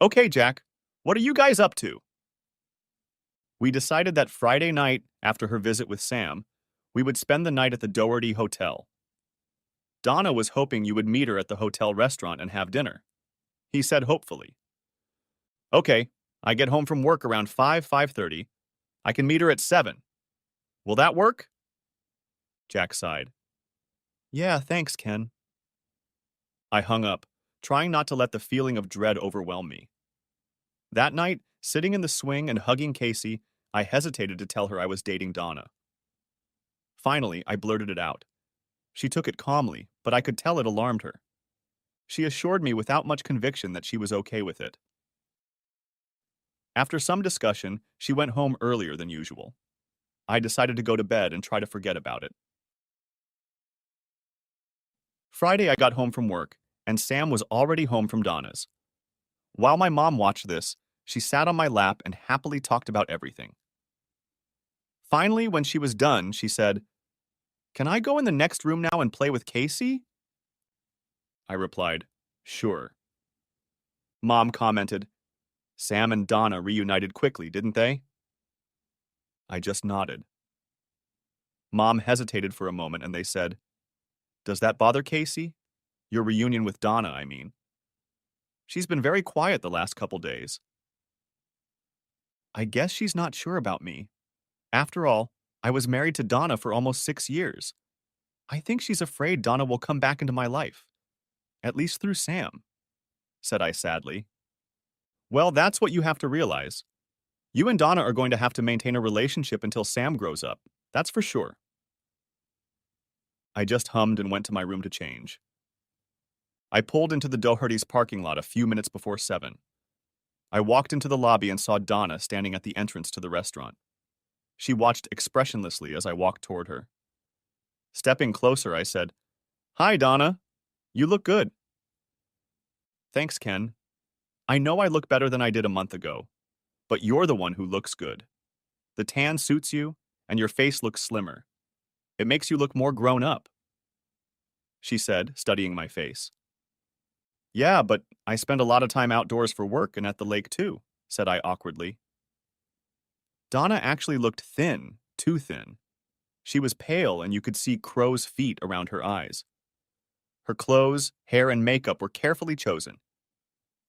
Speaker 1: "Okay, Jack, what are you guys up to?" We decided that Friday night, after her visit with Sam, we would spend the night at the Doherty Hotel. Donna was hoping you would meet her at the hotel restaurant and have dinner. He said hopefully. "Okay, I get home from work around 5:30. I can meet her at 7. Will that work?" Jack sighed. "Yeah, thanks, Ken." I hung up, trying not to let the feeling of dread overwhelm me. That night, sitting in the swing and hugging Casey, I hesitated to tell her I was dating Donna. Finally, I blurted it out. She took it calmly, but I could tell it alarmed her. She assured me without much conviction that she was okay with it. After some discussion, she went home earlier than usual. I decided to go to bed and try to forget about it. Friday, I got home from work, and Sam was already home from Donna's. While my mom watched this, she sat on my lap and happily talked about everything. Finally, when she was done, she said, "Can I go in the next room now and play with Casey?" I replied, "Sure." Mom commented, "Sam and Donna reunited quickly, didn't they?" I just nodded. Mom hesitated for a moment and they said, "Does that bother Casey? Your reunion with Donna, I mean. She's been very quiet the last couple days." I guess she's not sure about me. After all, I was married to Donna for almost 6 years. I think she's afraid Donna will come back into my life, at least through Sam, said I sadly. Well, that's what you have to realize. You and Donna are going to have to maintain a relationship until Sam grows up. That's for sure. I just hummed and went to my room to change. I pulled into the Doherty's parking lot a few minutes before 7. I walked into the lobby and saw Donna standing at the entrance to the restaurant. She watched expressionlessly as I walked toward her. Stepping closer, I said, "Hi, Donna. You look good." "Thanks, Ken. I know I look better than I did a month ago, but you're the one who looks good. The tan suits you, and your face looks slimmer. It makes you look more grown up," she said, studying my face. "Yeah, but I spend a lot of time outdoors for work and at the lake too," said I awkwardly. Donna actually looked thin, too thin. She was pale and you could see crow's feet around her eyes. Her clothes, hair, and makeup were carefully chosen.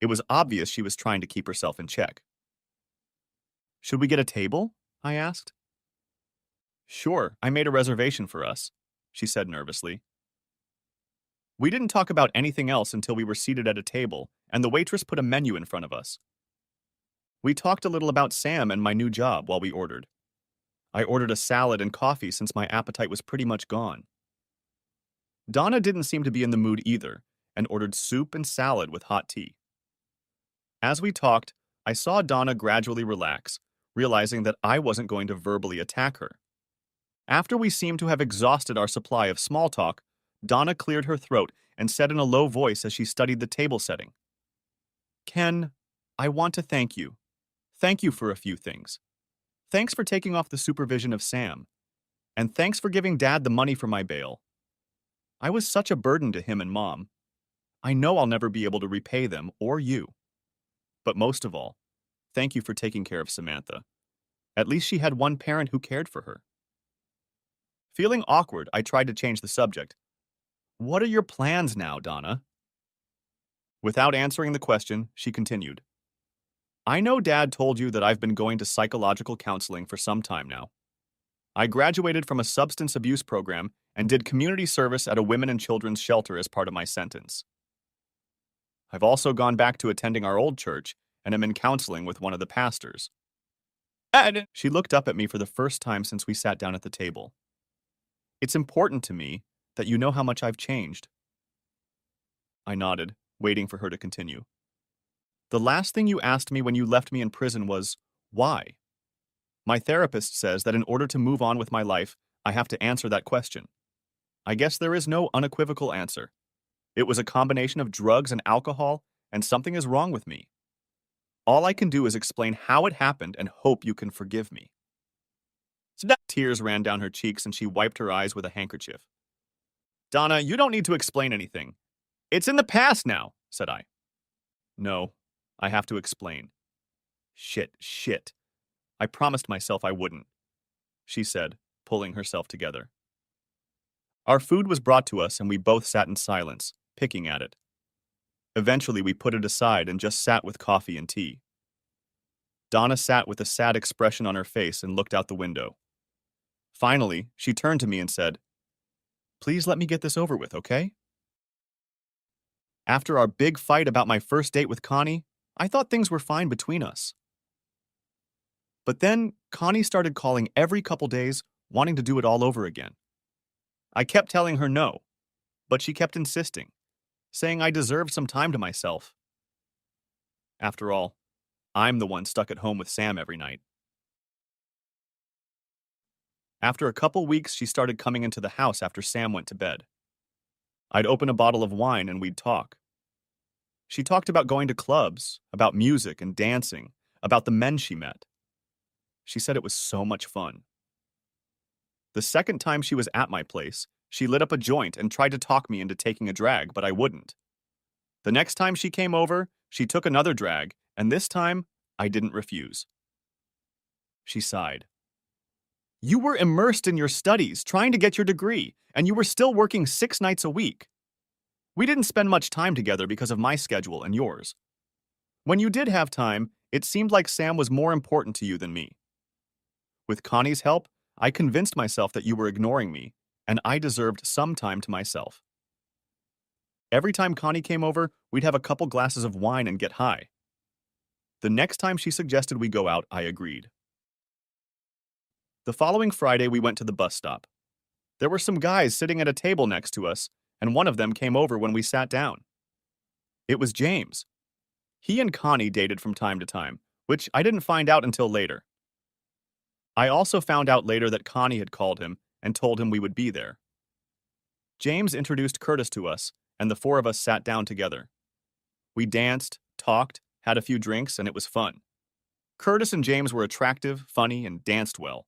Speaker 1: It was obvious she was trying to keep herself in check. "Should we get a table?" I asked. "Sure, I made a reservation for us," she said nervously. We didn't talk about anything else until we were seated at a table, and the waitress put a menu in front of us. We talked a little about Sam and my new job while we ordered. I ordered a salad and coffee since my appetite was pretty much gone. Donna didn't seem to be in the mood either, and ordered soup and salad with hot tea. As we talked, I saw Donna gradually relax, realizing that I wasn't going to verbally attack her. After we seemed to have exhausted our supply of small talk, Donna cleared her throat and said in a low voice as she studied the table setting, "Ken, I want to thank you. Thank you for a few things. Thanks for taking off the supervision of Sam. And thanks for giving Dad the money for my bail. I was such a burden to him and Mom. I know I'll never be able to repay them or you. But most of all, thank you for taking care of Samantha. At least she had one parent who cared for her." Feeling awkward, I tried to change the subject. "What are your plans now, Donna?" Without answering the question, she continued, "I know Dad told you that I've been going to psychological counseling for some time now. I graduated from a substance abuse program and did community service at a women and children's shelter as part of my sentence. I've also gone back to attending our old church and am in counseling with one of the pastors." She looked up at me for the first time since we sat down at the table. "It's important to me that you know how much I've changed." I nodded, waiting for her to continue. "The last thing you asked me when you left me in prison was, why? My therapist says that in order to move on with my life, I have to answer that question. I guess there is no unequivocal answer. It was a combination of drugs and alcohol, and something is wrong with me. All I can do is explain how it happened and hope you can forgive me." Tears ran down her cheeks and she wiped her eyes with a handkerchief. Donna, you don't need to explain anything. It's in the past now, said I. No, I have to explain. Shit. I promised myself I wouldn't, she said, pulling herself together. Our food was brought to us and we both sat in silence, picking at it. Eventually, we put it aside and just sat with coffee and tea. Donna sat with a sad expression on her face and looked out the window. Finally, she turned to me and said, "Please let me get this over with, okay?" After our big fight about my first date with Connie, I thought things were fine between us. But then, Connie started calling every couple days, wanting to do it all over again. I kept telling her no, but she kept insisting, saying I deserved some time to myself. After all, I'm the one stuck at home with Sam every night. After a couple weeks, she started coming into the house after Sam went to bed. I'd open a bottle of wine and we'd talk. She talked about going to clubs, about music and dancing, about the men she met. She said it was so much fun. The second time she was at my place, she lit up a joint and tried to talk me into taking a drag, but I wouldn't. The next time she came over, she took another drag, and this time, I didn't refuse. She sighed. You were immersed in your studies, trying to get your degree, and you were still working 6 nights a week. We didn't spend much time together because of my schedule and yours. When you did have time, it seemed like Sam was more important to you than me. With Connie's help, I convinced myself that you were ignoring me, and I deserved some time to myself. Every time Connie came over, we'd have a couple glasses of wine and get high. The next time she suggested we go out, I agreed. The following Friday, we went to the bus stop. There were some guys sitting at a table next to us, and one of them came over when we sat down. It was James. He and Connie dated from time to time, which I didn't find out until later. I also found out later that Connie had called him and told him we would be there. James introduced Curtis to us, and the four of us sat down together. We danced, talked, had a few drinks, and it was fun. Curtis and James were attractive, funny, and danced well.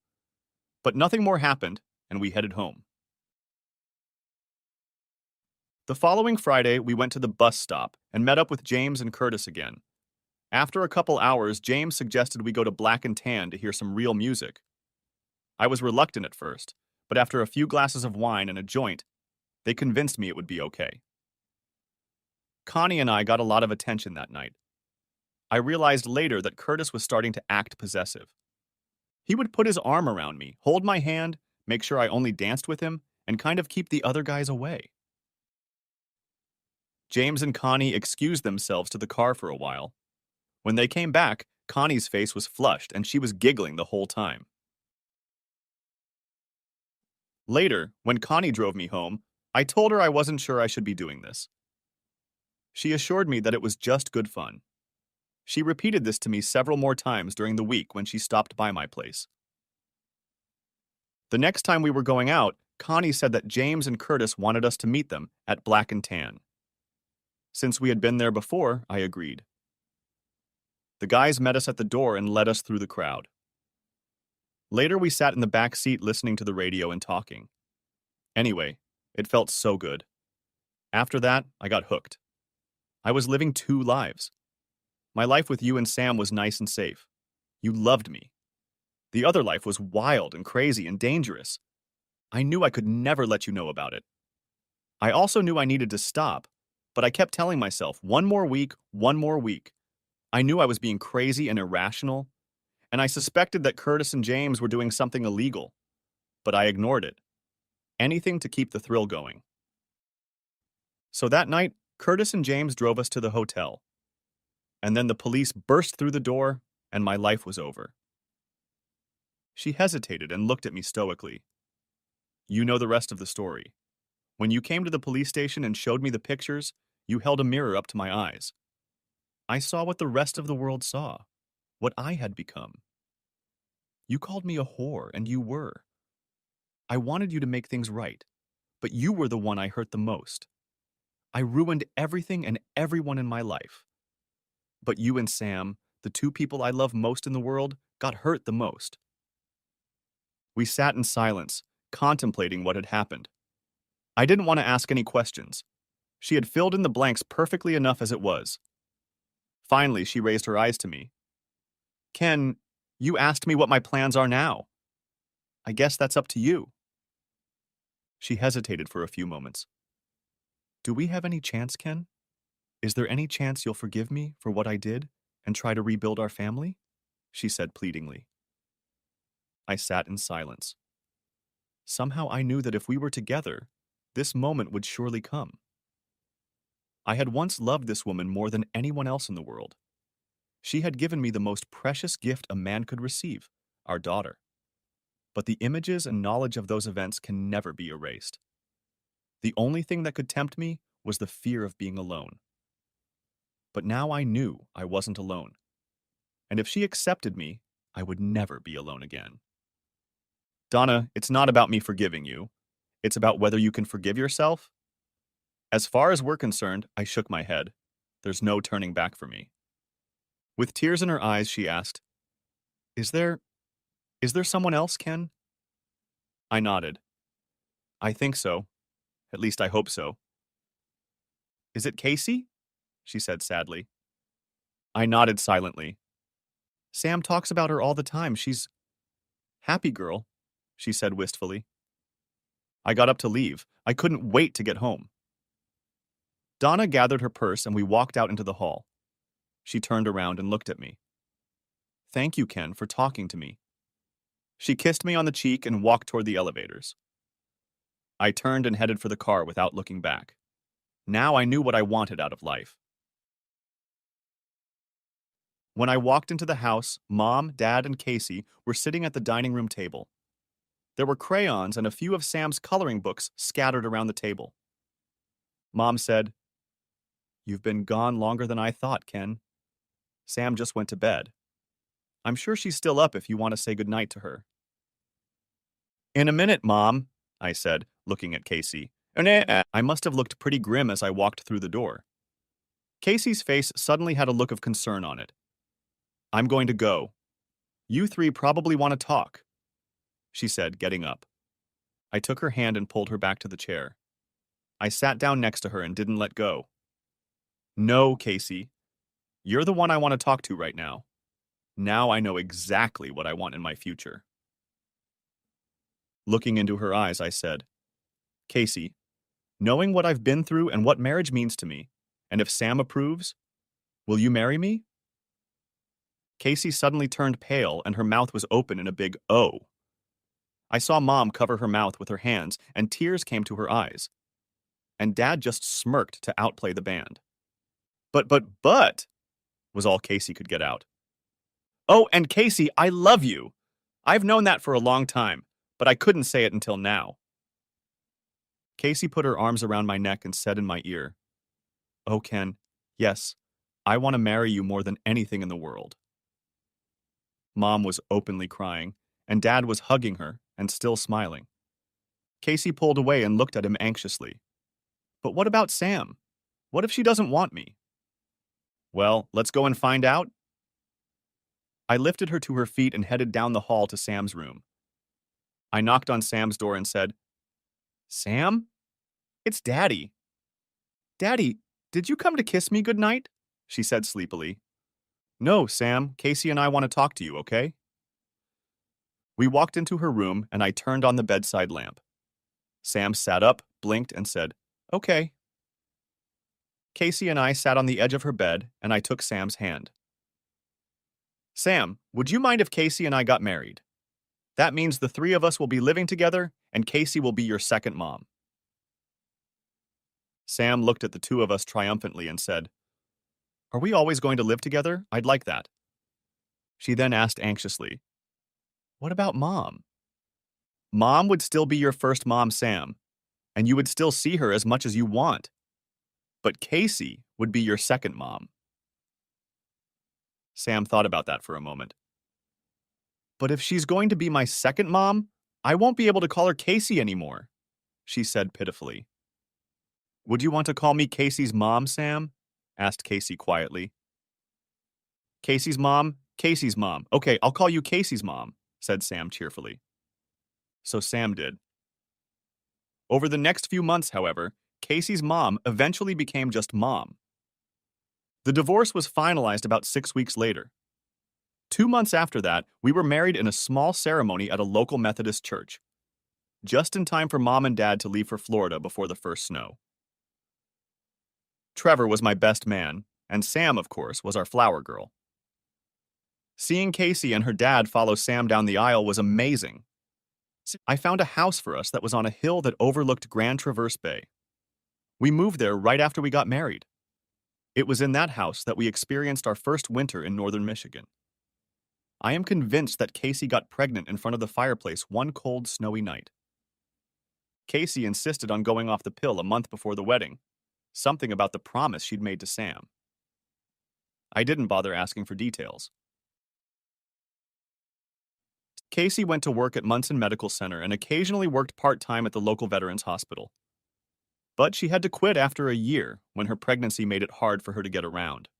Speaker 1: But nothing more happened, and we headed home. The following Friday, we went to the bus stop and met up with James and Curtis again. After a couple hours, James suggested we go to Black and Tan to hear some real music. I was reluctant at first, but after a few glasses of wine and a joint, they convinced me it would be okay. Connie and I got a lot of attention that night. I realized later that Curtis was starting to act possessive. He would put his arm around me, hold my hand, make sure I only danced with him, and kind of keep the other guys away. James and Connie excused themselves to the car for a while. When they came back, Connie's face was flushed and she was giggling the whole time. Later, when Connie drove me home, I told her I wasn't sure I should be doing this. She assured me that it was just good fun. She repeated this to me several more times during the week when she stopped by my place. The next time we were going out, Connie said that James and Curtis wanted us to meet them at Black and Tan. Since we had been there before, I agreed. The guys met us at the door and led us through the crowd. Later, we sat in the back seat listening to the radio and talking. Anyway, it felt so good. After that, I got hooked. I was living 2 lives. My life with you and Sam was nice and safe. You loved me. The other life was wild and crazy and dangerous. I knew I could never let you know about it. I also knew I needed to stop, but I kept telling myself, 1 more week, 1 more week. I knew I was being crazy and irrational, and I suspected that Curtis and James were doing something illegal, but I ignored it. Anything to keep the thrill going. So that night, Curtis and James drove us to the hotel. And then the police burst through the door, and my life was over. She hesitated and looked at me stoically. You know the rest of the story. When you came to the police station and showed me the pictures, you held a mirror up to my eyes. I saw what the rest of the world saw, what I had become. You called me a whore, and you were. I wanted you to make things right, but you were the one I hurt the most. I ruined everything and everyone in my life. But you and Sam, the 2 people I love most in the world, got hurt the most. We sat in silence, contemplating what had happened. I didn't want to ask any questions. She had filled in the blanks perfectly enough as it was. Finally, she raised her eyes to me. Ken, you asked me what my plans are now. I guess that's up to you. She hesitated for a few moments. Do we have any chance, Ken? Is there any chance you'll forgive me for what I did and try to rebuild our family? She said pleadingly. I sat in silence. Somehow I knew that if we were together, this moment would surely come. I had once loved this woman more than anyone else in the world. She had given me the most precious gift a man could receive, our daughter. But the images and knowledge of those events can never be erased. The only thing that could tempt me was the fear of being alone. But now I knew I wasn't alone. And if she accepted me, I would never be alone again. Donna, it's not about me forgiving you. It's about whether you can forgive yourself. As far as we're concerned, I shook my head. There's no turning back for me. With tears in her eyes, she asked, Is there someone else, Ken? I nodded. I think so. At least I hope so. Is it Casey? She said sadly. I nodded silently. Sam talks about her all the time. She's happy girl, she said wistfully. I got up to leave. I couldn't wait to get home. Donna gathered her purse and we walked out into the hall. She turned around and looked at me. Thank you, Ken, for talking to me. She kissed me on the cheek and walked toward the elevators. I turned and headed for the car without looking back. Now I knew what I wanted out of life. When I walked into the house, Mom, Dad, and Casey were sitting at the dining room table. There were crayons and a few of Sam's coloring books scattered around the table. Mom said, You've been gone longer than I thought, Ken. Sam just went to bed. I'm sure she's still up if you want to say goodnight to her. In a minute, Mom, I said, looking at Casey. I must have looked pretty grim as I walked through the door. Casey's face suddenly had a look of concern on it. I'm going to go. You three probably want to talk, she said, getting up. I took her hand and pulled her back to the chair. I sat down next to her and didn't let go. No, Casey. You're the one I want to talk to right now. Now I know exactly what I want in my future. Looking into her eyes, I said, Casey, knowing what I've been through and what marriage means to me, and if Sam approves, will you marry me? Casey suddenly turned pale and her mouth was open in a big O. I saw Mom cover her mouth with her hands and tears came to her eyes. And Dad just smirked to outplay the band. But, was all Casey could get out. Oh, and Casey, I love you. I've known that for a long time, but I couldn't say it until now. Casey put her arms around my neck and said in my ear, Oh, Ken, yes, I want to marry you more than anything in the world. Mom was openly crying, and Dad was hugging her and still smiling. Casey pulled away and looked at him anxiously. But what about Sam? What if she doesn't want me? Well, let's go and find out. I lifted her to her feet and headed down the hall to Sam's room. I knocked on Sam's door and said, Sam? It's Daddy. Daddy, did you come to kiss me goodnight? She said sleepily. No, Sam, Casey and I want to talk to you, okay? We walked into her room and I turned on the bedside lamp. Sam sat up, blinked, and said, Okay. Casey and I sat on the edge of her bed and I took Sam's hand. Sam, would you mind if Casey and I got married? That means the three of us will be living together and Casey will be your second mom. Sam looked at the two of us triumphantly and said, Are we always going to live together? I'd like that. She then asked anxiously, What about Mom? Mom would still be your first mom, Sam, and you would still see her as much as you want. But Casey would be your second mom. Sam thought about that for a moment. But if she's going to be my second mom, I won't be able to call her Casey anymore, she said pitifully. Would you want to call me Casey's mom, Sam? Asked Casey quietly. Casey's mom? Casey's mom. Okay, I'll call you Casey's mom, said Sam cheerfully. so Sam did. Over the next few months, however, Casey's mom eventually became just mom. The divorce was finalized about 6 weeks later. 2 months after that, we were married in a small ceremony at a local Methodist church, just in time for Mom and Dad to leave for Florida before the first snow. Trevor was my best man, and Sam, of course, was our flower girl. Seeing Casey and her dad follow Sam down the aisle was amazing. I found a house for us that was on a hill that overlooked Grand Traverse Bay. We moved there right after we got married. It was in that house that we experienced our first winter in northern Michigan. I am convinced that Casey got pregnant in front of the fireplace one cold, snowy night. Casey insisted on going off the pill a month before the wedding, something about the promise she'd made to Sam. I didn't bother asking for details. Casey went to work at Munson Medical Center and occasionally worked part-time at the local veterans hospital. But she had to quit after a year when her pregnancy made it hard for her to get around.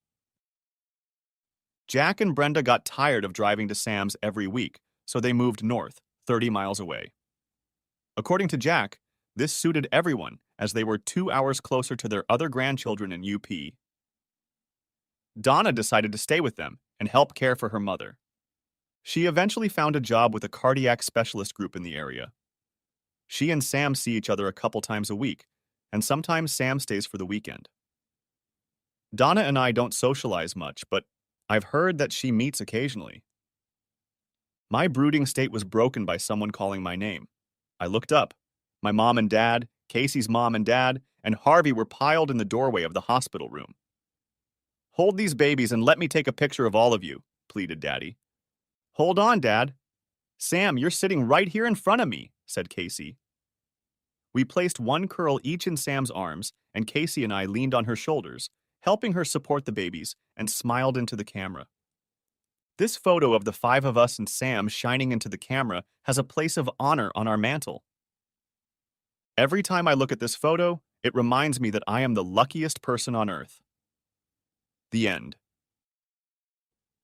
Speaker 1: Jack and Brenda got tired of driving to Sam's every week, so they moved north, 30 miles away. According to Jack, this suited everyone as they were 2 hours closer to their other grandchildren in UP. Donna decided to stay with them and help care for her mother. She eventually found a job with a cardiac specialist group in the area. She and Sam see each other a couple times a week, and sometimes Sam stays for the weekend. Donna and I don't socialize much, but I've heard that she meets occasionally. My brooding state was broken by someone calling my name. I looked up. My mom and dad, Casey's mom and dad, and Harvey were piled in the doorway of the hospital room. "Hold these babies and let me take a picture of all of you," pleaded Daddy. "Hold on, Dad." "Sam, you're sitting right here in front of me," said Casey. We placed one curl each in Sam's arms, and Casey and I leaned on her shoulders, helping her support the babies, and smiled into the camera. This photo of the 5 of us and Sam shining into the camera has a place of honor on our mantle. Every time I look at this photo, it reminds me that I am the luckiest person on earth. The end.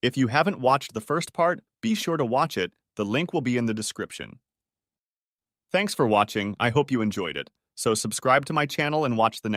Speaker 1: If you haven't watched the first part, be sure to watch it. The link will be in the description. Thanks for watching. I hope you enjoyed it. So subscribe to my channel and watch the next